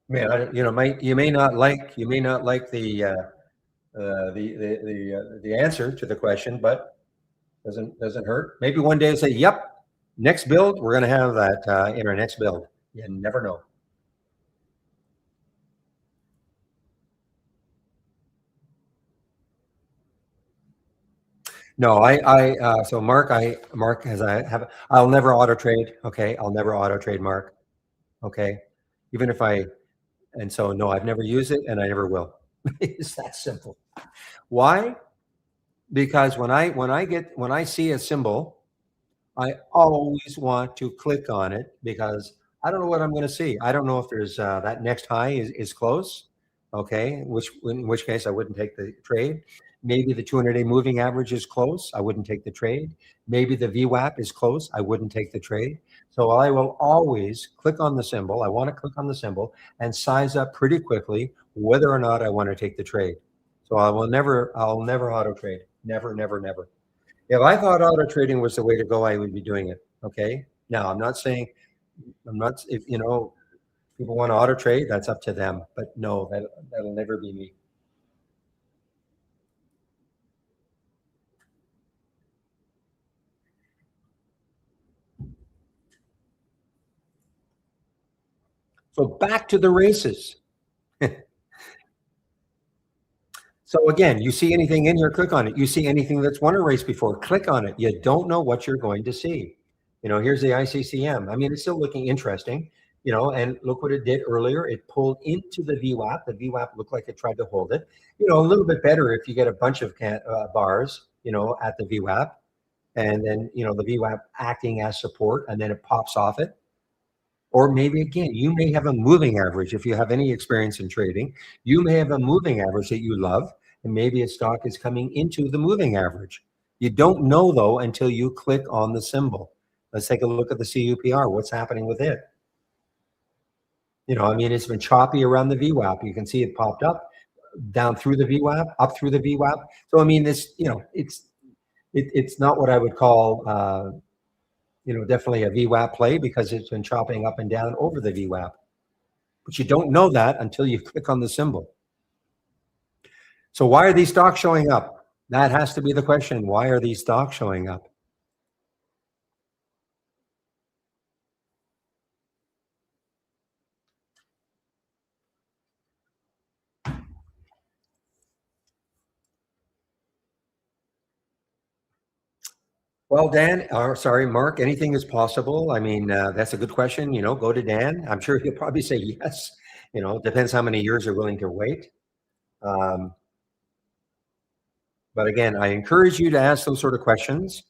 Man, you may not like the answer to the question, but doesn't hurt. Maybe one day say, "Yep, next build we're going to have that in our next build." You never know. No, so Mark, I'll never auto trade. Okay, I'll never auto trade, Mark. Okay, even if and so no, I've never used it and I never will. It's that simple. Why? Because when I see a symbol, I always want to click on it because I don't know what I'm going to see. I don't know if there's that next high is close. Okay, in which case I wouldn't take the trade. Maybe the 200-day moving average is close. I wouldn't take the trade. Maybe the VWAP is close. I wouldn't take the trade. So I will always click on the symbol. I want to click on the symbol and size up pretty quickly whether or not I want to take the trade. So I'll never auto trade. Never, never, never. If I thought auto trading was the way to go, I would be doing it. Okay. Now I'm not saying if people want to auto trade, that's up to them. But no, that'll never be me. So back to the races. So again, you see anything in here, click on it. You see anything that's won a race before, click on it. You don't know what you're going to see. Here's the ICCM. I mean, it's still looking interesting, and look what it did earlier. It pulled into the VWAP. The VWAP looked like it tried to hold it. A little bit better if you get a bunch of bars, at the VWAP, and then, the VWAP acting as support, and then it pops off it. Or maybe, again, you may have a moving average. If you have any experience in trading, you may have a moving average that you love, and maybe a stock is coming into the moving average. You don't know, though, until you click on the symbol. Let's take a look at the CUPR. What's happening with it? It's been choppy around the VWAP. You can see it popped up, down through the VWAP, up through the VWAP. So, it's not what I would call definitely a VWAP play because it's been chopping up and down over the VWAP. But you don't know that until you click on the symbol. So why are these stocks showing up? That has to be the question. Why are these stocks showing up? Well, Dan, or sorry, Mark, anything is possible. I mean, that's a good question. Go to Dan. I'm sure he'll probably say yes. It depends how many years you're willing to wait. But again, I encourage you to ask those sort of questions.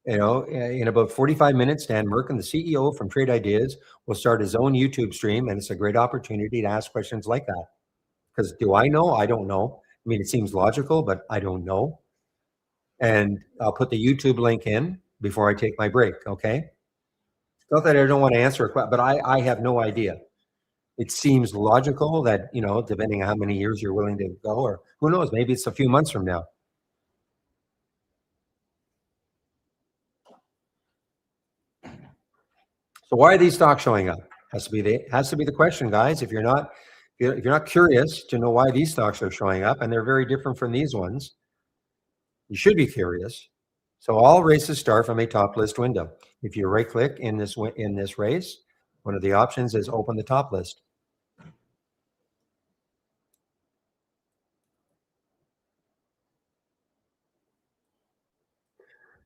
In about 45 minutes, Dan Merkin, the CEO from Trade Ideas, will start his own YouTube stream, and it's a great opportunity to ask questions like that. Because do I know? I don't know. I mean, it seems logical, but I don't know. And I'll put the YouTube link in before I take my break, okay? Not that I don't want to answer a question, but I have no idea. It seems logical that, depending on how many years you're willing to go, or who knows, maybe it's a few months from now. So why are these stocks showing up? Has to be the question, guys. If you're not curious to know why these stocks are showing up, and they're very different from these ones, you should be curious. So all races start from a top list window. If you right click in this race, one of the options is open the top list.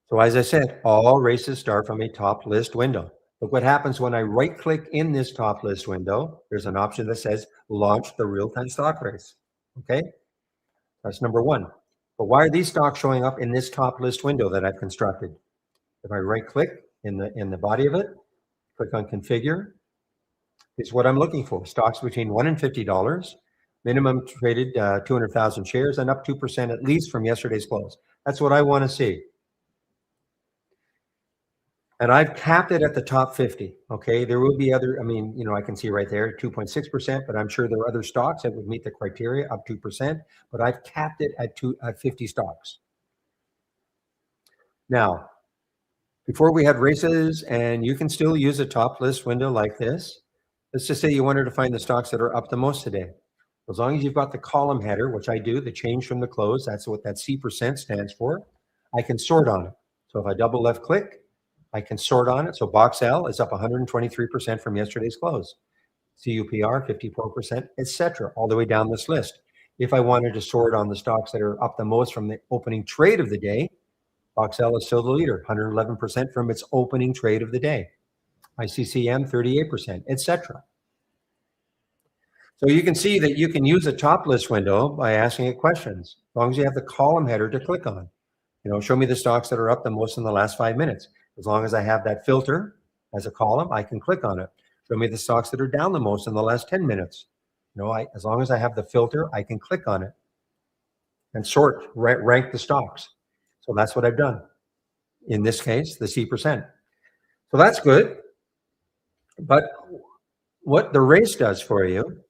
So as I said, all races start from a top list window. Look what happens when I right click in this top list window. There's an option that says launch the real-time stock race. Okay, that's number one. But why are these stocks showing up in this top list window that I've constructed? If I right click in the body of it, click on configure, is what I'm looking for. Stocks between $1 and $50, minimum traded 200,000 shares, and up 2% at least from yesterday's close. That's what I want to see. And I've capped it at the top 50. Okay, there will be other, I can see right there 2.6%, but I'm sure there are other stocks that would meet the criteria up 2%, but I've capped it at 50 stocks. Now, before we had races, and you can still use a top list window like this. Let's just say you wanted to find the stocks that are up the most today. As long as you've got the column header, which I do, the change from the close, that's what that C% stands for, I can sort on it. So if I double left click, I can sort on it. So Box L is up 123% from yesterday's close. CUPR 54%, etc., all the way down this list. If I wanted to sort on the stocks that are up the most from the opening trade of the day, Box L is still the leader, 111% from its opening trade of the day. ICCM 38%, etc. So you can see that you can use a top list window by asking it questions, as long as you have the column header to click on. Show me the stocks that are up the most in the last 5 minutes. As long as I have that filter as a column, I can click on it. Show me the stocks that are down the most in the last 10 minutes. As long as I have the filter, I can click on it and rank the stocks. So that's what I've done. In this case, the C%. So that's good. But what the race does for you,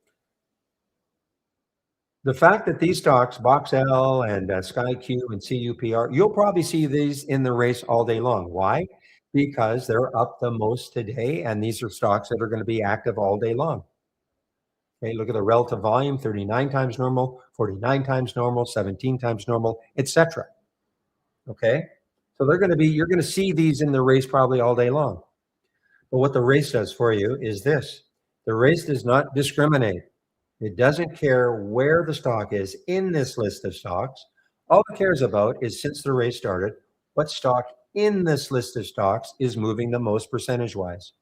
the fact that these stocks, Box L and SkyQ and CUPR, you'll probably see these in the race all day long. Why? Because they're up the most today, and these are stocks that are going to be active all day long. Okay, look at the relative volume, 39 times normal, 49 times normal, 17 times normal, etc. Okay, so you're going to see these in the race probably all day long. But what the race does for you is this. The race does not discriminate. It doesn't care where the stock is in this list of stocks. All it cares about is, since the race started, what stock in this list of stocks is moving the most percentage-wise.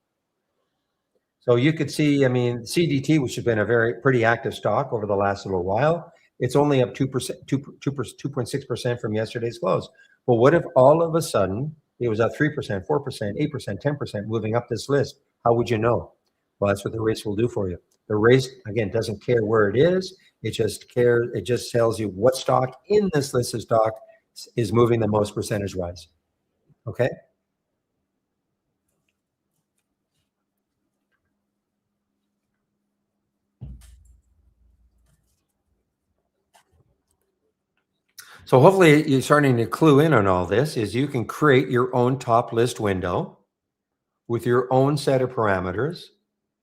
So you could see, CDT, which has been a pretty active stock over the last little while, it's only up 2.6% from yesterday's close. But what if all of a sudden it was up 3%, 4%, 8%, 10% moving up this list? How would you know? Well, that's what the race will do for you. The race, again, doesn't care where it is. It just tells you what stock in this list of stock is moving the most percentage-wise. Okay? So hopefully you're starting to clue in on all this. Is you can create your own top list window with your own set of parameters.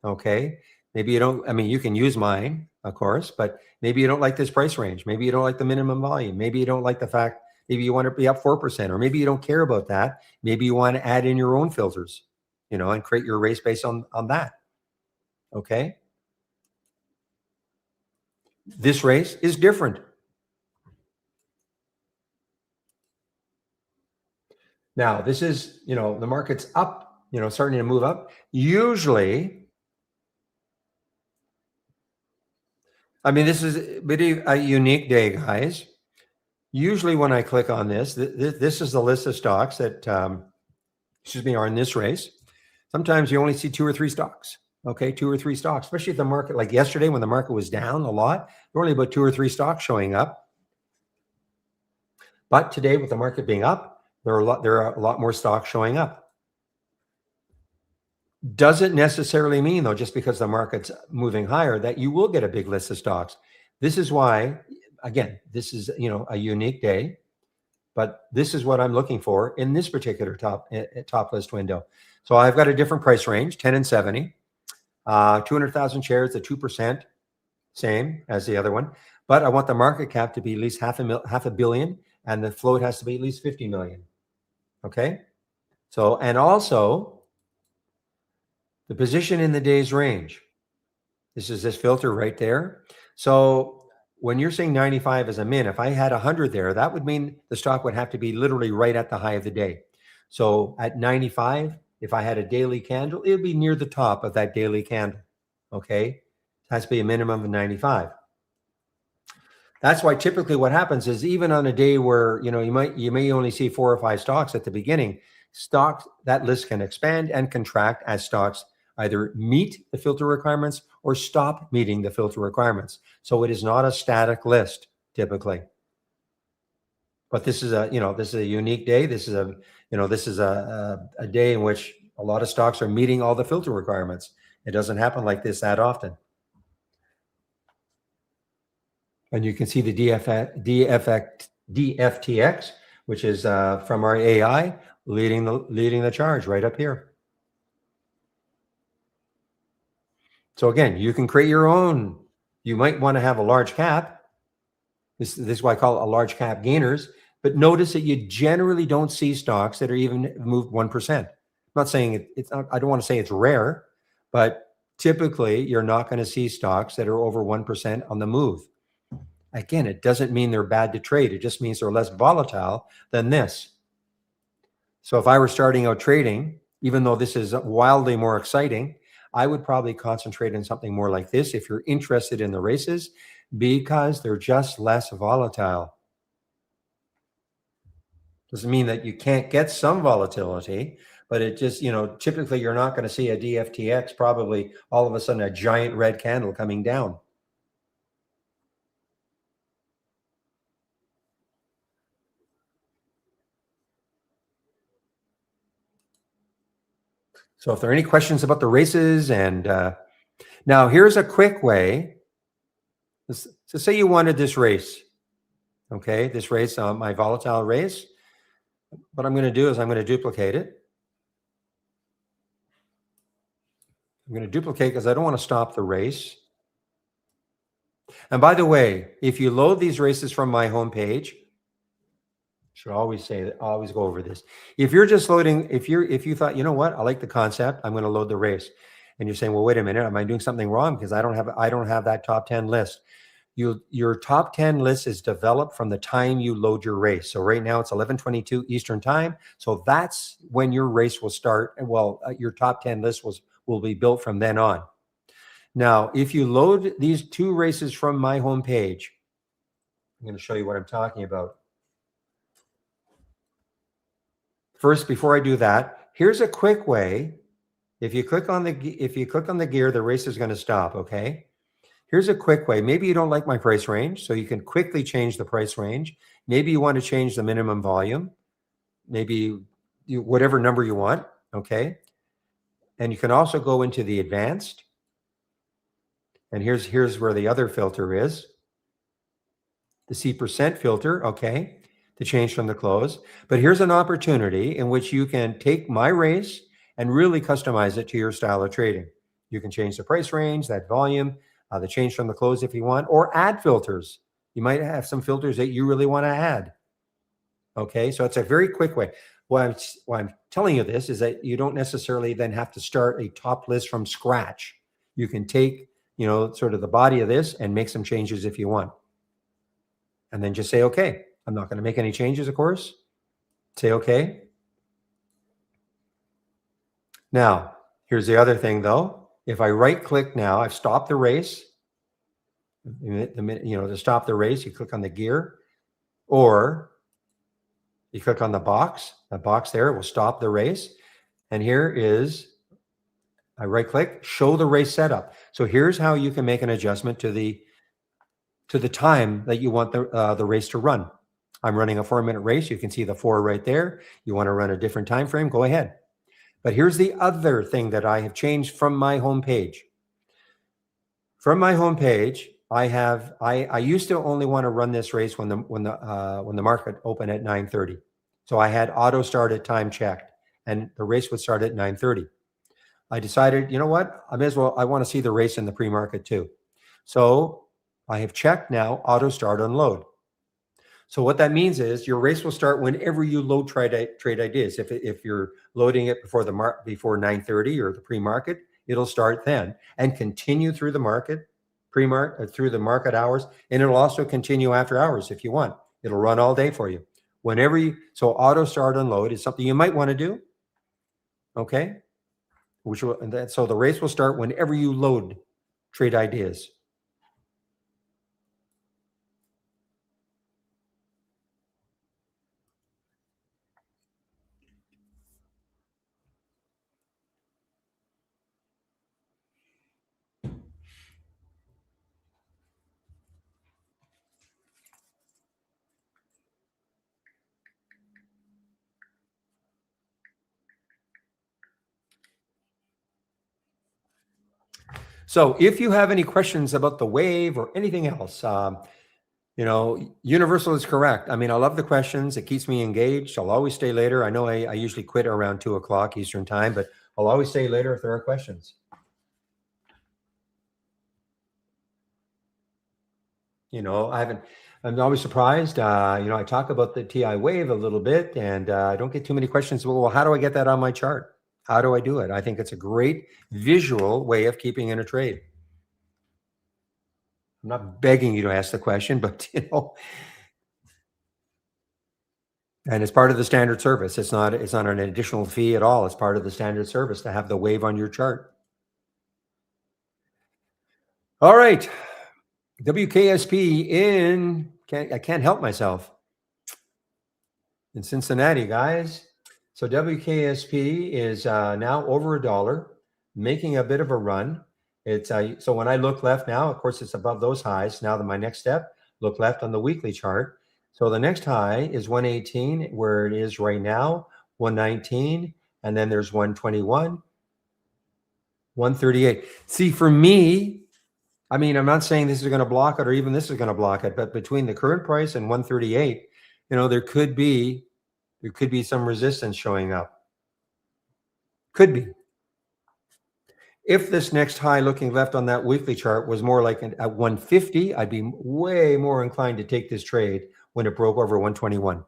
Okay? Maybe you don't, you can use mine, of course, but maybe you don't like this price range. Maybe you don't like the minimum volume. Maybe you don't like the fact, maybe you want to be up 4%, or maybe you don't care about that. Maybe you want to add in your own filters, and create your race based on that. Okay? This race is different. Now, this is, the market's up, starting to move up. Usually, this is a unique day, guys. Usually when I click on this, this is the list of stocks that are in this race. Sometimes you only see 2 or 3 stocks. Okay, 2 or 3 stocks, especially if the market, like yesterday when the market was down a lot, there were only about 2 or 3 stocks showing up. But today, with the market being up, there are a lot more stocks showing up. Doesn't necessarily mean, though, just because the market's moving higher, that you will get a big list of stocks. This is why, again, this is a unique day, but this is what I'm looking for in this particular top list window. So I've got a different price range, 10 and 70, 200,000 shares at 2%, same as the other one. But I want the market cap to be at least half a billion, and the float has to be at least 50 million. Okay. So, and also the position in the day's range. This is this filter right there. So when you're saying 95 as a min, if I had 100 there, that would mean the stock would have to be literally right at the high of the day. So at 95, if I had a daily candle, it would be near the top of that daily candle. Okay. It has to be a minimum of 95. That's why typically what happens is, even on a day where you may only see 4 or 5 stocks at the beginning, that list can expand and contract as stocks either meet the filter requirements or stop meeting the filter requirements. So it is not a static list typically. But this is a unique day. This is a day in which a lot of stocks are meeting all the filter requirements. It doesn't happen like this that often. And you can see the DFTX, which is from our AI, leading the charge right up here. So again, you can create your own. You might want to have a large cap. This is why I call it a large cap gainers. But notice that you generally don't see stocks that are even moved 1%. I'm not saying it's not, I don't want to say it's rare, but typically you're not going to see stocks that are over 1% on the move. Again, it doesn't mean they're bad to trade. It just means they're less volatile than this. So if I were starting out trading, even though this is wildly more exciting, I would probably concentrate on something more like this if you're interested in the races, because they're just less volatile. Doesn't mean that you can't get some volatility, but it just, typically you're not going to see a DFTX probably all of a sudden a giant red candle coming down. So if there are any questions about the races, and now here's a quick way. So say you wanted this race, okay, this race, my volatile race. What I'm going to do is I'm going to duplicate it. I'm going to duplicate because I don't want to stop the race. And by the way, if you load these races from my homepage, should always say that, always go over this. If you're just loading, if you thought, you know what, I like the concept, I'm going to load the race, and you're saying, well, wait a minute, am I doing something wrong because I don't have that top 10 list? Your top 10 list is developed from the time you load your race. So right now it's 11:22 Eastern time. So that's when your race will start. Well, your top 10 list will be built from then on. Now, if you load these 2 races from my homepage, I'm going to show you what I'm talking about. First, before I do that, here's a quick way. If you click on the gear, the race is going to stop. Okay. Here's a quick way. Maybe you don't like my price range, so you can quickly change the price range. Maybe you want to change the minimum volume. Maybe whatever number you want. Okay. And you can also go into the advanced. And here's where the other filter is. The C% filter. Okay. To change from the close. But here's an opportunity in which you can take my race and really customize it to your style of trading. You can change the price range, that volume, the change from the close if you want, or add filters. You might have some filters that you really want to add. Okay, so it's a very quick way. Why I'm telling you this is that you don't necessarily then have to start a top list from scratch. You can take, sort of the body of this and make some changes if you want. And then just say, okay. I'm not going to make any changes, of course. Say okay. Now, here's the other thing, though. If I right-click now, I've stopped the race. To stop the race, you click on the gear, or you click on the box. The box there will stop the race. And here is, I right click, show the race setup. So here's how you can make an adjustment to the time that you want the race to run. I'm running a 4-minute race. You can see the 4 right there. You want to run a different time frame, go ahead. But here's the other thing that I have changed from my homepage. From my homepage, I used to only want to run this race when the market opened at 9:30. So I had auto start at time checked, and the race would start at 9:30. I decided, you know what? I want to see the race in the pre-market too. So I have checked now auto start unload. So what that means is your race will start whenever you load trade ideas. If you're loading it before 9:30 or the pre-market, it'll start then and continue through the market, through the market hours, and it'll also continue after hours if you want. It'll run all day for you. So auto start unload is something you might want to do. Okay, so the race will start whenever you load trade ideas. So if you have any questions about the wave or anything else, Universal is correct. I mean, I love the questions. It keeps me engaged. I'll always stay later. I know I usually quit around 2 o'clock Eastern time, but I'll always stay later if there are questions. I'm always surprised. I talk about the TI wave a little bit and I don't get too many questions. Well, how do I get that on my chart? How do I do it? I think it's a great visual way of keeping in a trade. I'm not begging you to ask the question, but and it's part of the standard service. It's not an additional fee at all. It's part of the standard service to have the wave on your chart. All right. WKSP I can't help myself. In Cincinnati, guys. So WKSP is now over $1, making a bit of a run. So when I look left now, of course, it's above those highs. Now my next step, look left on the weekly chart. So the next high is 118, where it is right now, 119, and then there's 121, 138. See, for me, I mean, I'm not saying this is going to block it or even this is going to block it, but between the current price and 138, there could be some resistance showing up. Could be. If this next high looking left on that weekly chart was more like at 150, I'd be way more inclined to take this trade when it broke over 121.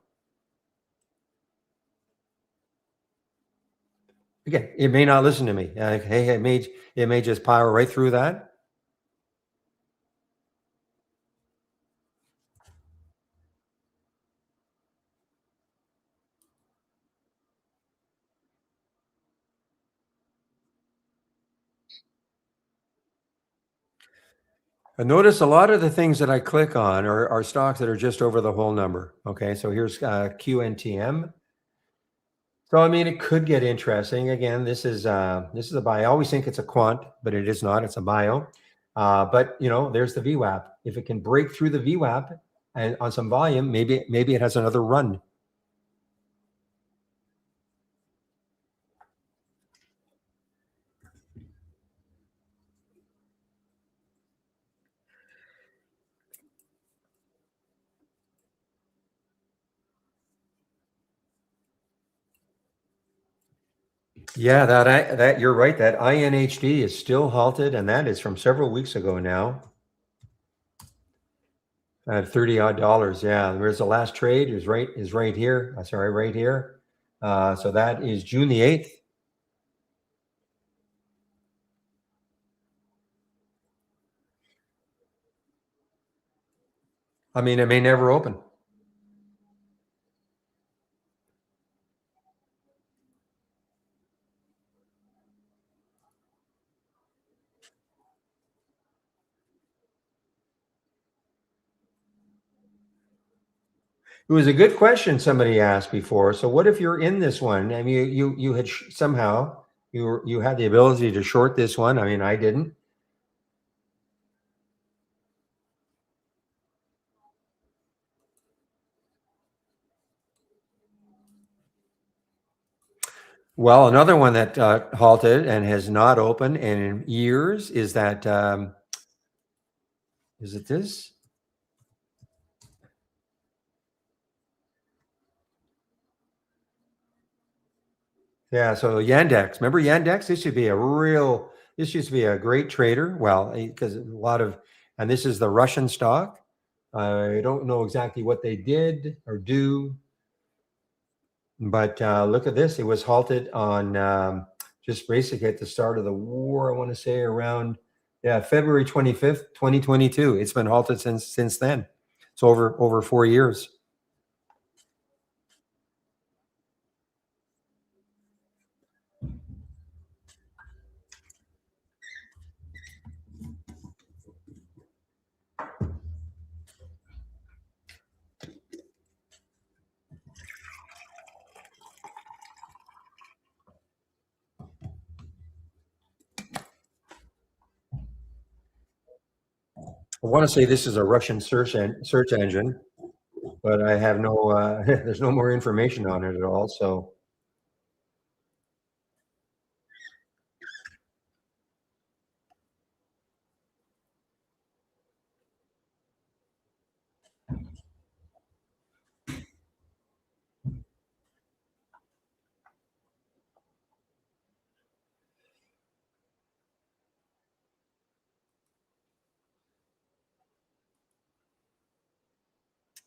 Again, it may not listen to me. Hey, it may just power right through that. And notice a lot of the things that I click on are stocks that are just over the whole number. Okay, so here's QNTM. So I mean, it could get interesting. Again, this is a buy. I always think it's a quant, but it is not. It's a bio. But there's the VWAP. If it can break through the VWAP and on some volume, maybe it has another run. Yeah, that you're right. That INHD is still halted, and that is from several weeks ago now. At $30 odd. Yeah, where's the last trade is right here. Sorry, right here. So that is June the 8th. I mean, it may never open. It was a good question somebody asked before. So what if you're in this one? I mean, you had somehow you had the ability to short this one. I mean, I didn't. Well, another one that halted and has not opened in years is that is it this? Yeah, so Yandex. Remember Yandex? This used to be a great trader. Well, because a lot of, and this is the Russian stock. I don't know exactly what they did or do, but look at this. It was halted on just basically at the start of the war. I want to say around, yeah, February 25th, 2022. It's been halted since then. It's over 4 years. I want to say this is a Russian search engine, but I have no. There's no more information on it at all. So,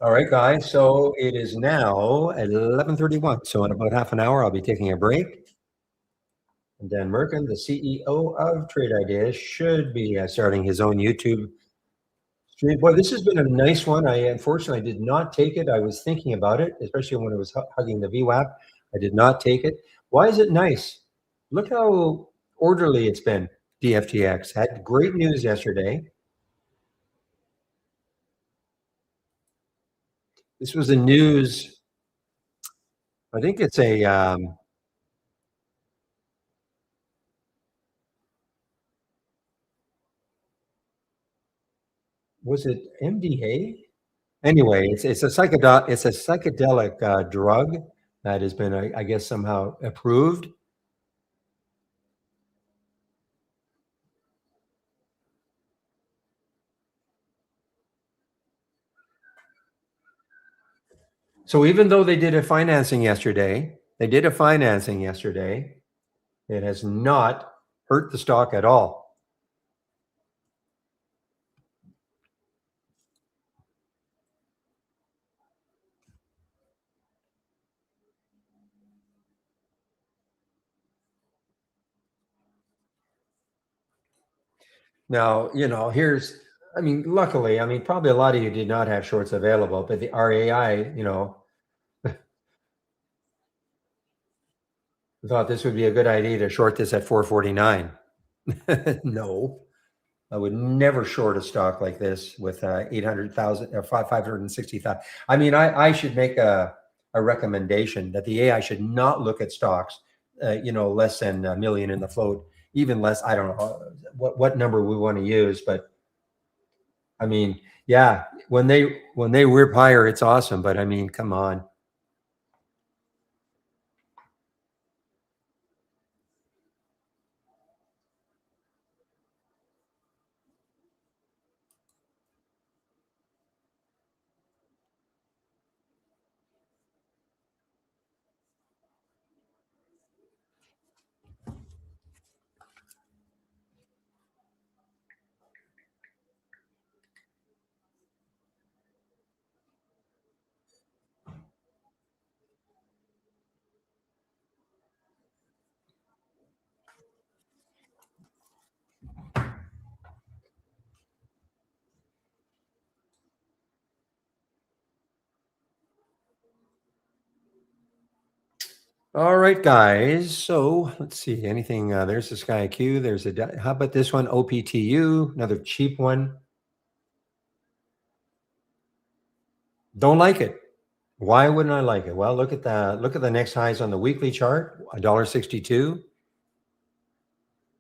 all right, guys. So it is now 11:31. So in about half an hour, I'll be taking a break. And Dan Merkin, the CEO of Trade Ideas, should be starting his own YouTube stream. Boy, this has been a nice one. I unfortunately did not take it. I was thinking about it, especially when it was hugging the VWAP. I did not take it. Why is it nice? Look how orderly it's been. DFTX had great news yesterday. This was the news. I think it's a was it MDA? Anyway, it's a psychedelic drug that has been, I guess, somehow approved. So even though they did a financing yesterday, it has not hurt the stock at all. Now, I mean, luckily, I mean, probably a lot of you did not have shorts available, but the RAI, thought this would be a good idea to short this at 449. No, I would never short a stock like this with 800,000 or 560,000. I mean, I should make a recommendation that the AI should not look at stocks, less than a million in the float, even less. I don't know what number we want to use, but I mean, yeah, when they rip higher, it's awesome. But I mean, come on. All right, guys. So let's see. Anything? There's the Sky Q. How about this one? OPTU, another cheap one. Don't like it. Why wouldn't I like it? Well, look at the next highs on the weekly chart, $1.62.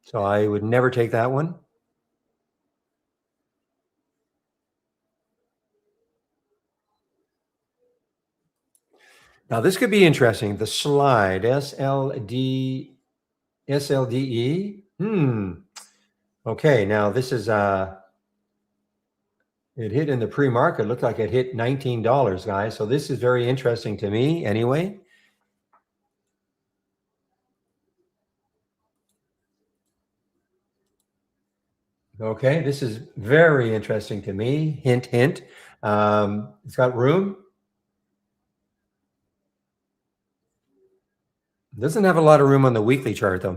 So I would never take that one. Now this could be interesting. The slide SLDE. Okay, now this is it hit in the pre-market. Looked like it hit $19, guys. So this is very interesting to me anyway. Okay, this is very interesting to me. Hint, hint. It's got room. Doesn't have a lot of room on the weekly chart though.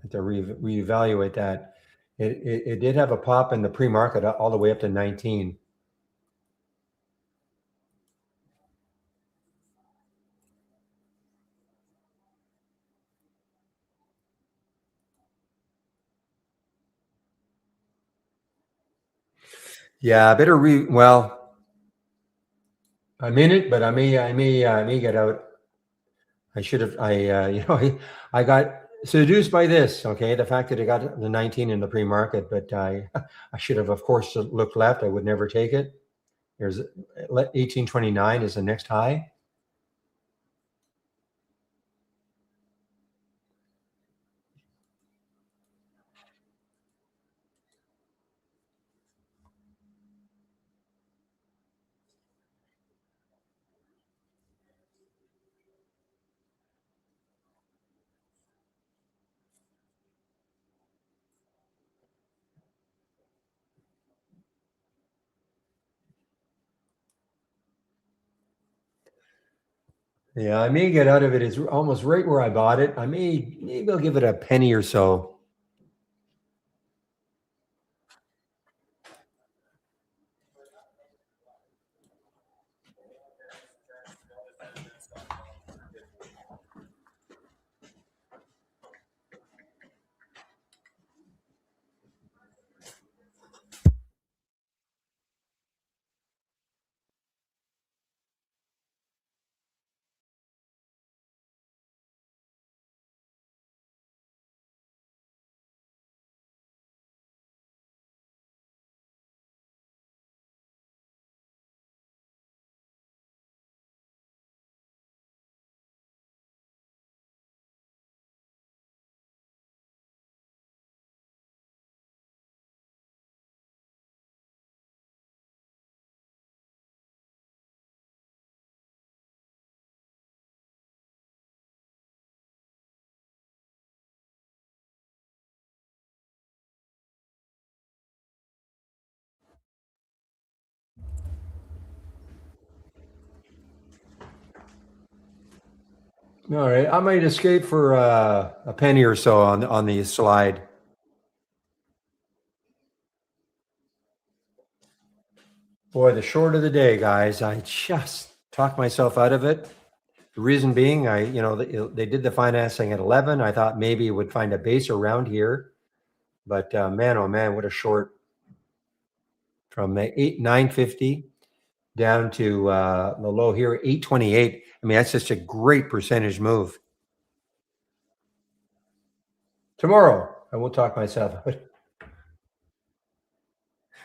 Have to reevaluate that. It did have a pop in the pre-market all the way up to 19. Yeah, better well, I'm in it, but I may get out. I should have, I got seduced by this, okay? The fact that it got the 19 in the pre-market, but I should have, of course, looked left. I would never take it. There's 1829 is the next high. Yeah, I may get out of it. It's almost right where I bought it. Maybe I'll give it a penny or so. All right, I might escape for a penny or so on the slide. Boy, the short of the day, guys. I just talked myself out of it. The reason being, they did the financing at 11. I thought maybe it would find a base around here, but man, oh man, what a short from the 950 down to the low here, 828. I mean, that's just a great percentage move. Tomorrow, I won't talk myself out.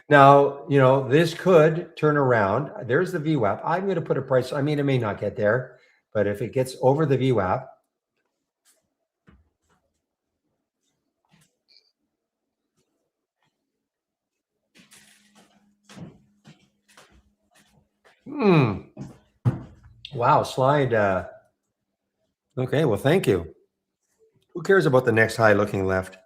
Now, this could turn around. There's the VWAP. I'm going to put a price. I mean, it may not get there, but if it gets over the VWAP, wow, slide. Okay, well, thank you. Who cares about the next high looking left?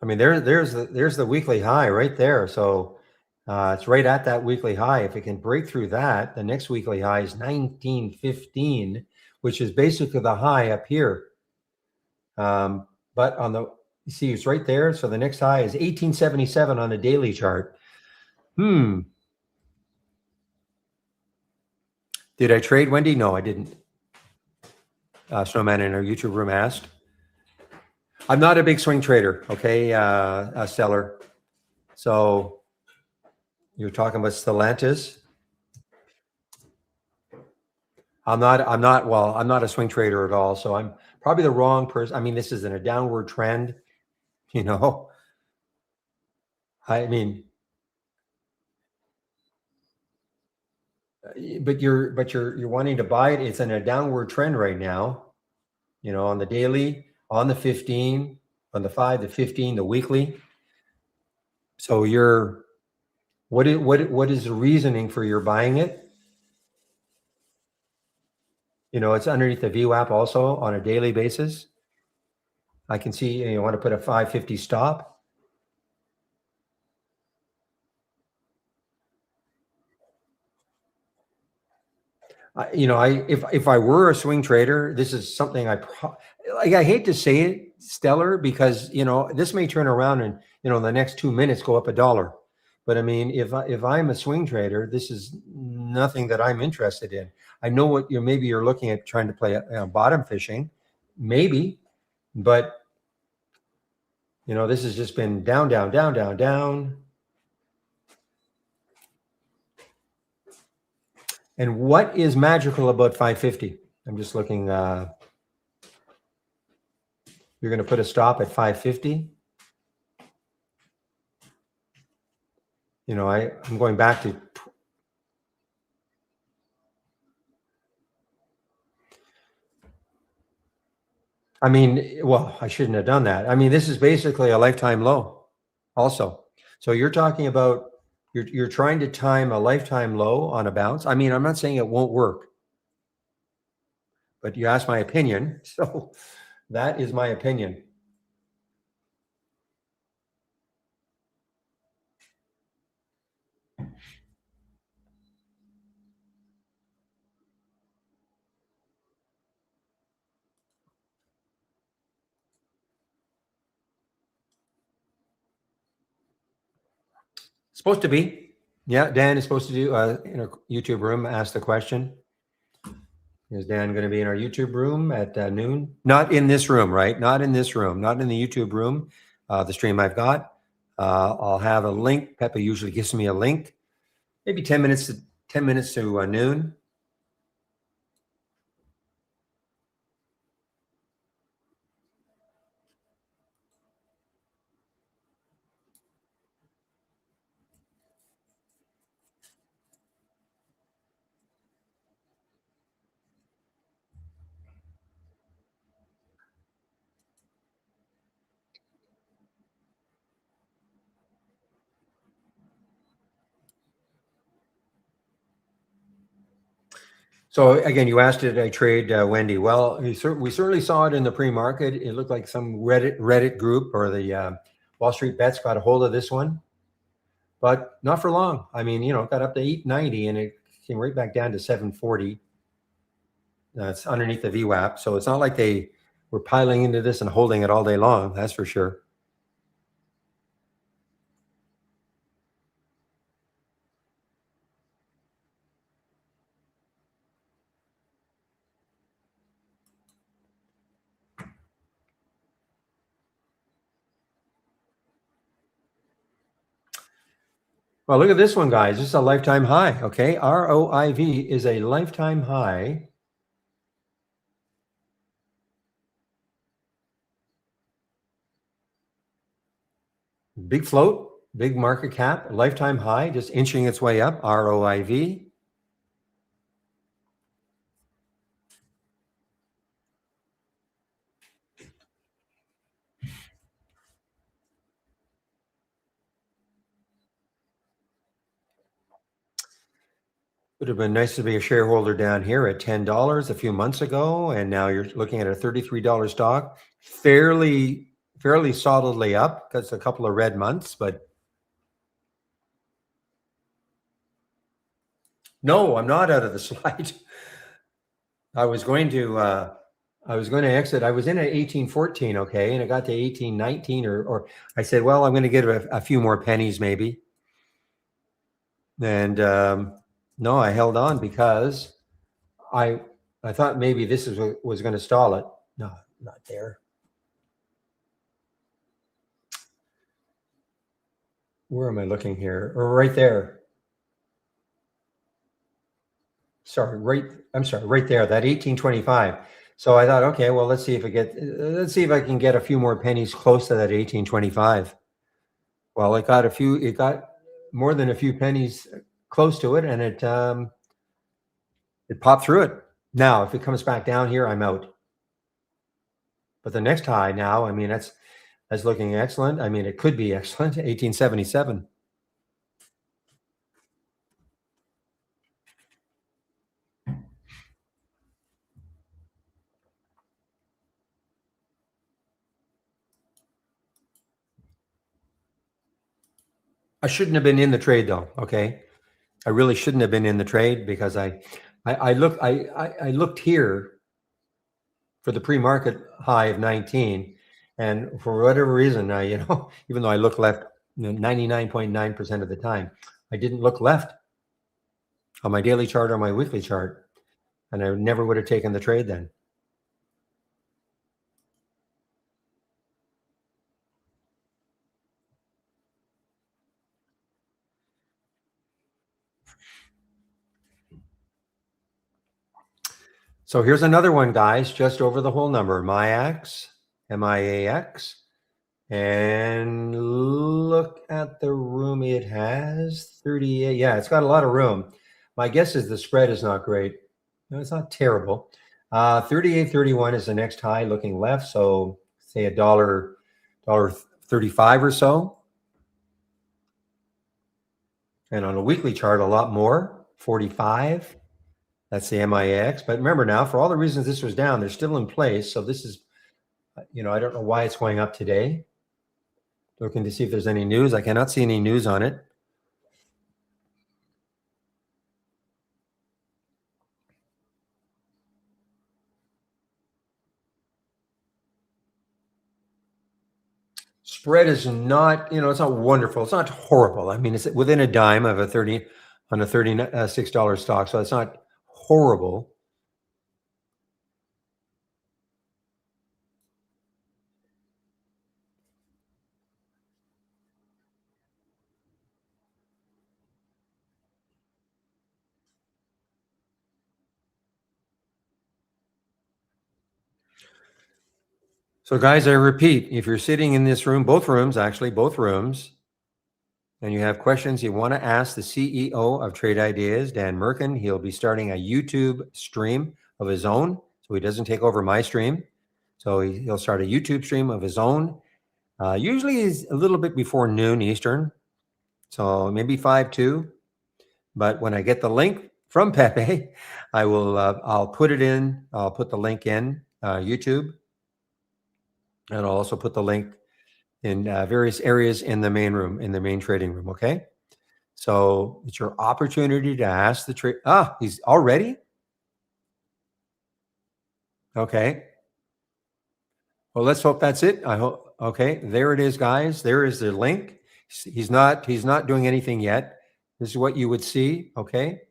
I mean, there's the weekly high right there. So it's right at that weekly high. If it can break through that, the next weekly high is 1915, which is basically the high up here. But you see, it's right there. So the next high is 1877 on a daily chart. Did I trade, Wendy? No, I didn't. Snowman in our YouTube room asked. I'm not a big swing trader, okay, seller. So you're talking about Stellantis. I'm not a swing trader at all. So I'm probably the wrong person. I mean, this is in a downward trend, you know. I mean, but you're wanting to buy it. It's in a downward trend right now, you know, on the daily, on the 15, on the 5, the 15, the weekly. So what is the reasoning for your buying it? You know, it's underneath the VWAP also on a daily basis. I can see you want to put a 550 stop. If I were a swing trader, this is something I hate to say it, Stellar, because this may turn around and in the next 2 minutes go up $1. But I mean, if I'm a swing trader, this is nothing that I'm interested in. I know what maybe you're looking at trying to play bottom fishing, maybe, but this has just been down, down, down, down, down. And what is magical about 550? I'm just looking. You're going to put a stop at 550. I'm going back to. I mean, well, I shouldn't have done that. I mean, this is basically a lifetime low also. So you're talking about, you're trying to time a lifetime low on a bounce. I mean, I'm not saying it won't work, but you asked my opinion. So that is my opinion. Supposed to be. Yeah, Dan is supposed to do in our YouTube room, ask the question. Is Dan going to be in our YouTube room at noon? Not in this room, right? Not in this room, not in the YouTube room, the stream I've got. I'll have a link. Pepe usually gives me a link, maybe 10 minutes to noon. So again, you asked, did I trade Wendy? Well, we certainly saw it in the pre-market. It looked like some Reddit group or the Wall Street Bets got a hold of this one, but not for long. I mean, it got up to 890 and it came right back down to 740. It's underneath the VWAP, so it's not like they were piling into this and holding it all day long. That's for sure. Well, look at this one, guys. This is a lifetime high, okay? ROIV is a lifetime high. Big float, big market cap, lifetime high, just inching its way up, ROIV. Would have been nice to be a shareholder down here at $10 a few months ago, and now you're looking at a $33 stock, fairly solidly up because a couple of red months, but no, I'm not out of the slide. I was going to exit. I was in at 1814, okay, and it got to 1819, or I said, well, I'm going to get a few more pennies maybe, and no, I held on because I thought maybe this was going to stall it. No, not there. where am I looking here? Or right there. I'm sorry, right there, that 1825. So I thought, okay, well, let's see if I can get a few more pennies close to that 1825. Well, it got more than a few pennies close to it, and it popped through it. Now, if it comes back down here, I'm out. But the next high now, I mean, that's looking excellent. I mean, it could be excellent. 1877. I shouldn't have been in the trade though. Okay, I really shouldn't have been in the trade because I looked here for the pre-market high of 19, and for whatever reason, even though I look left 99.9% of the time, I didn't look left on my daily chart or my weekly chart, and I never would have taken the trade then. So here's another one, guys, just over the whole number, MIAX, MIAX. And look at the room it has, 38. Yeah, it's got a lot of room. My guess is the spread is not great. No, it's not terrible. 38.31 is the next high looking left. So say a dollar 35 or so. And on a weekly chart, a lot more, 45. That's the MIX. But remember now, for all the reasons this was down, they're still in place. So this is, I don't know why it's going up today. Looking to see if there's any news. I cannot see any news on it. Spread is not, it's not wonderful. It's not horrible. I mean, it's within a dime of a $36 stock. So it's not horrible. So guys, I repeat, if you're sitting in this room, both rooms, and you have questions you want to ask the CEO of Trade Ideas, Dan Merkin, he'll be starting a YouTube stream of his own. So he doesn't take over my stream. So he'll start a YouTube stream of his own. Usually is a little bit before noon Eastern. So maybe 5-2. But when I get the link from Pepe, I'll put it in. I'll put the link in YouTube. And I'll also put the link in various areas in the main room, in the main trading room. Okay. So it's your opportunity to ask the trade. He's already. Okay. Well, let's hope that's it. I hope. Okay. There it is, guys. There is the link. He's not doing anything yet. This is what you would see. Okay.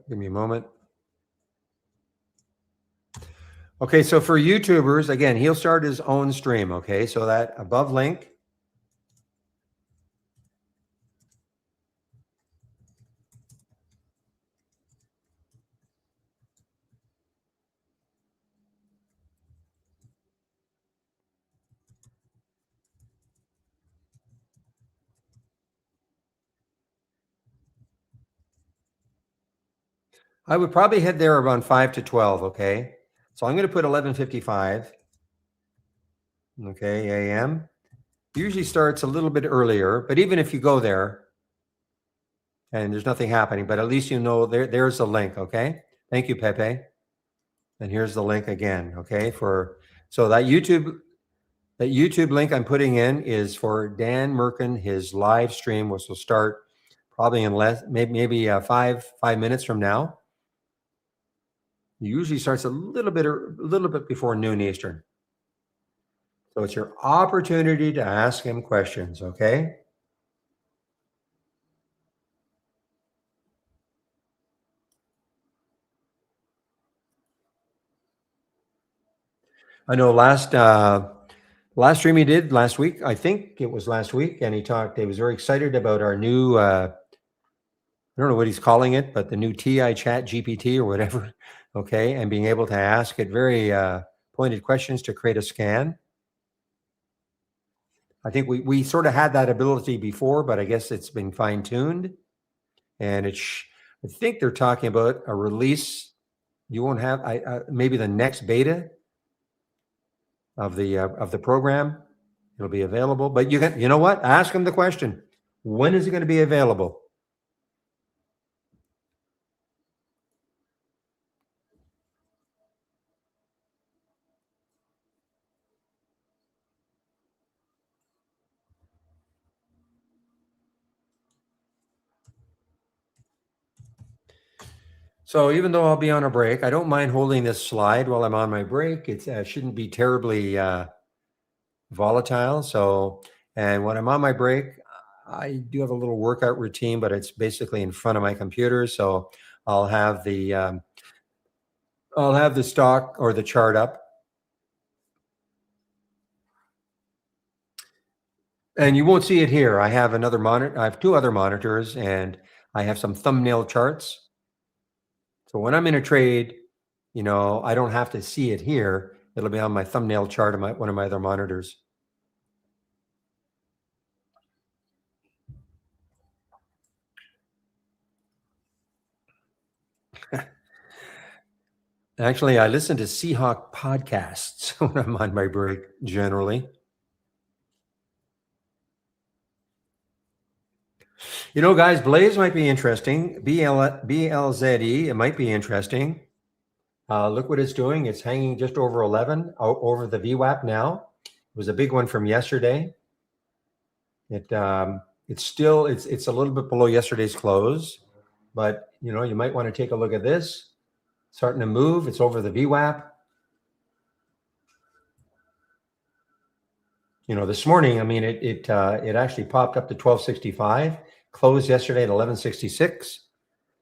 Give me a moment. Okay, so for YouTubers, again, he'll start his own stream. Okay, so that above link. I would probably head there around 5 to 12. Okay, so I'm going to put 11:55. Okay, AM. Usually starts a little bit earlier, but even if you go there and there's nothing happening, but at least there's the link. Okay, thank you, Pepe. And here's the link again. Okay, so that YouTube link I'm putting in is for Dan Merkin, his live stream, which will start probably in maybe 5 minutes from now. It usually starts a little bit before noon Eastern. So it's your opportunity to ask him questions, okay? I know last stream he did last week, I think it was last week, and he was very excited about our new I don't know what he's calling it, but the new TI Chat GPT or whatever, okay, and being able to ask it very pointed questions to create a scan. I think we sort of had that ability before, but I guess it's been fine tuned, and I think they're talking about a release. You won't have maybe the next beta of the program. It'll be available, but you know what? Ask them the question: when is it going to be available? So even though I'll be on a break, I don't mind holding this slide while I'm on my break. It shouldn't be terribly volatile. So, and when I'm on my break, I do have a little workout routine, but it's basically in front of my computer. So I'll have the um, I'll have the stock or the chart up, and you won't see it here. I have another monitor. I have two other monitors, and I have some thumbnail charts. So when I'm in a trade, I don't have to see it here. It'll be on my thumbnail chart on one of my other monitors. Actually, I listen to Seahawk podcasts when I'm on my break, generally. Guys, Blaze might be interesting. BLZE, it might be interesting. Look what it's doing. It's hanging just over 11 over the VWAP now. It was a big one from yesterday. It's a little bit below yesterday's close, but you might want to take a look at this. Starting to move. It's over the VWAP. This morning, I mean, it actually popped up to 1265, closed yesterday at 1166.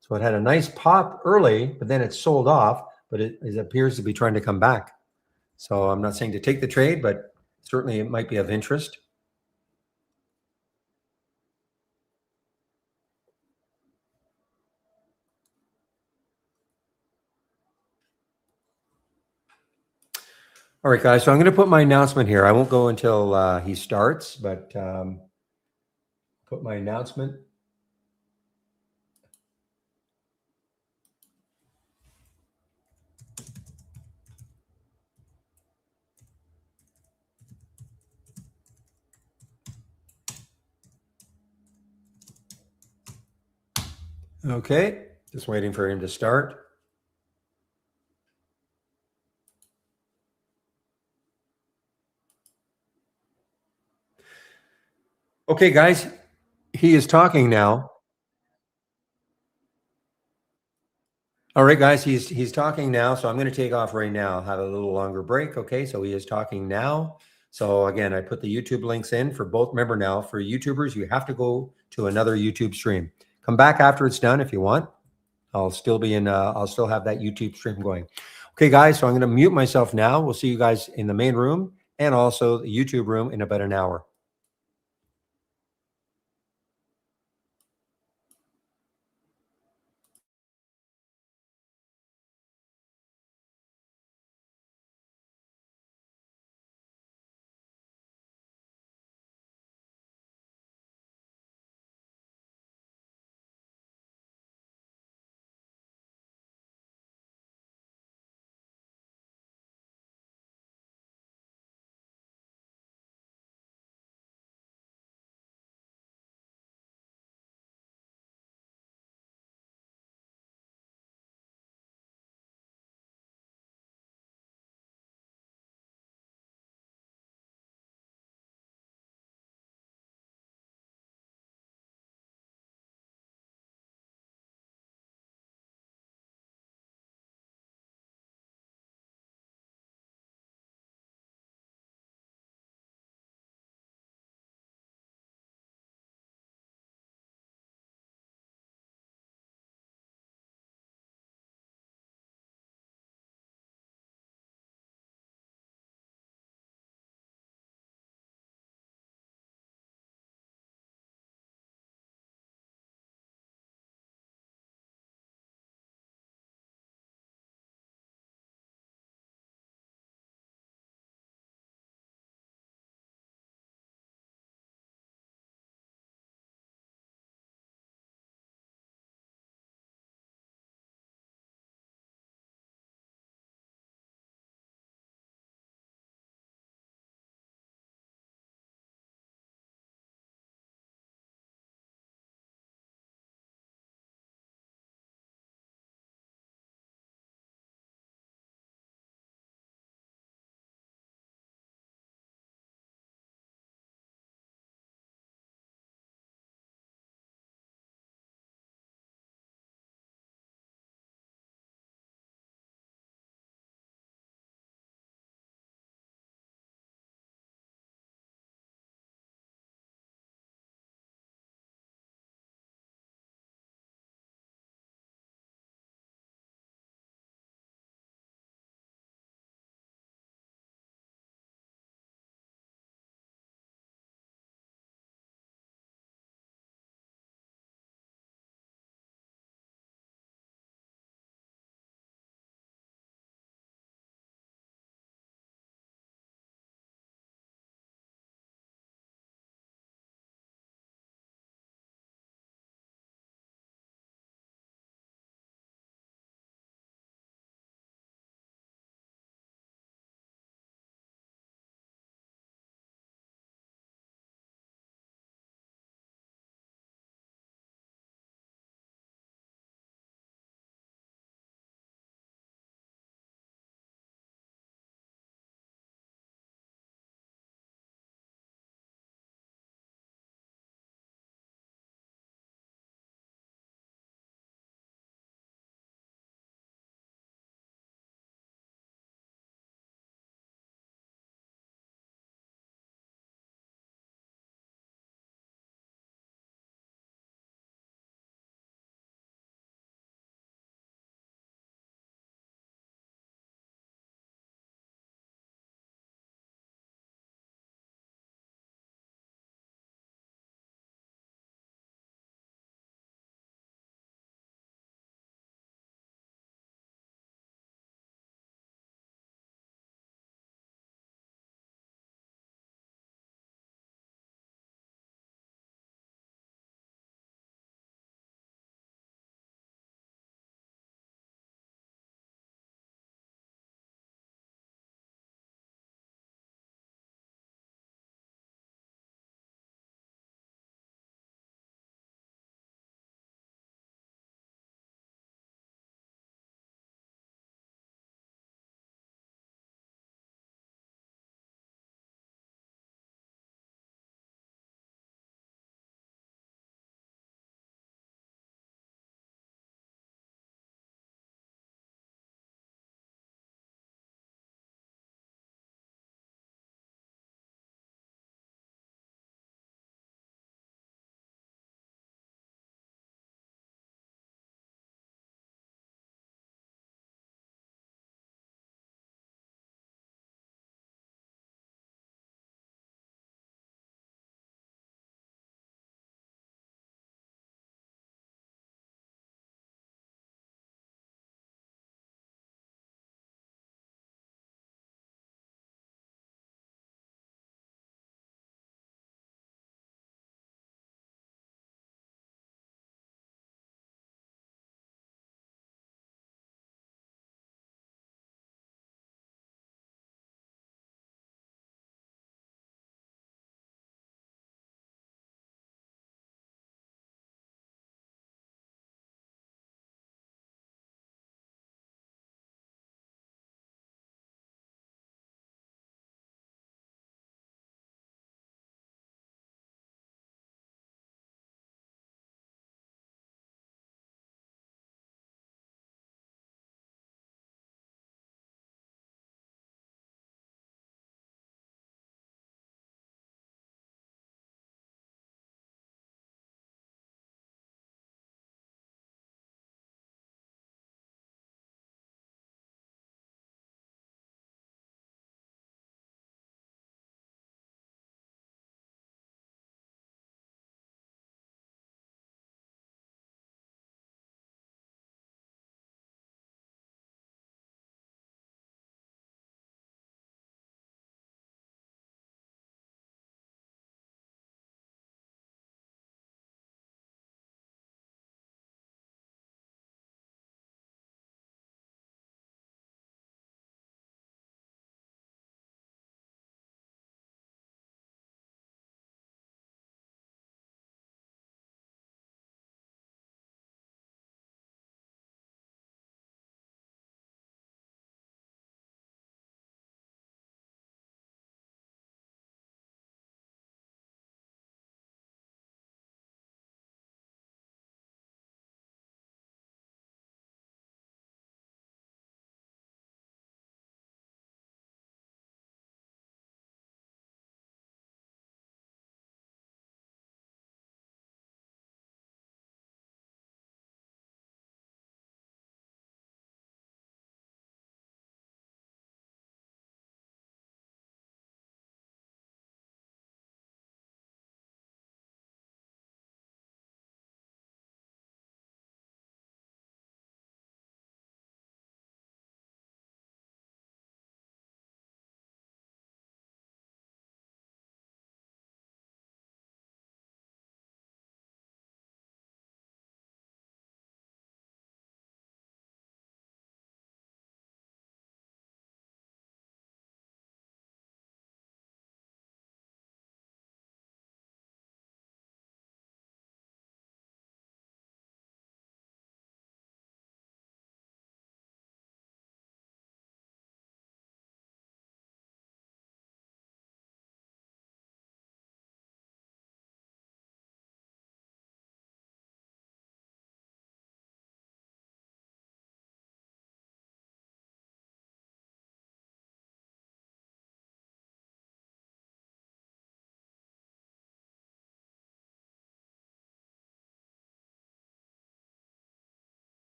So it had a nice pop early, but then it sold off, but it appears to be trying to come back. So I'm not saying to take the trade, but certainly it might be of interest. All right, guys. So I'm going to put my announcement here. I won't go until he starts, but put my announcement. Okay, just waiting for him to start. Okay, guys, he is talking now. All right, guys, he's talking now, so I'm going to take off right now. Have a little longer break. Okay, so he is talking now. So again, I put the YouTube links in for both. Remember now, for YouTubers, you have to go to another YouTube stream. Come back after it's done if you want. I'll still be in. I'll still have that YouTube stream going. Okay, guys. So I'm going to mute myself now. We'll see you guys in the main room and also the YouTube room in about an hour.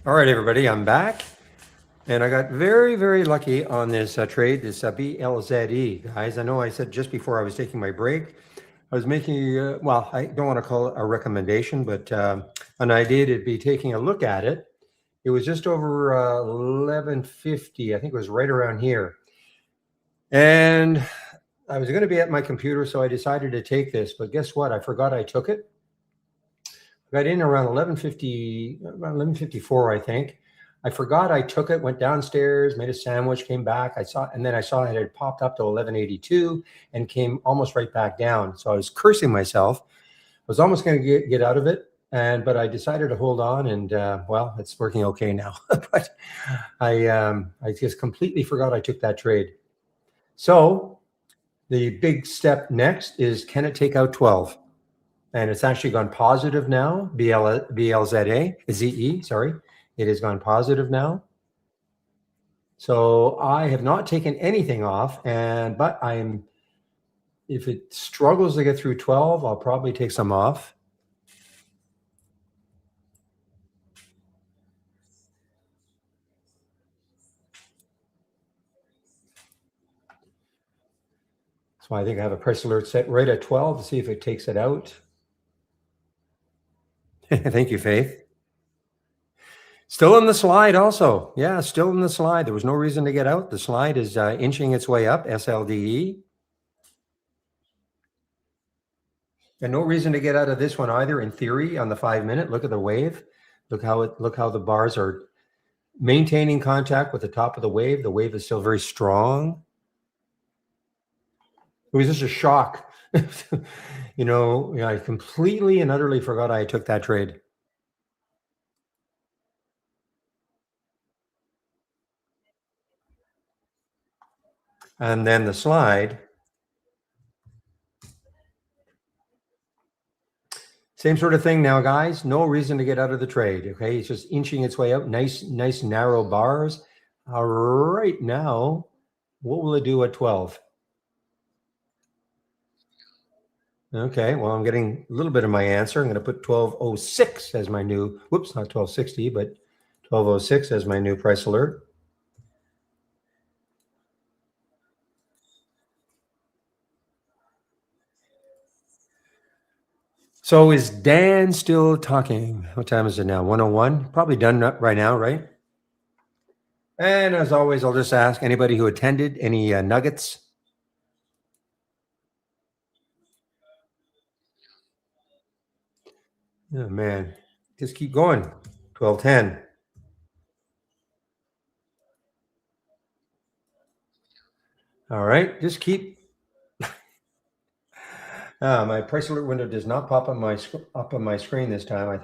All right, everybody, I'm back. And I got very, very lucky on this trade, this BLZE, guys. I know I said just before I was taking my break, I was making, well, I don't want to call it a recommendation, but an idea to be taking a look at it. It was just over 1150. I think it was right around here. And I was going to be at my computer, so I decided to take this. But guess what? I forgot I took it. I got in around 1150, around 1154, I think. I forgot I took it, went downstairs, made a sandwich, came back. And then I saw it had popped up to 1182 and came almost right back down. So I was cursing myself. I was almost going to get out of it. But I decided to hold on, and well, it's working okay now. But I just completely forgot I took that trade. So the big step next is, can it take out 12? And it's actually gone positive now. BLZA, ZE, sorry. It has gone positive now. So I have not taken anything off, but if it struggles to get through 12, I'll probably take some off. So I think I have a price alert set right at 12 to see if it takes it out. Thank you, Faith. Still in the slide also. Yeah, still in the slide. There was no reason to get out. The slide is inching its way up, SLDE. And no reason to get out of this one either, in theory, on the 5-minute. Look at the wave. Look how the bars are maintaining contact with the top of the wave. The wave is still very strong. It was just a shock. I completely and utterly forgot I took that trade. And then the slide. Same sort of thing now, guys. No reason to get out of the trade. Okay, it's just inching its way up. Nice narrow bars. All right, now, what will it do at 12? Okay, well, I'm getting a little bit of my answer. I'm going to put 1206 as my new, whoops, not 1260, but 1206 as my new price alert. So is Dan still talking? What time is it now? 101? Probably done right now, right? And as always, I'll just ask anybody who attended, any nuggets? Oh, man. Just keep going. 1210. All right. Just keep. My price alert window does not pop on my screen this time. I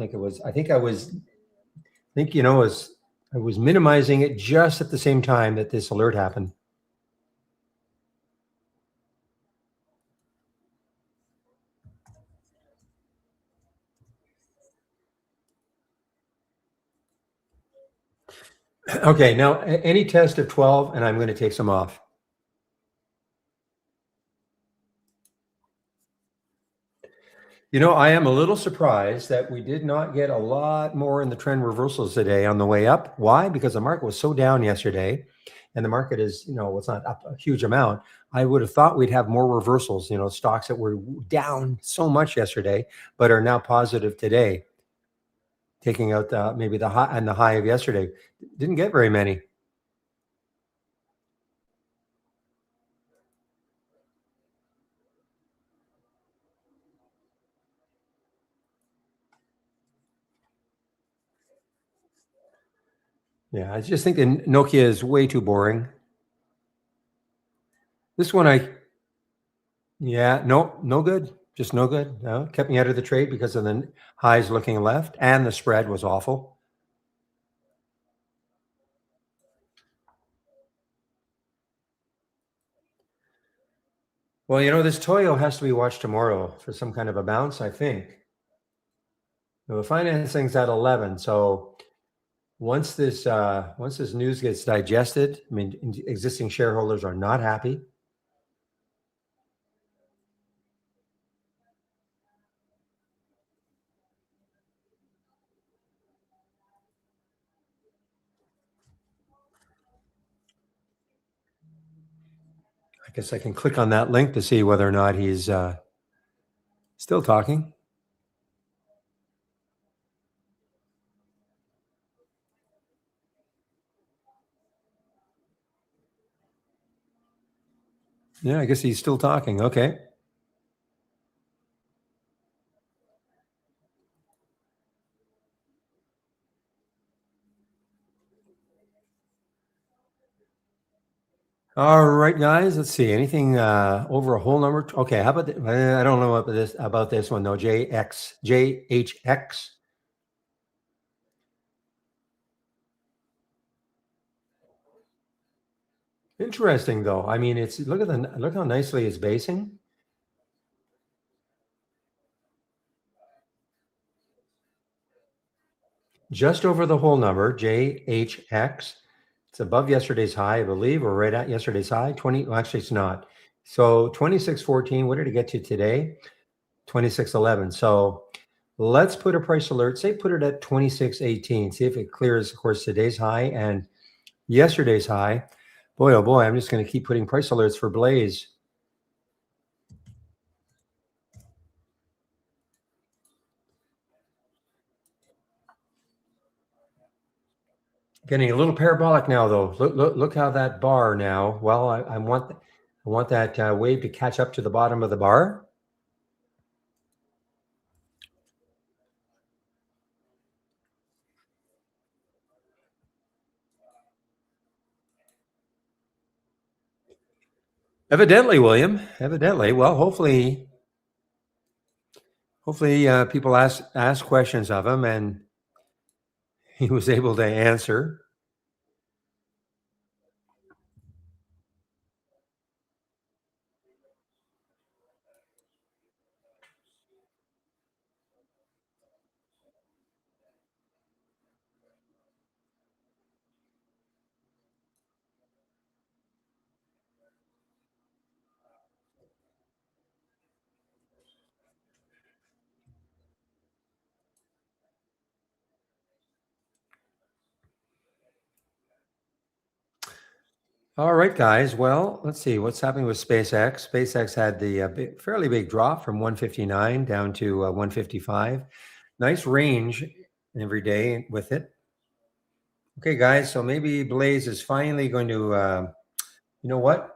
was minimizing it just at the same time that this alert happened. Okay, now any test of 12, and I'm going to take some off. I am a little surprised that we did not get a lot more in the trend reversals today on the way up. Why? Because the market was so down yesterday, and the market is, it's not up a huge amount. I would have thought we'd have more reversals, stocks that were down so much yesterday, but are now positive today, taking out maybe the high and the high of yesterday. Didn't get very many. Yeah, I just think that Nokia is way too boring. This one, no good. Just no good. No, kept me out of the trade because of the highs looking left, and the spread was awful. Well, this Toyo has to be watched tomorrow for some kind of a bounce, I think. The financing's at 11, so once this news gets digested, I mean, existing shareholders are not happy. I guess I can click on that link to see whether or not he's still talking. Yeah, I guess he's still talking. Okay. All right, guys. Let's see. Anything over a whole number? Okay. How about I don't know about this one though. JHX. Interesting though. I mean, it's look how nicely it's basing. Just over the whole number, JHX. It's above yesterday's high, I believe, or right at yesterday's high. 20. Well, actually, it's not. So 26.14. What did it get to today? 26.11. So let's put a price alert. Say put it at 26.18. See if it clears, of course, today's high and yesterday's high. Boy, oh boy, I'm just going to keep putting price alerts for Blaze. Getting a little parabolic now, though. Look how that bar now. Well, I want that wave to catch up to the bottom of the bar. Evidently, William. Evidently. Well, hopefully people ask questions of him, and he was able to answer. All right, guys. Well, let's see what's happening with SpaceX. SpaceX had the fairly big drop from 159 down to 155. Nice range every day with it. Okay, guys. So maybe Blaze is finally going to, you know what?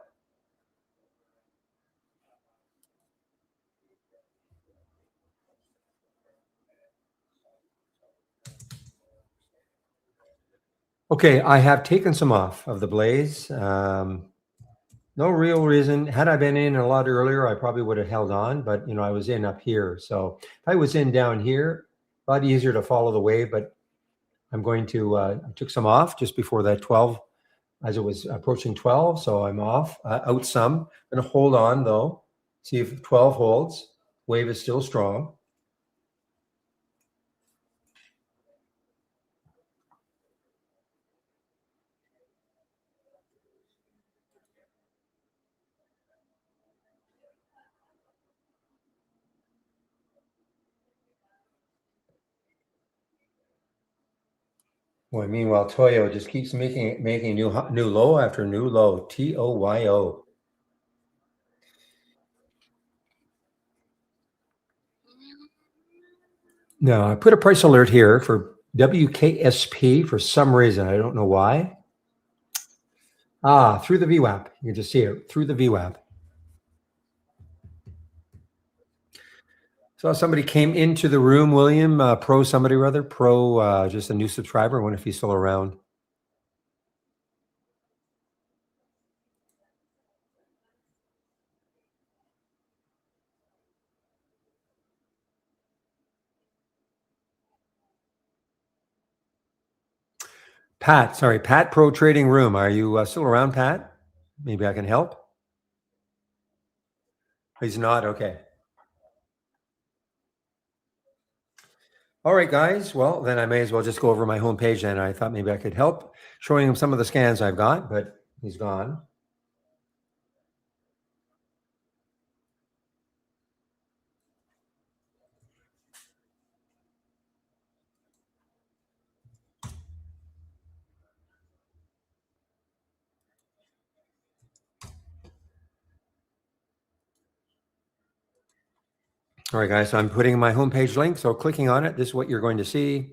Okay, I have taken some off of the Blaze. No real reason. Had I been in a lot earlier, I probably would have held on, but I was in up here. So if I was in down here, a lot easier to follow the wave, but I'm going to I took some off just before that 12 as it was approaching 12. So I'm off out some. I'm going to hold on though, see if 12 holds. Wave is still strong. Boy, meanwhile, Toyo just keeps making new low after new low. TOYO. Now I put a price alert here for WKSP for some reason. I don't know why. Through the VWAP. You can just see it through the VWAP. So somebody came into the room, William, pro somebody or other, pro just a new subscriber. I wonder if he's still around. Pat Pro Trading Room. Are you still around, Pat? Maybe I can help. He's not. Okay. All right, guys. Well, then I may as well just go over my homepage. Then I thought maybe I could help showing him some of the scans I've got, but he's gone. All right, guys, so I'm putting my homepage link. So clicking on it, this is what you're going to see.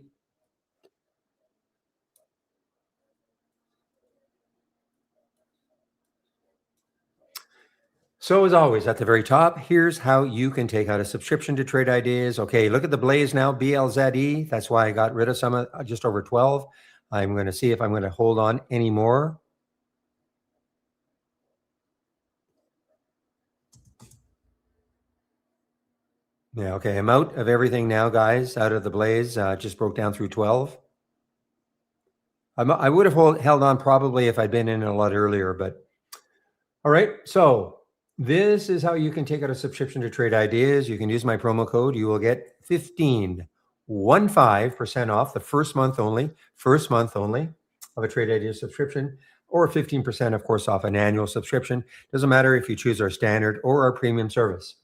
So as always, at the very top, here's how you can take out a subscription to Trade Ideas. Okay, look at the Blaze now, BLZE. That's why I got rid of some, just over 12. I'm going to see if I'm going to hold on any more. Yeah, okay, I'm out of everything now, guys, out of the Blaze. Just broke down through 12. I would have held on probably if I'd been in a lot earlier, but all right. So this is how you can take out a subscription to Trade Ideas. You can use my promo code. You will get 15% off the first month only of a Trade Ideas subscription, or 15%, of course, off an annual subscription. Doesn't matter if you choose our standard or our premium service.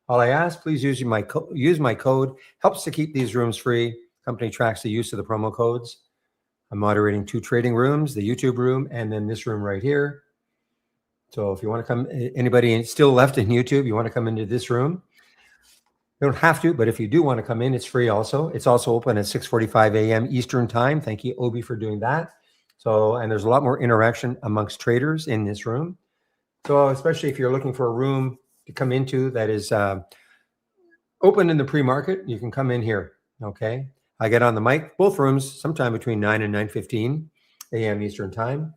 All I ask, please use my code. Helps to keep these rooms free. Company tracks the use of the promo codes. I'm moderating 2 trading rooms, the YouTube room, and then this room right here. So if you want to come, anybody still left in YouTube, you want to come into this room, you don't have to, but if you do want to come in, it's free also. It's also open at 6:45 a.m. Eastern time. Thank you, Obi, for doing that. So, and there's a lot more interaction amongst traders in this room. So especially if you're looking for a room to come into that is open in the pre-market, you can come in here, okay? I get on the mic, both rooms, sometime between 9 and 9:15 a.m. Eastern time.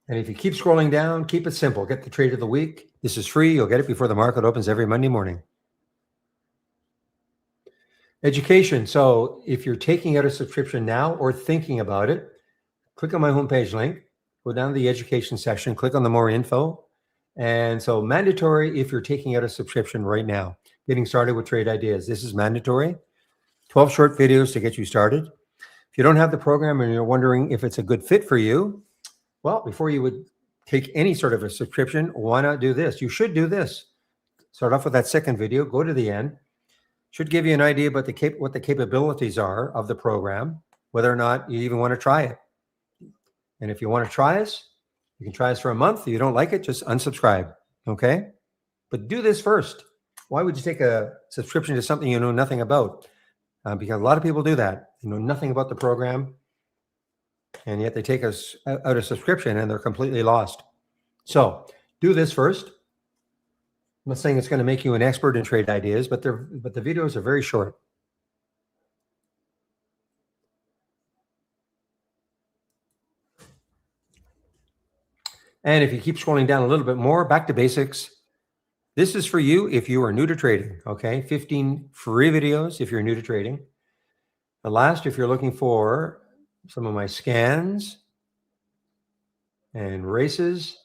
And if you keep scrolling down, keep it simple. Get the trade of the week. This is free. You'll get it before the market opens every Monday morning. Education. So if you're taking out a subscription now or thinking about it, click on my homepage link, go down to the education section, click on the more info. And so mandatory if you're taking out a subscription right now, getting started with Trade Ideas. This is mandatory. 12 short videos to get you started. If you don't have the program and you're wondering if it's a good fit for you, well, before you would take any sort of a subscription, why not do this? You should do this. Start off with that second video, go to the end. Should give you an idea about what the capabilities are of the program, whether or not you even want to try it. And if you want to try us, you can try us for a month. If you don't like it, just unsubscribe, okay? But do this first. Why would you take a subscription to something you know nothing about? Because a lot of people do that. They know nothing about the program, and yet they take us out of subscription and they're completely lost. So do this first. I'm not saying it's going to make you an expert in Trade Ideas, but the videos are very short. And if you keep scrolling down a little bit more, back to basics. This is for you if you are new to trading, okay? 15 free videos if you're new to trading. The last, if you're looking for some of my scans and races.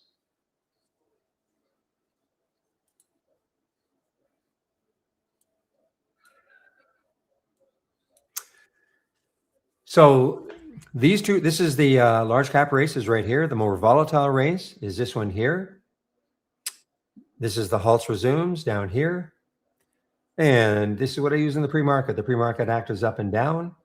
So these two, this is the large cap races right here. The more volatile race is this one here. This is the halts resumes down here. And this is what I use in the pre-market. The pre-market actors up and down.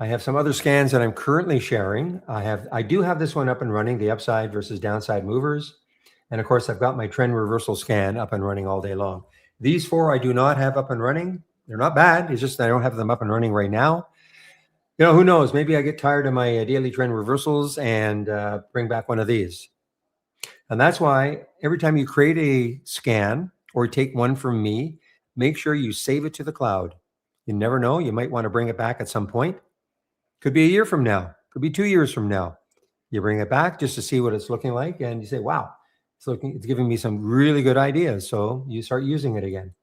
I have some other scans that I'm currently sharing. I do have this one up and running, the upside versus downside movers. And of course, I've got my trend reversal scan up and running all day long. These 4 I do not have up and running. They're not bad. It's just I don't have them up and running right now. You know, who knows? Maybe I get tired of my daily trend reversals and bring back one of these. And that's why every time you create a scan or take one from me, make sure you save it to the cloud. You never know. You might want to bring it back at some point. Could be a year from now. Could be 2 years from now. You bring it back just to see what it's looking like. And you say, wow, it's giving me some really good ideas. So you start using it again.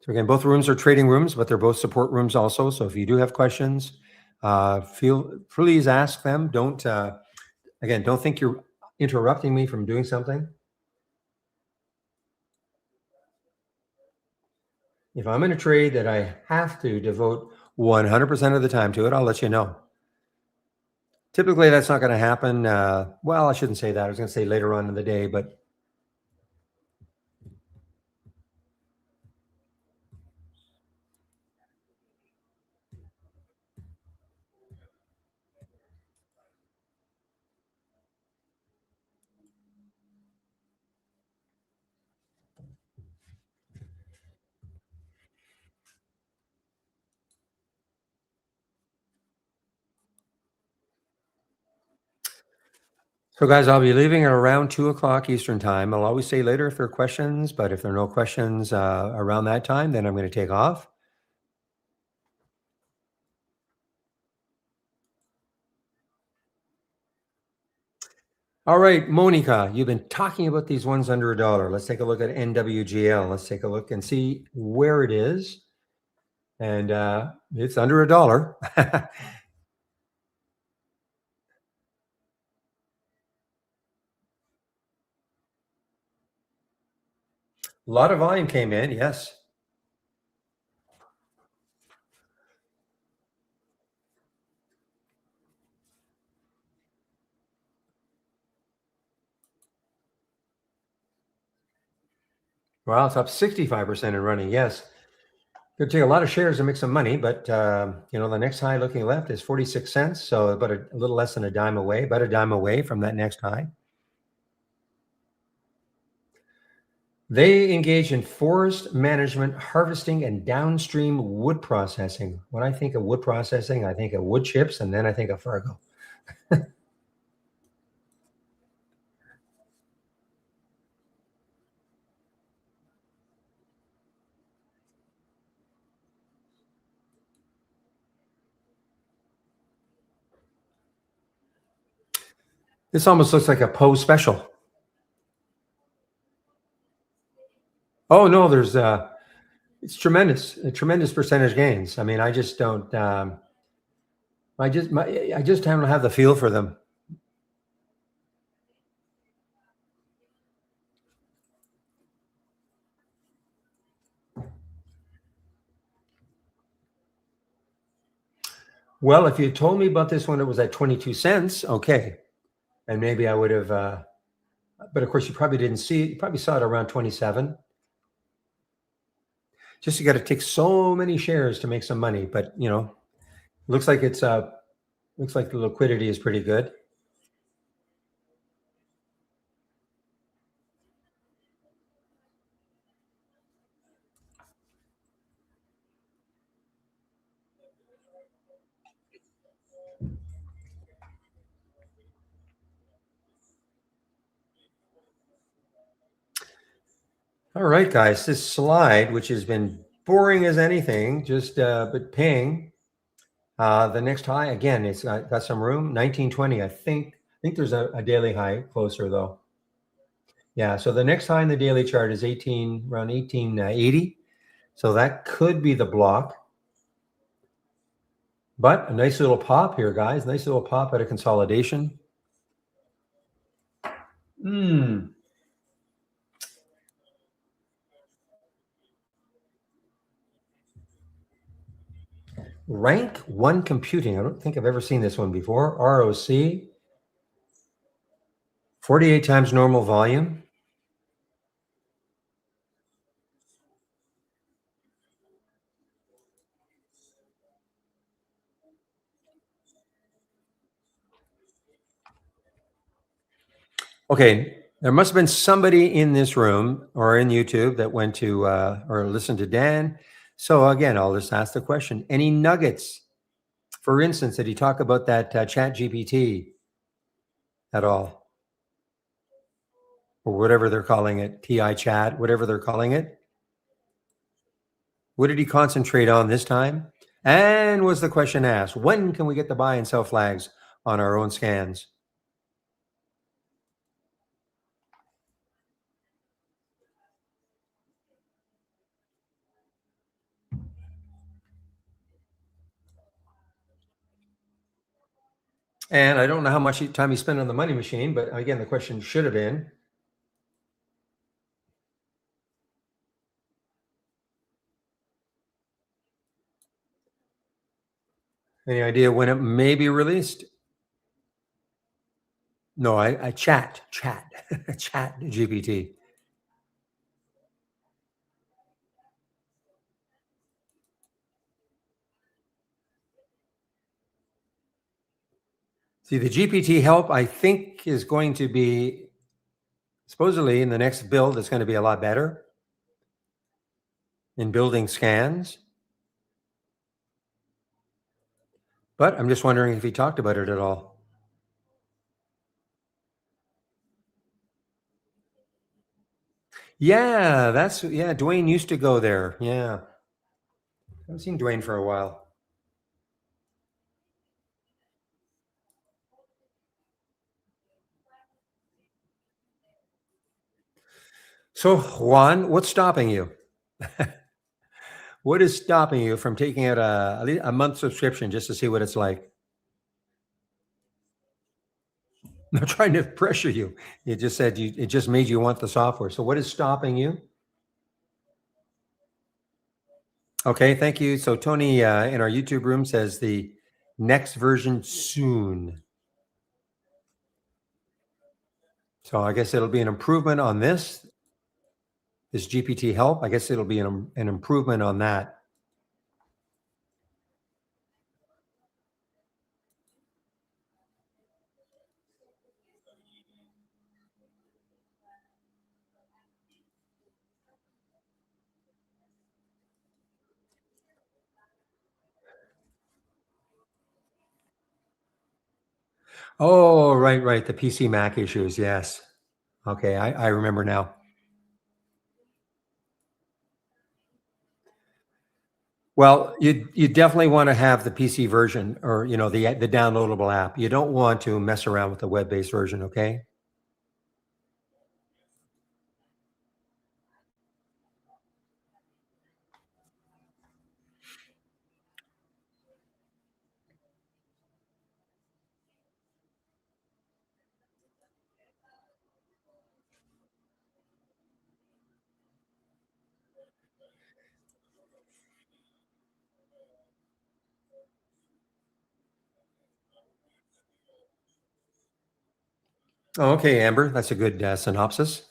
So again, both rooms are trading rooms, but they're both support rooms also. So if you do have questions, please ask them. Don't think you're interrupting me from doing something. If I'm in a trade that I have to devote 100% of the time to it, I'll let you know. Typically, that's not going to happen. Well, I shouldn't say that. I was going to say later on in the day, but So, guys, I'll be leaving at around 2 o'clock Eastern time. I'll always say later if there are questions, but if there are no questions around that time, then I'm going to take off. All right, Monica, you've been talking about these ones under $1. Let's take a look at NWGL. Let's take a look and see where it is. And it's under $1. A lot of volume came in, yes. Well, it's up 65% in running, yes. Could take a lot of shares to make some money, but the next high looking left is 46 cents, so about a little less than a dime away, about a dime away from that next high. They engage in forest management, harvesting, and downstream wood processing. When I think of wood processing, I think of wood chips, and then I think of Fargo. This almost looks like a Poe special. Oh no, there's it's tremendous percentage gains. I mean, I just don't. I just don't have the feel for them. Well, if you told me about this when it was at 22 cents, okay, and maybe I would have. But of course, you probably didn't see it. You probably saw it around 27. Just you got to take so many shares to make some money. But looks like looks like the liquidity is pretty good. All right, guys, this slide, which has been boring as anything, just but ping. The next high again, it's got some room. 1920. I think there's a daily high closer though. Yeah. So the next high in the daily chart is around 1880. So that could be the block. But a nice little pop here, guys. Nice little pop at a consolidation. Rank One Computing. I don't think I've ever seen this one before. ROC. 48 times normal volume. Okay, there must have been somebody in this room or in YouTube that went to or listened to Dan. So again, I'll just ask the question: any nuggets? For instance, did he talk about that Chat GPT at all, or whatever they're calling it, TI Chat, whatever they're calling it? What did he concentrate on this time? And was the question asked: when can we get the buy and sell flags on our own scans? And I don't know how much time he spent on the money machine, but again, the question should have been: any idea when it may be released? No, I chat GPT. See, the GPT help, I think, is going to be supposedly in the next build. It's going to be a lot better in building scans. But I'm just wondering if he talked about it at all. Yeah, Dwayne used to go there. Yeah. I haven't seen Dwayne for a while. So, Juan, what's stopping you? What is stopping you from taking out a month subscription just to see what it's like? I'm not trying to pressure you. You just said it just made you want the software. So, what is stopping you? Okay, thank you. So, Tony in our YouTube room says the next version soon. So, I guess it'll be an improvement on this GPT help. I guess it'll be an improvement on that. Oh, right, right. The PC Mac issues. Yes. Okay, I remember now. Well, you definitely want to have the PC version, or the downloadable app. You don't want to mess around with the web-based version, okay? Oh, okay, Amber, that's a good synopsis.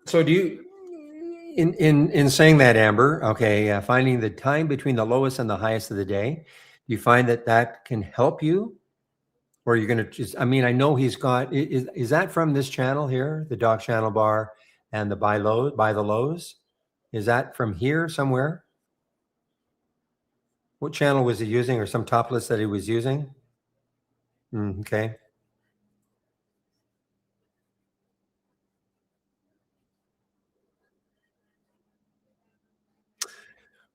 So do you, in saying that, Amber, okay, finding the time between the lowest and the highest of the day, you find that that can help you, or you're going to just, I mean, I know he's got, is that from this channel here, the Doc Channel Bar and the Buy the Lows? Is that from here somewhere? What channel was he using, or some top list that he was using? Okay.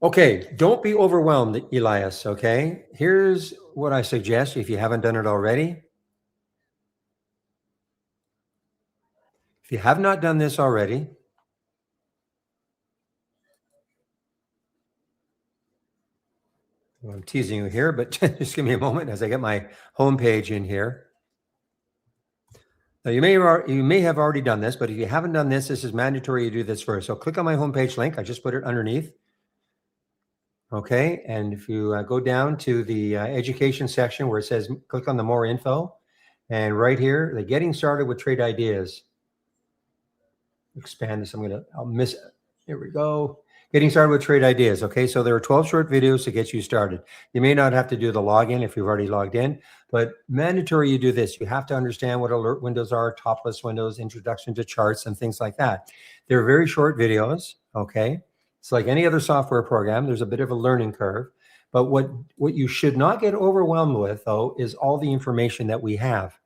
Okay. Don't be overwhelmed, Elias. Okay. Here's what I suggest if you haven't done it already. If you have not done this already, I'm teasing you here, but just give me a moment as I get my homepage in here. Now, you may have already done this, but if you haven't done this, this is mandatory you do this first. So click on my homepage link. I just put it underneath. Okay. And if you go down to the education section where it says click on the more info, and right here, the getting started with trade ideas. Expand this. I'll miss it. Here we go. Getting started with trade ideas. Okay. So there are 12 short videos to get you started. You may not have to do the login if you've already logged in, but mandatory you do this. You have to understand what alert windows are, top list windows, introduction to charts, and things like that. They're very short videos. Okay. It's like any other software program. There's a bit of a learning curve. But what you should not get overwhelmed with, though, is all the information that we have.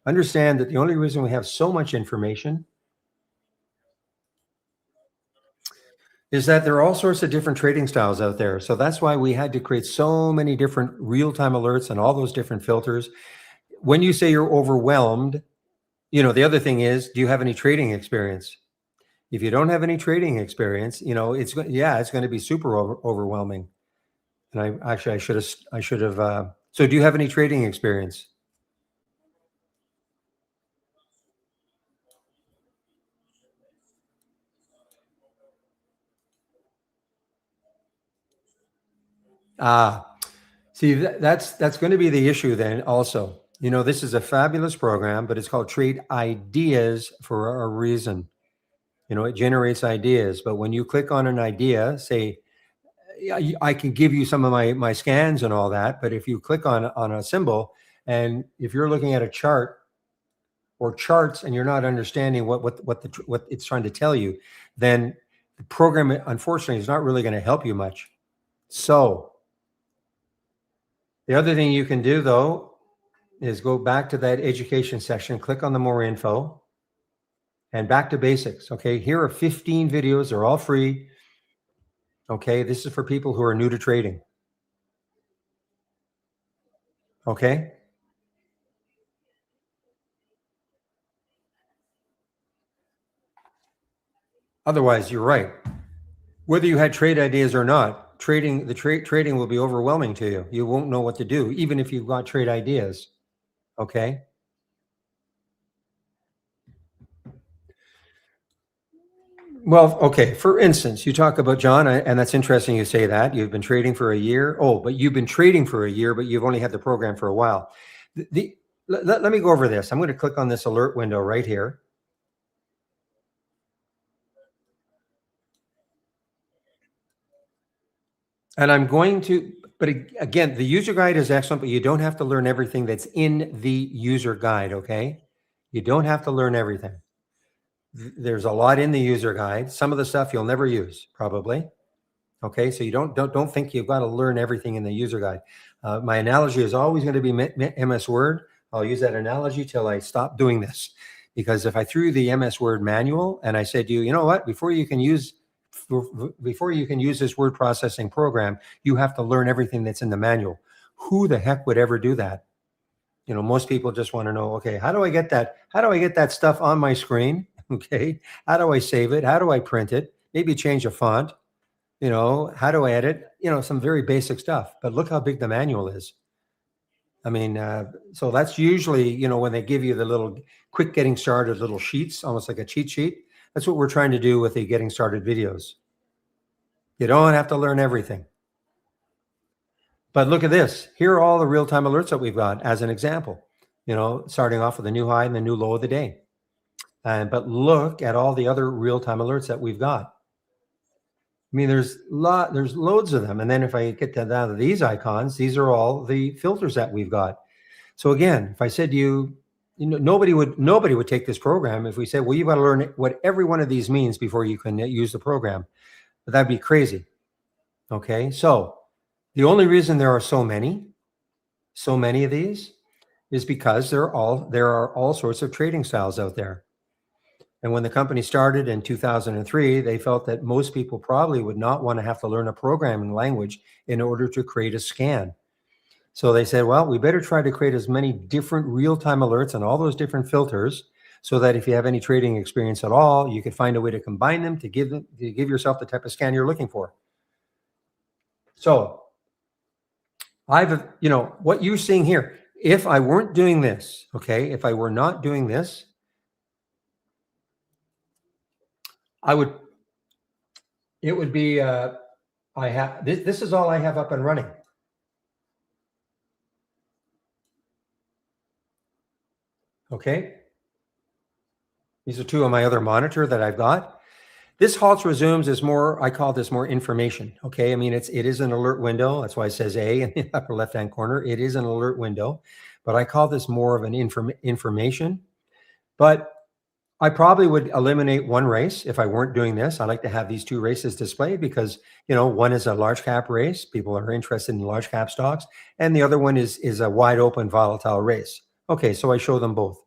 Understand that the only reason we have so much information is that there are all sorts of different trading styles out there. So that's why we had to create so many different real-time alerts and all those different filters. When you say you're overwhelmed, the other thing is, do you have any trading experience? If you don't have any trading experience, it's going to be super overwhelming. And I should have. So do you have any trading experience? See, that's going to be the issue then also. This is a fabulous program, but it's called Trade Ideas for a reason. It generates ideas, but when you click on an idea, say, yeah, I can give you some of my scans and all that, but if you click on a symbol, And if you're looking at a chart or charts and you're not understanding what it's trying to tell you, then the program, unfortunately, is not really going to help you much. So the other thing you can do, though, is go back to that education section, click on the more info, and back to basics. Okay, here are 15 videos. They're all free. Okay, this is for people who are new to trading. Okay. Otherwise, you're right. Whether you had trade ideas or not, trading will be overwhelming to you. You won't know what to do, even if you've got trade ideas. Okay. Well, okay. For instance, you talk about John, and that's interesting you say that. You've been trading for a year. Oh, but you've been trading for a year, but you've only had the program for a while. Let me go over this. I'm going to click on this alert window right here. And I'm going to, but again, the user guide is excellent, but you don't have to learn everything that's in the user guide, okay? You don't have to learn everything. There's a lot in the user guide. Some of the stuff you'll never use, probably. Okay, so you don't think you've got to learn everything in the user guide. My analogy is always going to be MS Word. I'll use that analogy till I stop doing this, because if I threw the MS Word manual and I said to you, you know what, before you can use this word processing program, you have to learn everything that's in the manual. Who the heck would ever do that? You know, most people just want to know, okay, how do I get that stuff on my screen? Okay, how do I save it? How do I print it? Maybe change a font. You know, how do I edit? You know, some very basic stuff. But look how big the manual is. I mean, so that's usually, you know, when they give you the little quick getting started little sheets, almost like a cheat sheet. That's what we're trying to do with the getting started videos. You don't have to learn everything. But look at this. Here are all the real-time alerts that we've got as an example, you know, starting off with the new high and the new low of the day. But look at all the other real-time alerts that we've got. I mean, there's loads of them. And then if I get down to these icons, these are all the filters that we've got. So again, if I said to you, you know, nobody would take this program if we said, well, you've got to learn what every one of these means before you can use the program. But that'd be crazy. Okay, so the only reason there are so many of these is because there are all sorts of trading styles out there. And when the company started in 2003, they felt that most people probably would not want to have to learn a programming language in order to create a scan. So they said, well, we better try to create as many different real-time alerts and all those different filters so that if you have any trading experience at all, you could find a way to combine them to give yourself the type of scan you're looking for. So you know, what you're seeing here, if I weren't doing this, okay, if I were not doing this, it would be, I have, this is all I have up and running. Okay. These are two of my other monitor that I've got. This halts resumes is more, I call this more information. Okay. I mean, it is an alert window. That's why it says A in the upper left-hand corner. It is an alert window, but I call this more of an information. But I probably would eliminate one race if I weren't doing this. I like to have these two races displayed because, you know, one is a large cap race. People are interested in large cap stocks. And the other one is a wide open volatile race. Okay, so I show them both.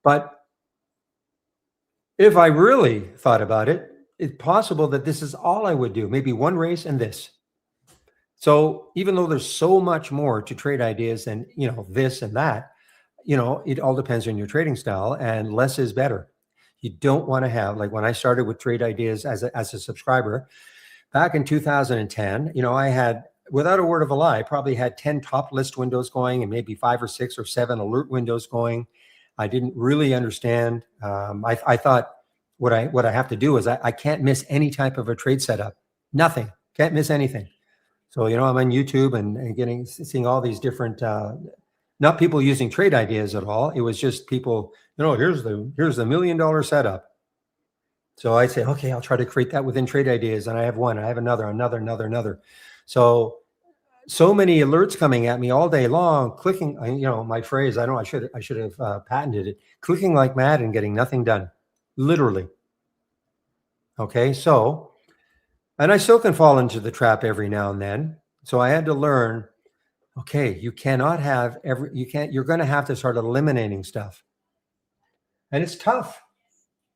But if I really thought about it, it's possible that this is all I would do. Maybe one race and this. So even though there's so much more to trade ideas than, you know, this and that, you know, it all depends on your trading style, and less is better. You don't want to have, like when I started with trade ideas as a subscriber back in 2010, you know, I had, without a word of a lie, probably had 10 top list windows going and maybe 5 or 6 or 7 alert windows going. I didn't really understand. I thought what I have to do is I can't miss any type of a trade setup. Nothing. Can't miss anything. So, you know, I'm on YouTube and seeing all these different, not people using trade ideas at all. It was just people, you know, here's the $1 million setup. So I say, okay, I'll try to create that within trade ideas. And I have one, I have another. So so many alerts coming at me all day long, clicking, my phrase, I should have patented it, clicking like mad and getting nothing done, literally. Okay. So, and I still can fall into the trap every now and then. So I had to learn, okay, you cannot have you're going to have to start eliminating stuff. And it's tough,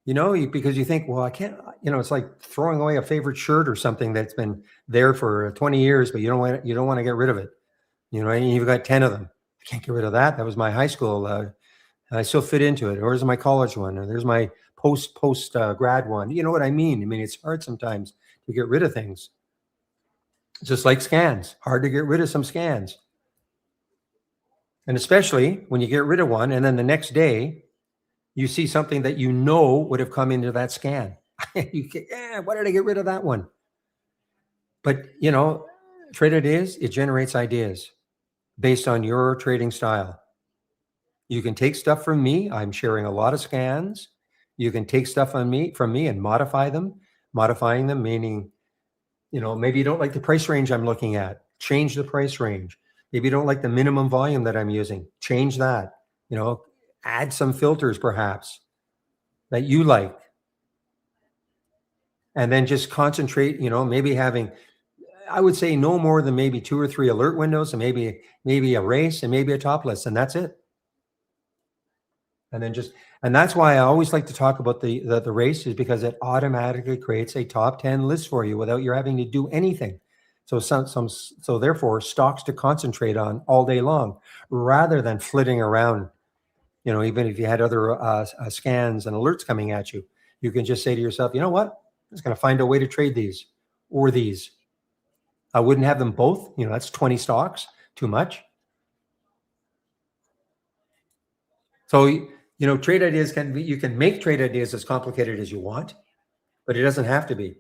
because you think, well, I can't, it's like throwing away a favorite shirt or something that's been there for 20 years, but you don't want to get rid of it. And you've got 10 of them. I can't get rid of that. That was my high school. And I still fit into it. Or there's my college one, or there's my post grad one. You know what I mean? I mean, it's hard sometimes to get rid of things. Just like scans, hard to get rid of some scans. And especially when you get rid of one and then the next day you see something that would have come into that scan. Why did I get rid of that one? But, trade ideas, it generates ideas based on your trading style. You can take stuff from me. I'm sharing a lot of scans. You can take stuff from me and modify them. Modifying them meaning, maybe you don't like the price range I'm looking at. Change the price range. Maybe you don't like the minimum volume that I'm using. Change that. Add some filters perhaps that you like. And then just concentrate, maybe having, I would say no more than maybe 2 or 3 alert windows, and maybe a race and maybe a top list, and that's it. And then and that's why I always like to talk about the race, is because it automatically creates a top 10 list for you without you having to do anything. So therefore stocks to concentrate on all day long, rather than flitting around. Even if you had other scans and alerts coming at you, you can just say to yourself, you know what? I'm just going to find a way to trade these or these. I wouldn't have them both. That's 20 stocks, too much. So, trade ideas you can make trade ideas as complicated as you want, but it doesn't have to be.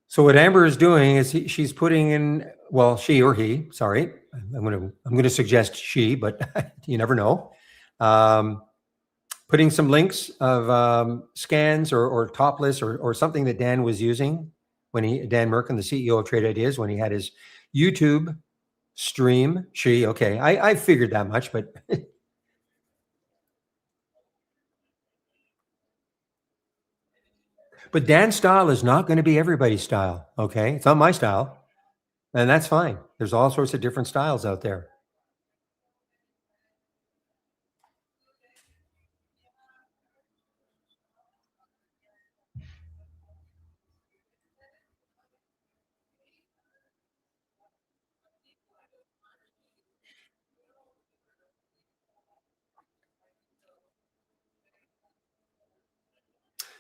So what Amber is doing is she's putting in, well, she or he, sorry, I'm going to suggest she, but you never know. Putting some links of scans or top lists or something that Dan was using Dan Merkin, the CEO of Trade Ideas, when he had his YouTube stream. Okay, I figured that much, but but Dan's style is not going to be everybody's style. Okay, it's not my style, and that's fine. There's all sorts of different styles out there.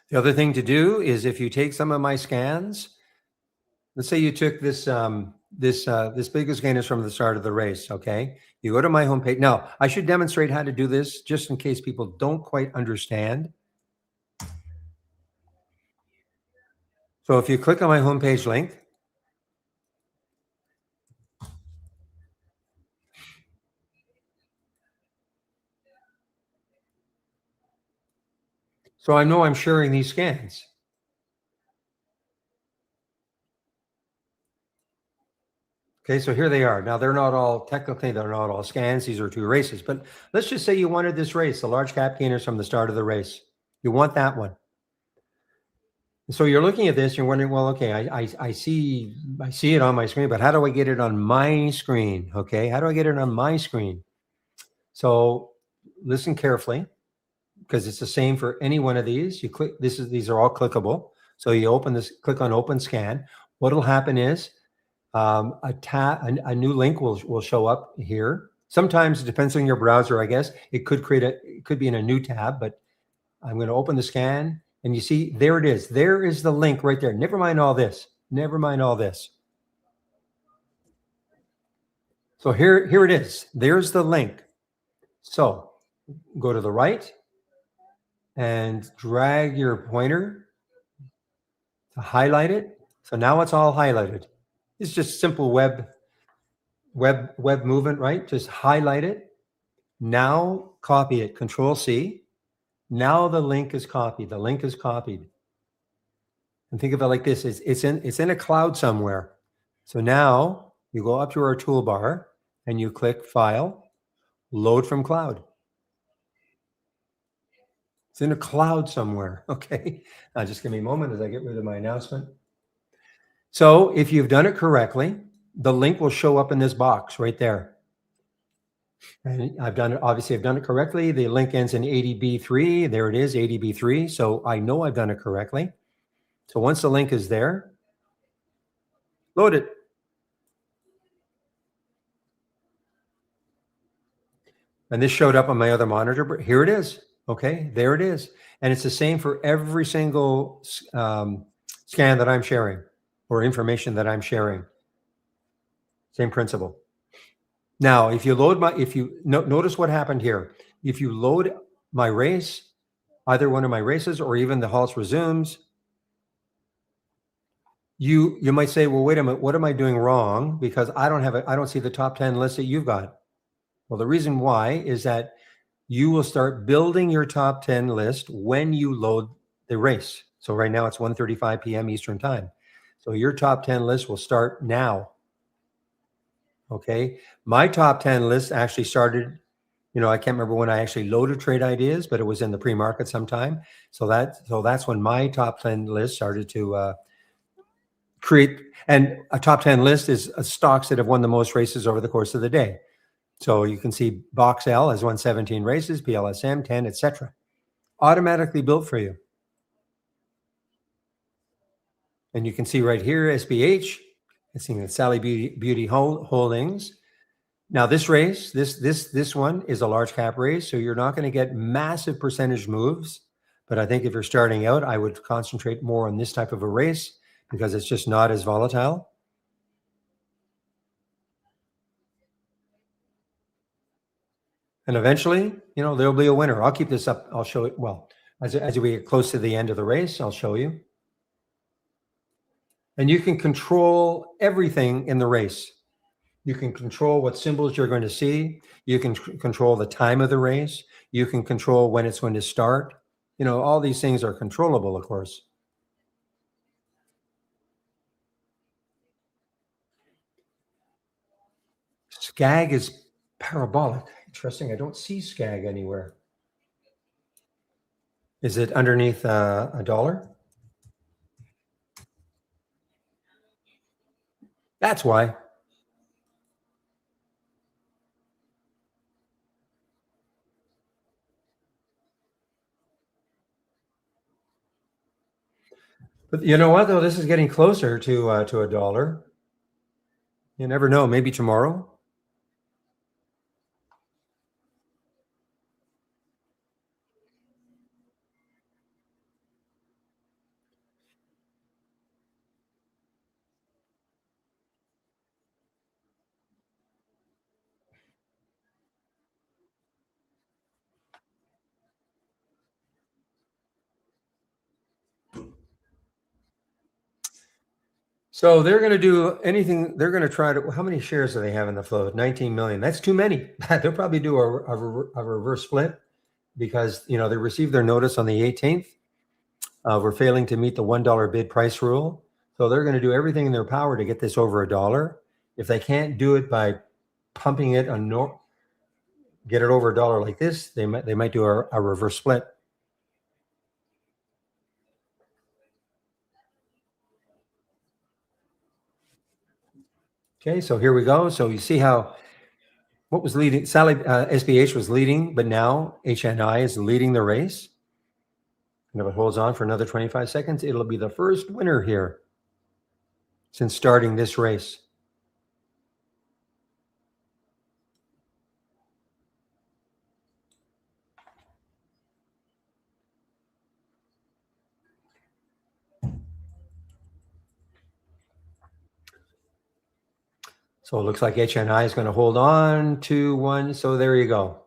The other thing to do is, if you take some of my scans, let's say you took this this biggest scan is from the start of the race. Okay, you go to my homepage. Now I should demonstrate how to do this just in case people don't quite understand. So if you click on my homepage link, so I know I'm sharing these scans. Okay, so here they are. Now they're not all scans. These are 2 races, but let's just say you wanted this race, the large cap gainers from the start of the race. You want that one. So you're looking at this, you're wondering, well, okay, I see it on my screen, but how do I get it on my screen? Okay, how do I get it on my screen? So listen carefully, because it's the same for any one of these. You click, these are all clickable. So you open this, click on open scan. What'll happen is a new link will show up here. Sometimes it depends on your browser, I guess. It could be in a new tab, but I'm going to open the scan, and you see, there it is. There is the link right there. Never mind all this. Never mind all this. So here it is. There's the link. So go to the right and drag your pointer to highlight it. So now it's all highlighted. It's just simple web movement, right? Just highlight it. Now copy it, Control C. Now the link is copied. The link is copied. And think of it like this: it's in a cloud somewhere. So now you go up to our toolbar and you click File, Load from Cloud. It's in a cloud somewhere. Okay. Just give me a moment as I get rid of my announcement. So if you've done it correctly, the link will show up in this box right there. And I've done it, obviously I've done it correctly. The link ends in ADB3. There it is, ADB3. So I know I've done it correctly. So once the link is there, load it. And this showed up on my other monitor, but here it is. Okay, there it is. And it's the same for every single scan that I'm sharing or information that I'm sharing. Same principle. Now, if you load notice what happened here. If you load my race, either one of my races or even the Halts resumes, you might say, well, wait a minute, what am I doing wrong? Because I don't see the top 10 list that you've got. Well, the reason why is that you will start building your top 10 list when you load the race. So right now it's 1:35 p.m. Eastern time. So your top 10 list will start now. Okay. My top 10 list actually started, I can't remember when I actually loaded Trade Ideas, but it was in the pre-market sometime. So that's when my top 10 list started to create. And a top 10 list is stocks that have won the most races over the course of the day. So you can see Box L has won 17 races, PLSM 10, etc. Automatically built for you. And you can see right here, SBH, it's seeing Sally Beauty Holdings. Now this race, this one is a large cap race, so you're not going to get massive percentage moves. But I think if you're starting out, I would concentrate more on this type of a race because it's just not as volatile. And eventually, there'll be a winner. I'll keep this up. I'll show it. Well, as we get close to the end of the race, I'll show you. And you can control everything in the race. You can control what symbols you're going to see. You can control the time of the race. You can control when it's going to start. All these things are controllable, of course. SCAG is parabolic. Interesting. I don't see SCAG anywhere. Is it underneath a dollar? That's why. But you know what, though? This is getting closer to a dollar. You never know. Maybe tomorrow. So they're going to do anything. They're going to try to. How many shares do they have in the float? 19 million. That's too many. They'll probably do a reverse split because they received their notice on the 18th. We're failing to meet the $1 bid price rule. So they're going to do everything in their power to get this over $1. If they can't do it by pumping it get it over $1 like this, they might do a reverse split. Okay, so here we go. So you see how what was leading? SBH was leading, but now HNI is leading the race. And if it holds on for another 25 seconds, it'll be the first winner here since starting this race. So it looks like HNI is going to hold on to one. So there you go.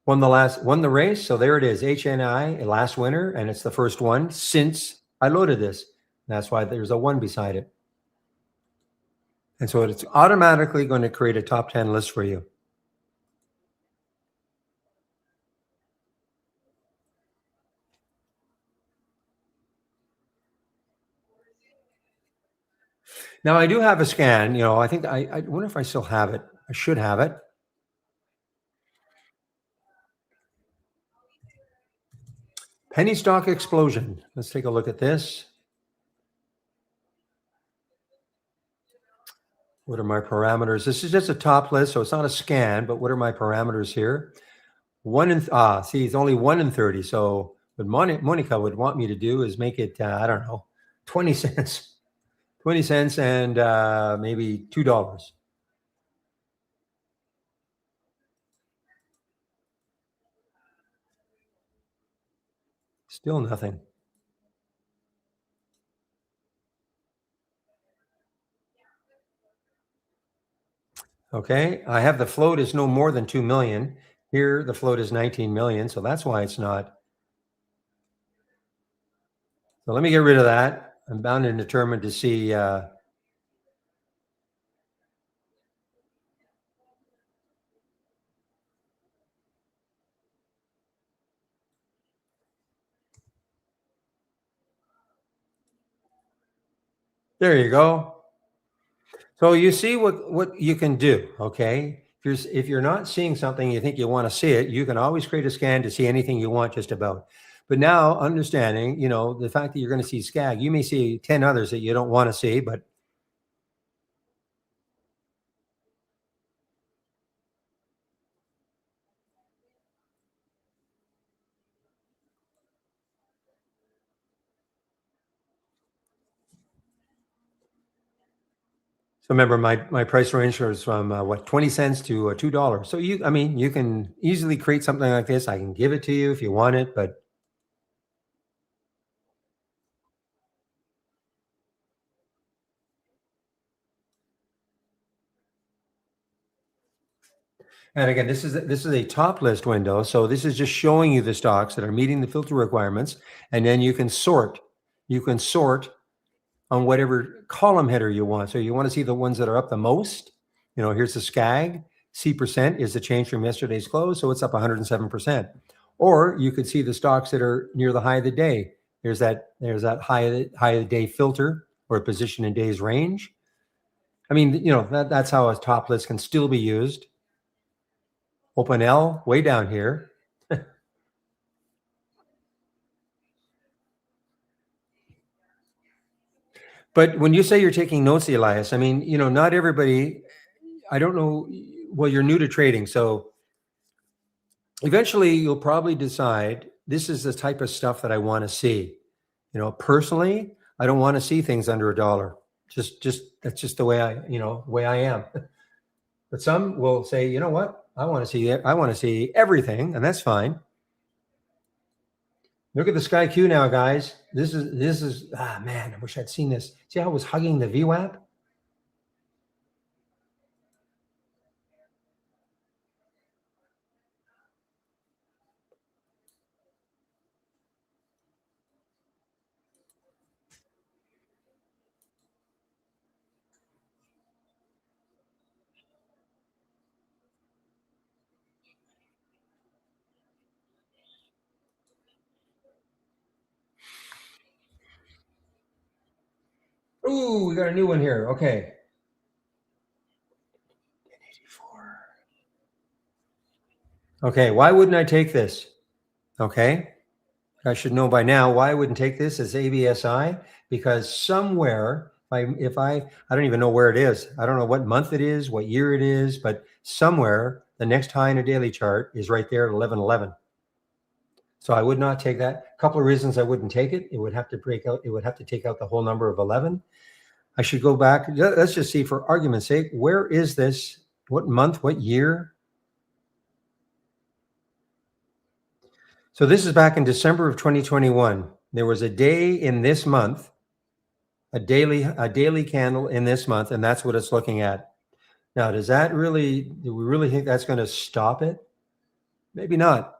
Won the race. So there it is. HNI, last winner. And it's the first one since I loaded this. That's why there's a 1 beside it. And so it's automatically going to create a top 10 list for you. Now I do have a scan. I think I wonder if I still have it. I should have it. Penny stock explosion. Let's take a look at this. What are my parameters? This is just a top list, so it's not a scan, but what are my parameters here? See, it's only 1 in 30. So what Monica would want me to do is make it, I don't know, 20 cents, 20 cents and maybe $2. Still nothing. Okay, I have the float is no more than 2 million. Here, the float is 19 million, so that's why it's not. So let me get rid of that. I'm bound and determined to see. There you go. So you see what you can do, okay? If you're not seeing something you think you want to see it, you can always create a scan to see anything you want just about. But now understanding, the fact that you're going to see SCAG, you may see 10 others that you don't want to see, but so remember my price range was from 20 cents to $2. So you can easily create something like this. I can give it to you if you want it, but and again, this is a top list window. So this is just showing you the stocks that are meeting the filter requirements, and then you can sort. You can sort on whatever column header you want. So you want to see the ones that are up the most. Here's the SCAG. C percent is the change from yesterday's close, so it's up 107%. Or you could see the stocks that are near the high of the day. There's that high of the day filter or position in days range. I mean, that's how a top list can still be used. Open L way down here. But when you say you're taking notes, Elias, I mean, not everybody, I don't know. Well, you're new to trading. So eventually you'll probably decide this is the type of stuff that I want to see. Personally, I don't want to see things under $1. Just that's just the way I am. But some will say, you know what? I want to see everything, and that's fine. Look at the Sky Q now, guys. This is man, I wish I'd seen this. See how it was hugging the VWAP? Ooh, we got a new one here. Okay. 1084. Okay, why wouldn't I take this? Okay. I should know by now why I wouldn't take this as ABSI, because somewhere, if I don't even know where it is. I don't know what month it is, what year it is, but somewhere the next high in a daily chart is right there at 1111. So I would not take that. A couple of reasons I wouldn't take it. It would have to break out. It would have to take out the whole number of 11. I should go back. Let's just see, for argument's sake, where is this? What month? What year? So this is back in December of 2021. There was a day in this month, a daily candle in this month, and that's what it's looking at. Now, do we really think that's going to stop it? Maybe not.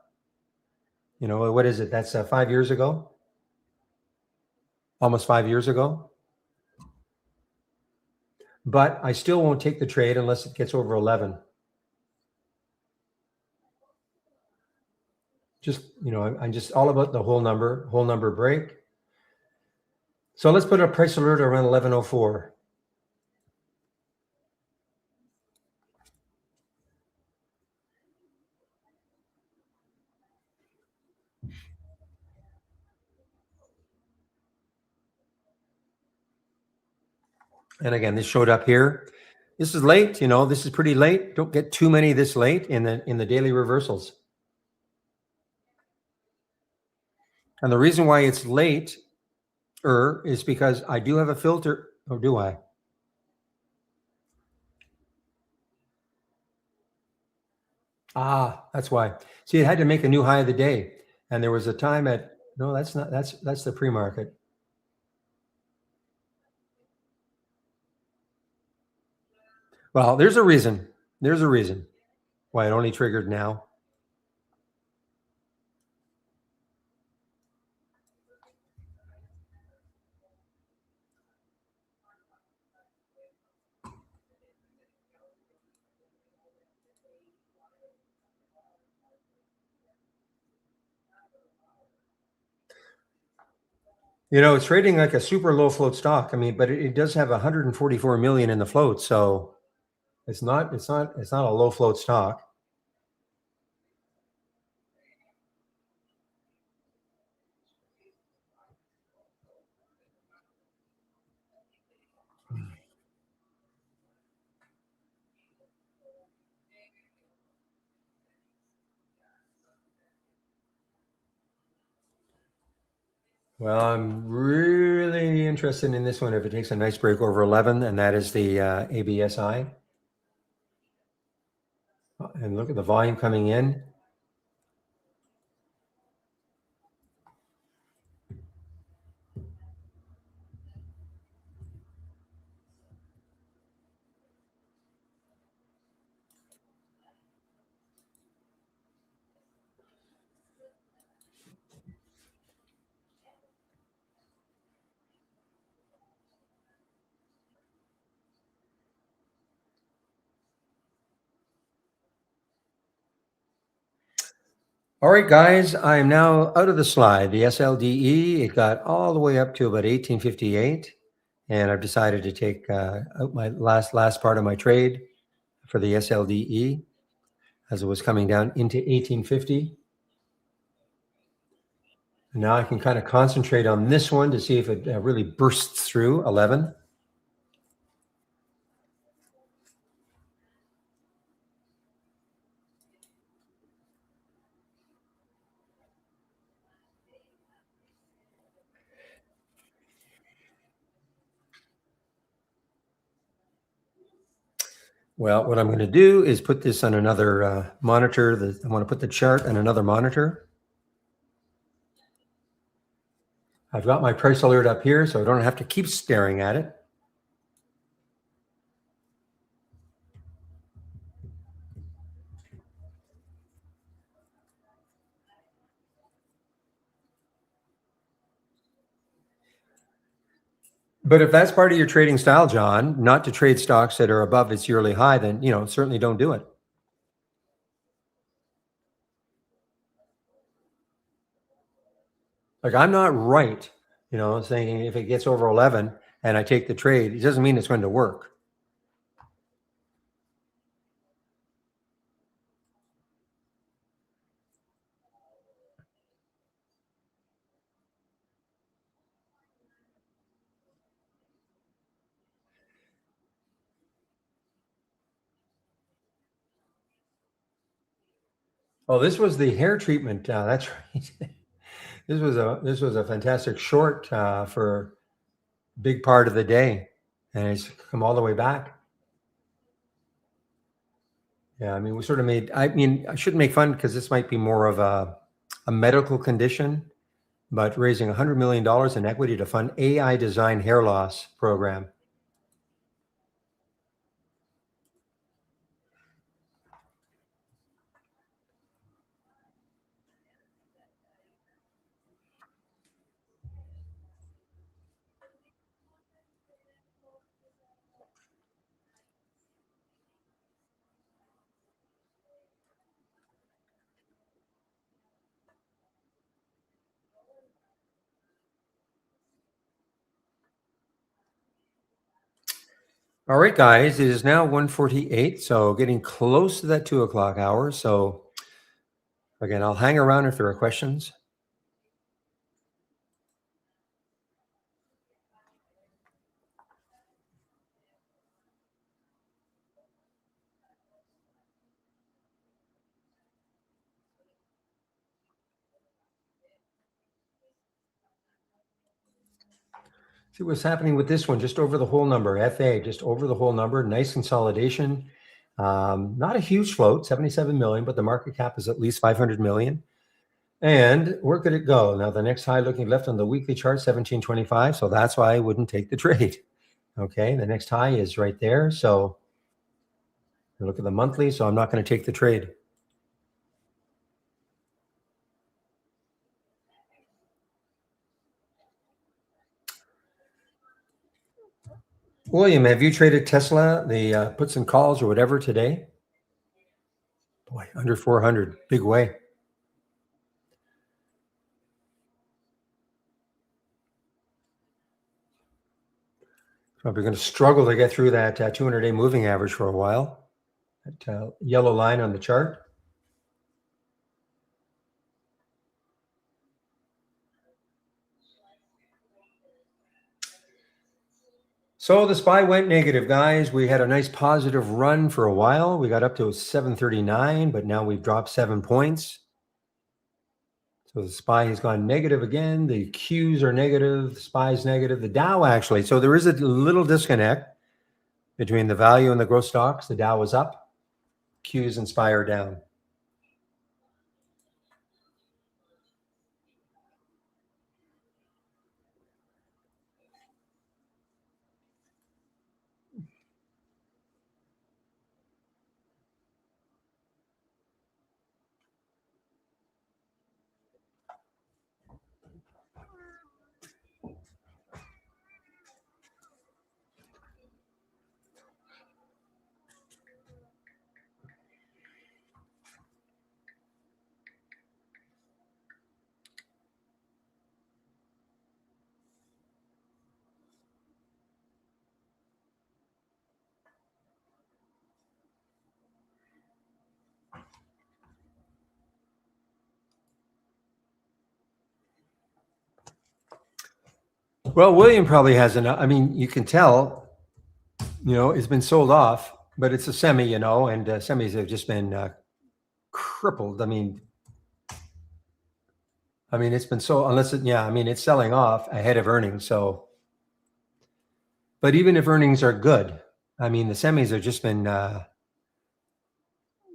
What is it? That's 5 years ago, almost 5 years ago. But I still won't take the trade unless it gets over 11. I'm just all about the whole number break. So let's put a price alert around 1104. And again, this showed up here. This is late, this is pretty late. Don't get too many this late in the daily reversals. And the reason why it's late is because I do have a filter. Or do I? That's why. See, it had to make a new high of the day. And there was a time no, that's not, that's the pre-market. Well, there's a reason. There's a reason why it only triggered now. It's trading like a super low float stock. I mean, but it does have 144 million in the float, so it's not a low float stock. Well, I'm really interested in this one if it takes a nice break over 11, and that is the ABSI. And look at the volume coming in. All right, guys, I'm now out of the slide. The SLDE, it got all the way up to about 1858, and I've decided to take out my last part of my trade for the SLDE as it was coming down into 1850. And now I can kind of concentrate on this one to see if it really bursts through 11. Well, what I'm going to do is put this on another monitor. I want to put the chart on another monitor. I've got my price alert up here, so I don't have to keep staring at it. But if that's part of your trading style, John, not to trade stocks that are above its yearly high, then certainly don't do it. Like, I'm not right, saying if it gets over 11 and I take the trade, it doesn't mean it's going to work. Oh, this was the hair treatment. That's right. This was a fantastic short for a big part of the day, and it's come all the way back. Yeah, I mean, we sort of made. I mean, I shouldn't make fun because this might be more of a medical condition, but raising $100 million in equity to fund AI design hair loss program. All right, guys, it is now 1:48, so getting close to that 2 o'clock hour. So again, I'll hang around if there are questions. See what's happening with this one, just over the whole number, FA, just over the whole number, nice consolidation. Not a huge float, 77 million, but the market cap is at least 500 million. And where could it go? Now, the next high looking left on the weekly chart, 1725. So that's why I wouldn't take the trade. Okay, the next high is right there. So look at the monthly. So I'm not going to take the trade. William, have you traded Tesla, the puts and calls or whatever today? Boy, under 400, big way. Probably going to struggle to get through that 200-day moving average for a while. That yellow line on the chart. So the SPY went negative, guys. We had a nice positive run for a while. We got up to 739, but now we've dropped 7 points. So the SPY has gone negative again. The Qs are negative. The SPY is negative. The Dow actually. So there is a little disconnect between the value and the growth stocks. The Dow was up. Qs and SPY are down. Well, William probably has enough. I mean, you can tell, it's been sold off, but it's a semi, and semis have just been crippled. I mean, it's been so, it's selling off ahead of earnings. So, but even if earnings are good, the semis have just been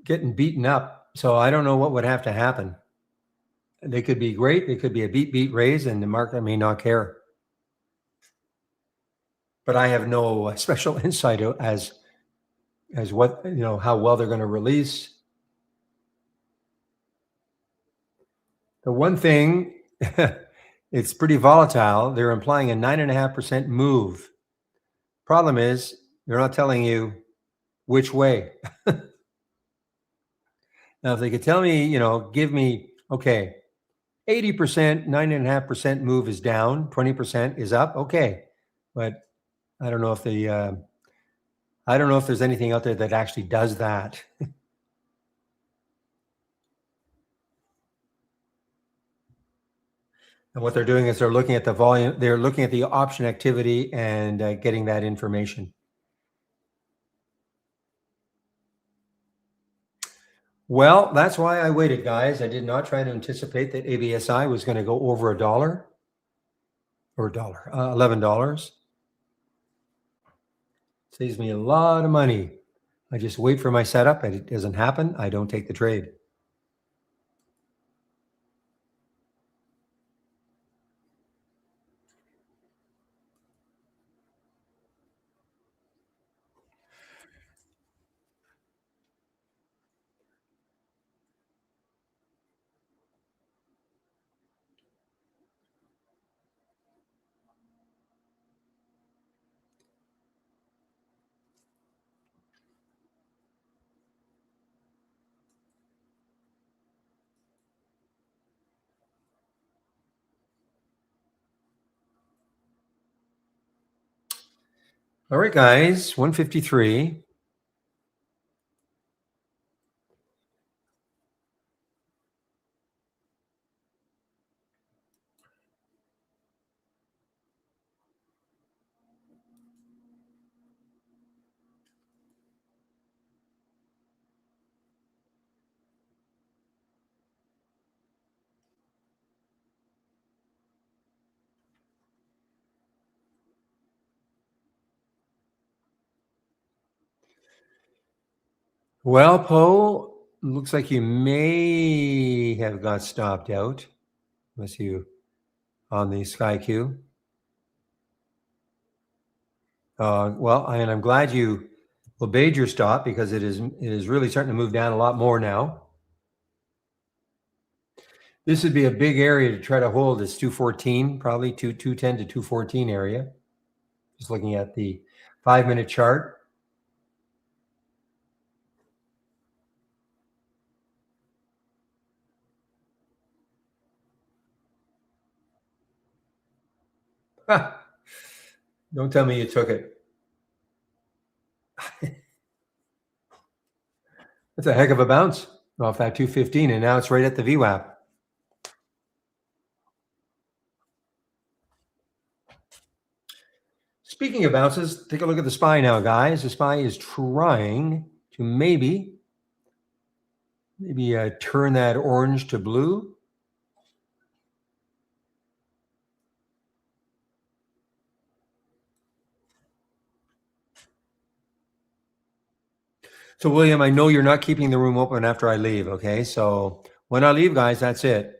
getting beaten up. So I don't know what would have to happen. They could be great. They could be a beat raise, and the market may not care. But I have no special insight as what, how well they're going to release. The one thing, it's pretty volatile. They're implying a 9.5% move. Problem is, they're not telling you which way. Now, if they could tell me, give me, okay, 80%, 9.5% move is down, 20% is up. Okay. But I don't know if I don't know if there's anything out there that actually does that. And what they're doing is they're looking at the volume, they're looking at the option activity and getting that information. Well, that's why I waited, guys. I did not try to anticipate that ABSI was going to go over $1 or $11. Saves me a lot of money. I just wait for my setup, and it doesn't happen. I don't take the trade. All right, guys, 153. Well, Poe, looks like you may have got stopped out. Unless you on the Sky Q. Well, and I'm glad you obeyed your stop because it is really starting to move down a lot more now. This would be a big area to try to hold. It's 214, probably 210 to 214 area. Just looking at the 5-minute chart. Don't tell me you took it. That's a heck of a bounce off that 215, and now it's right at the VWAP. Speaking of bounces, take a look at the SPY now, guys. The SPY is trying to maybe turn that orange to blue. So, William, I know you're not keeping the room open after I leave, okay? So when I leave, guys, that's it.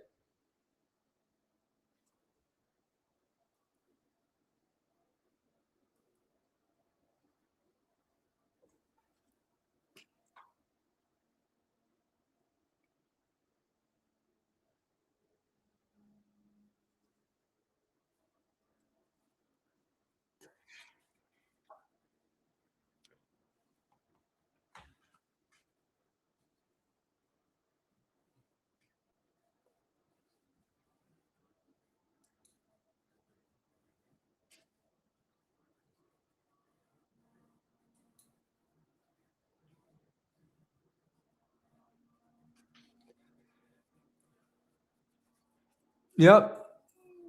Yep.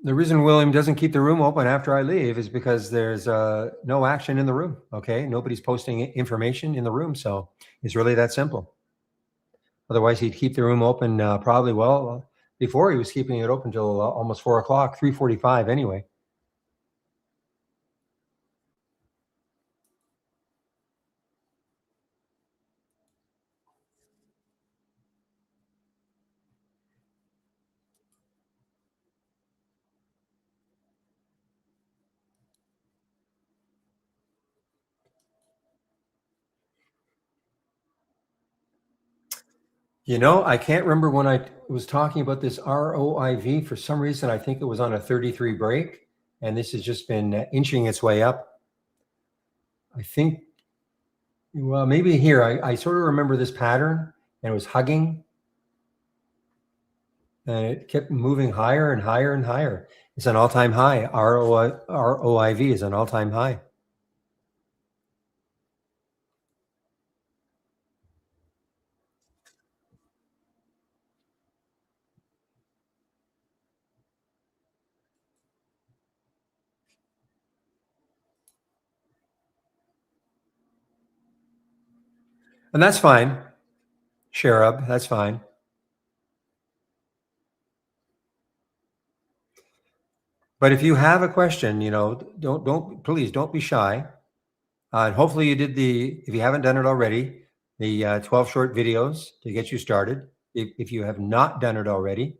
The reason William doesn't keep the room open after I leave is because there's no action in the room. Okay, nobody's posting information in the room, so it's really that simple. Otherwise, he'd keep the room open probably. Well, before he was keeping it open till almost 4 o'clock, 3:45 anyway. You know, I can't remember when I was talking about this ROIV. For some reason, I think it was on a 33 break, and this has just been inching its way up. I think, well, maybe here. I sort of remember this pattern, and it was hugging, and it kept moving higher and higher and higher. It's an all-time high. ROIV is an all-time high. And that's fine, Sharab. That's fine. But if you have a question, don't please don't be shy. And hopefully you did if you haven't done it already, the 12 short videos to get you started. If you have not done it already,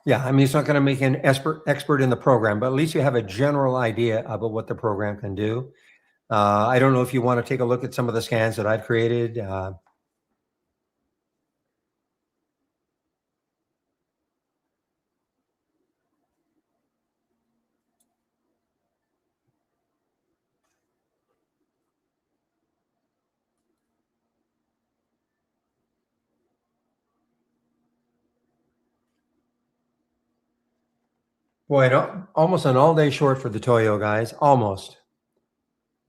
yeah, I mean, it's not going to make an expert in the program, but at least you have a general idea about what the program can do. I don't know if you want to take a look at some of the scans that I've created. Boy, almost an all-day short for the Toyo guys, almost.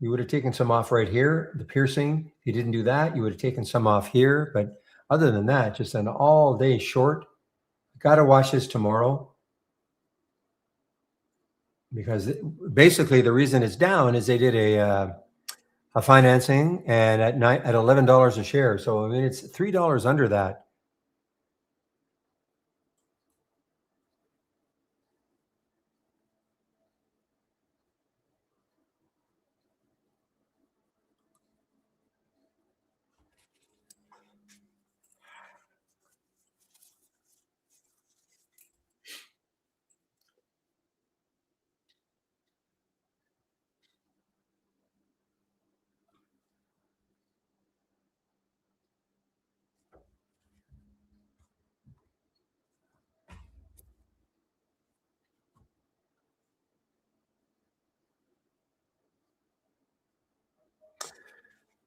You would have taken some off right here, the piercing. If you didn't do that, you would have taken some off here. But other than that, just an all-day short. Got to watch this tomorrow, because basically the reason it's down is they did a financing, and at $11 a share. So I mean, it's $3 under that.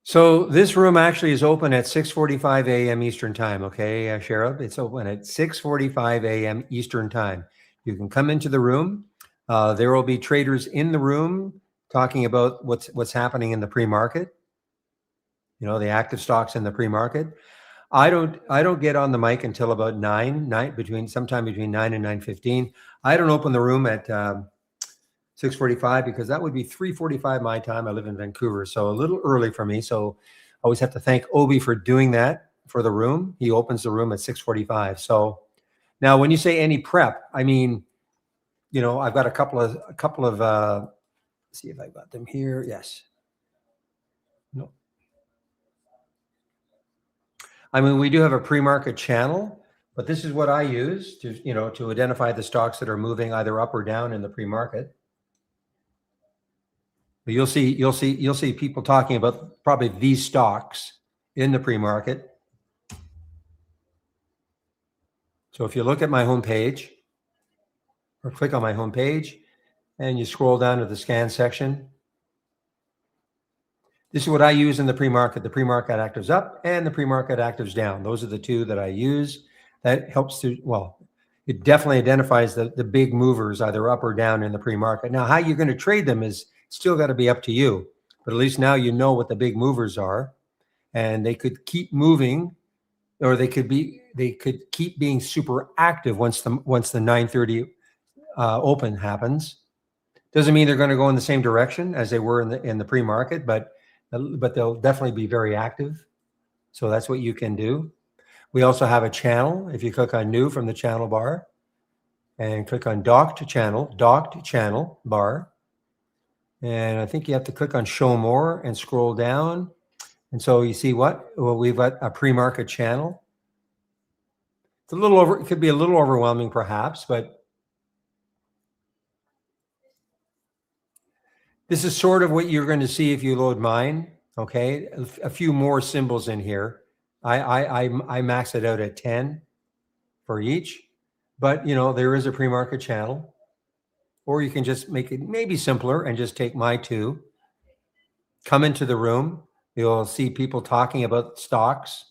So this room actually is open at 6:45 a.m. Eastern time. Okay, Sharab, it's open at 6:45 a.m. Eastern time. You can come into the room. There will be traders in the room talking about what's happening in the pre-market. You know, the active stocks in the pre-market. I don't get on the mic until about sometime between 9 and 9:15. I don't open the room at 6:45 because that would be 3:45 my time. I live in Vancouver, so a little early for me. So I always have to thank Obi for doing that for the room. He opens the room at 6:45. So now when you say any prep, I mean, you know, I've got a couple of let's see if I got them here. Yes. No. I mean, we do have a pre-market channel, but this is what I use to, you know, to identify the stocks that are moving either up or down in the pre-market. But you'll see people talking about probably these stocks in the pre-market. So if you look at my homepage or click on my homepage and you scroll down to the scan section, this is what I use in the pre-market. The pre-market actives up and the pre-market actives down. Those are the two that I use. That helps to, well, it definitely identifies the big movers either up or down in the pre-market. Now, how you're going to trade them is still got to be up to you. But at least now you know what the big movers are, and they could keep moving, or they could keep being super active once the 9:30 open happens. Doesn't mean they're going to go in the same direction as they were in the pre-market, but they'll definitely be very active. So that's what you can do. We also have a channel. If you click on new from the channel bar and click on docked channel bar, and I think you have to click on show more and scroll down. And so you see what? Well, we've got a pre-market channel. It's it could be a little overwhelming perhaps, but this is sort of what you're going to see if you load mine. Okay. A few more symbols in here. I max it out at 10 for each, but you know, there is a pre-market channel, or you can just make it maybe simpler and just take my two, come into the room. You'll see people talking about stocks.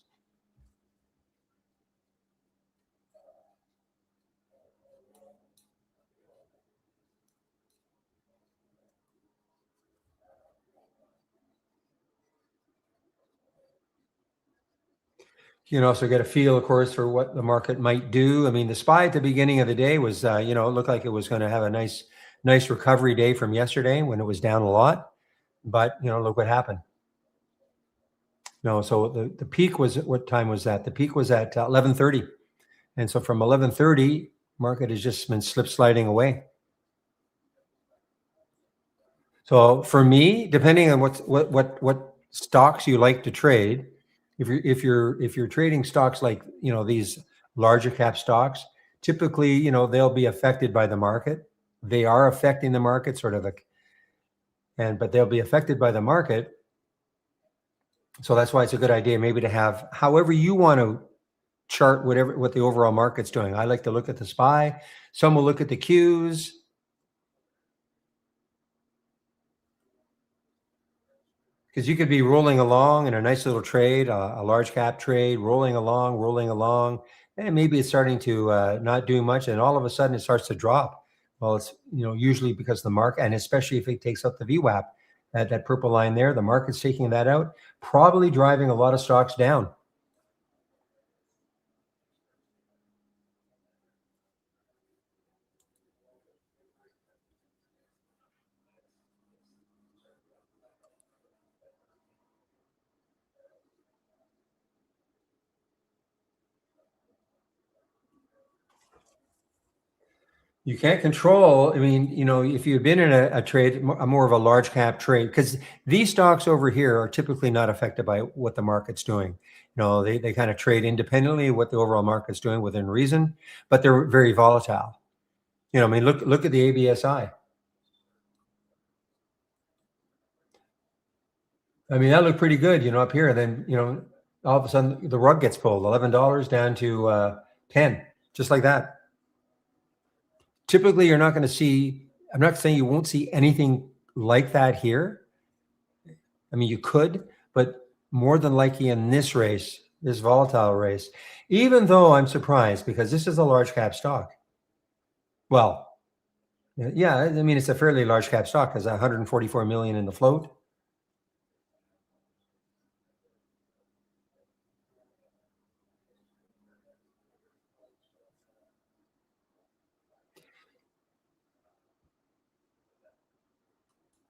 You can also get a feel, of course, for what the market might do. I mean, the SPY at the beginning of the day was, you know, it looked like it was going to have a nice recovery day from yesterday when it was down a lot. But, you know, look what happened. No, so the peak was, what time was that? The peak was at 11:30. And so from 11:30, market has just been slip sliding away. So for me, depending on what stocks you like to trade, if you're trading stocks like, you know, these larger cap stocks, typically, you know, they'll be affected by the market. They are affecting the market sort of but they'll be affected by the market. So that's why it's a good idea maybe to have, however you want to chart what the overall market's doing. I like to look at the SPY. Some will look at the Qs. Because you could be rolling along in a nice little trade, a large cap trade, rolling along, and maybe it's starting to not do much, and all of a sudden it starts to drop. Well, it's, you know, usually because the market, and especially if it takes up the VWAP, at that purple line there. The market's taking that out, probably driving a lot of stocks down. You can't control. I mean, if you've been in a trade, a more of a large cap trade, because these stocks over here are typically not affected by what the market's doing. They kind of trade independently of what the overall market's doing within reason, but they're very volatile. I mean, look at the ABSI. I mean, that looked pretty good, up here. And then, all of a sudden the rug gets pulled, $11 down to 10, just like that. Typically, you're not going to see, I'm not saying you won't see anything like that here. I mean, you could, but more than likely in this race, this volatile race, even though I'm surprised because this is a large cap stock. Well, yeah, I mean, it's a fairly large cap stock. There's 144 million in the float.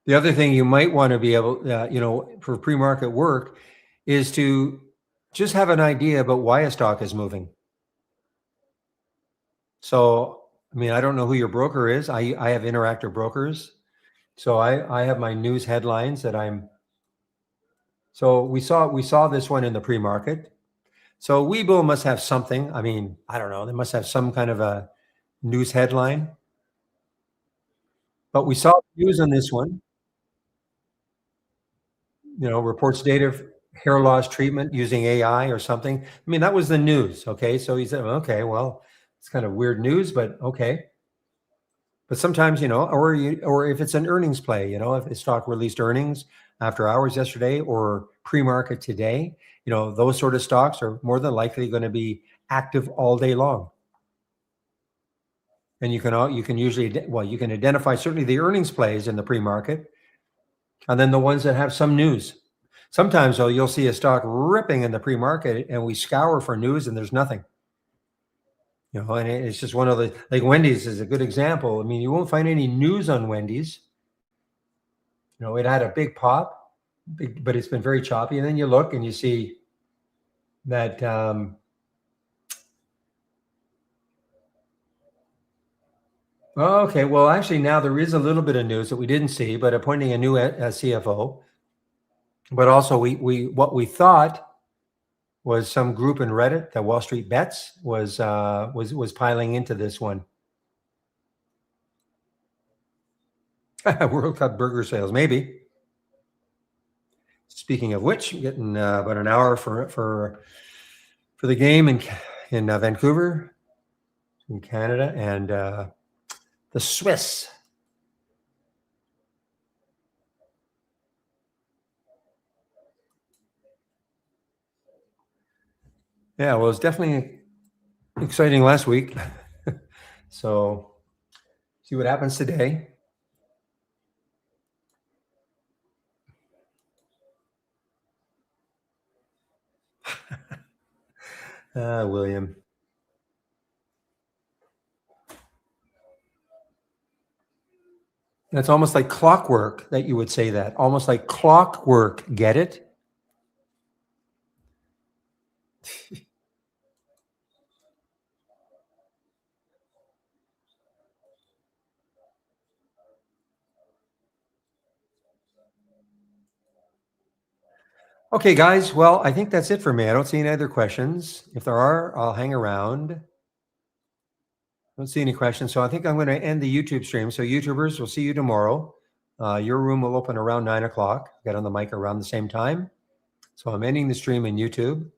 The other thing you might want to be able, for pre-market work is to just have an idea about why a stock is moving. So, I mean, I don't know who your broker is. I have Interactive Brokers. So I have my news headlines that so we saw this one in the pre-market. So Webull must have something. I mean, I don't know. They must have some kind of a news headline. But we saw news on this one. Reports data of hair loss treatment using AI or something. I mean, that was the news. Okay. So he said, okay, well, it's kind of weird news, but okay. But sometimes, or if it's an earnings play, if a stock released earnings after hours yesterday or pre-market today, those sort of stocks are more than likely going to be active all day long. And you can usually, you can identify certainly the earnings plays in the pre-market, and then the ones that have some news. Sometimes, though, you'll see a stock ripping in the pre-market, and we scour for news, and there's nothing. And it's just one of the, like Wendy's is a good example. I mean, you won't find any news on Wendy's. It had a big pop, but it's been very choppy. And then you look and you see that okay, well, actually now there is a little bit of news that we didn't see, but appointing a new CFO. But also what we thought was some group in Reddit that Wall Street Bets was piling into this one. World Cup burger sales, maybe. Speaking of which, getting about an hour for the game in Vancouver, in Canada, and the Swiss. Yeah, well, it was definitely exciting last week. So, see what happens today. William. It's almost like clockwork that you would say that. Almost like clockwork. Get it? Okay, guys. Well, I think that's it for me. I don't see any other questions. If there are, I'll hang around. Don't see any questions. So I think I'm going to end the YouTube stream. So YouTubers, we'll see you tomorrow. Your room will open around 9 o'clock. Get on the mic around the same time. So I'm ending the stream in YouTube.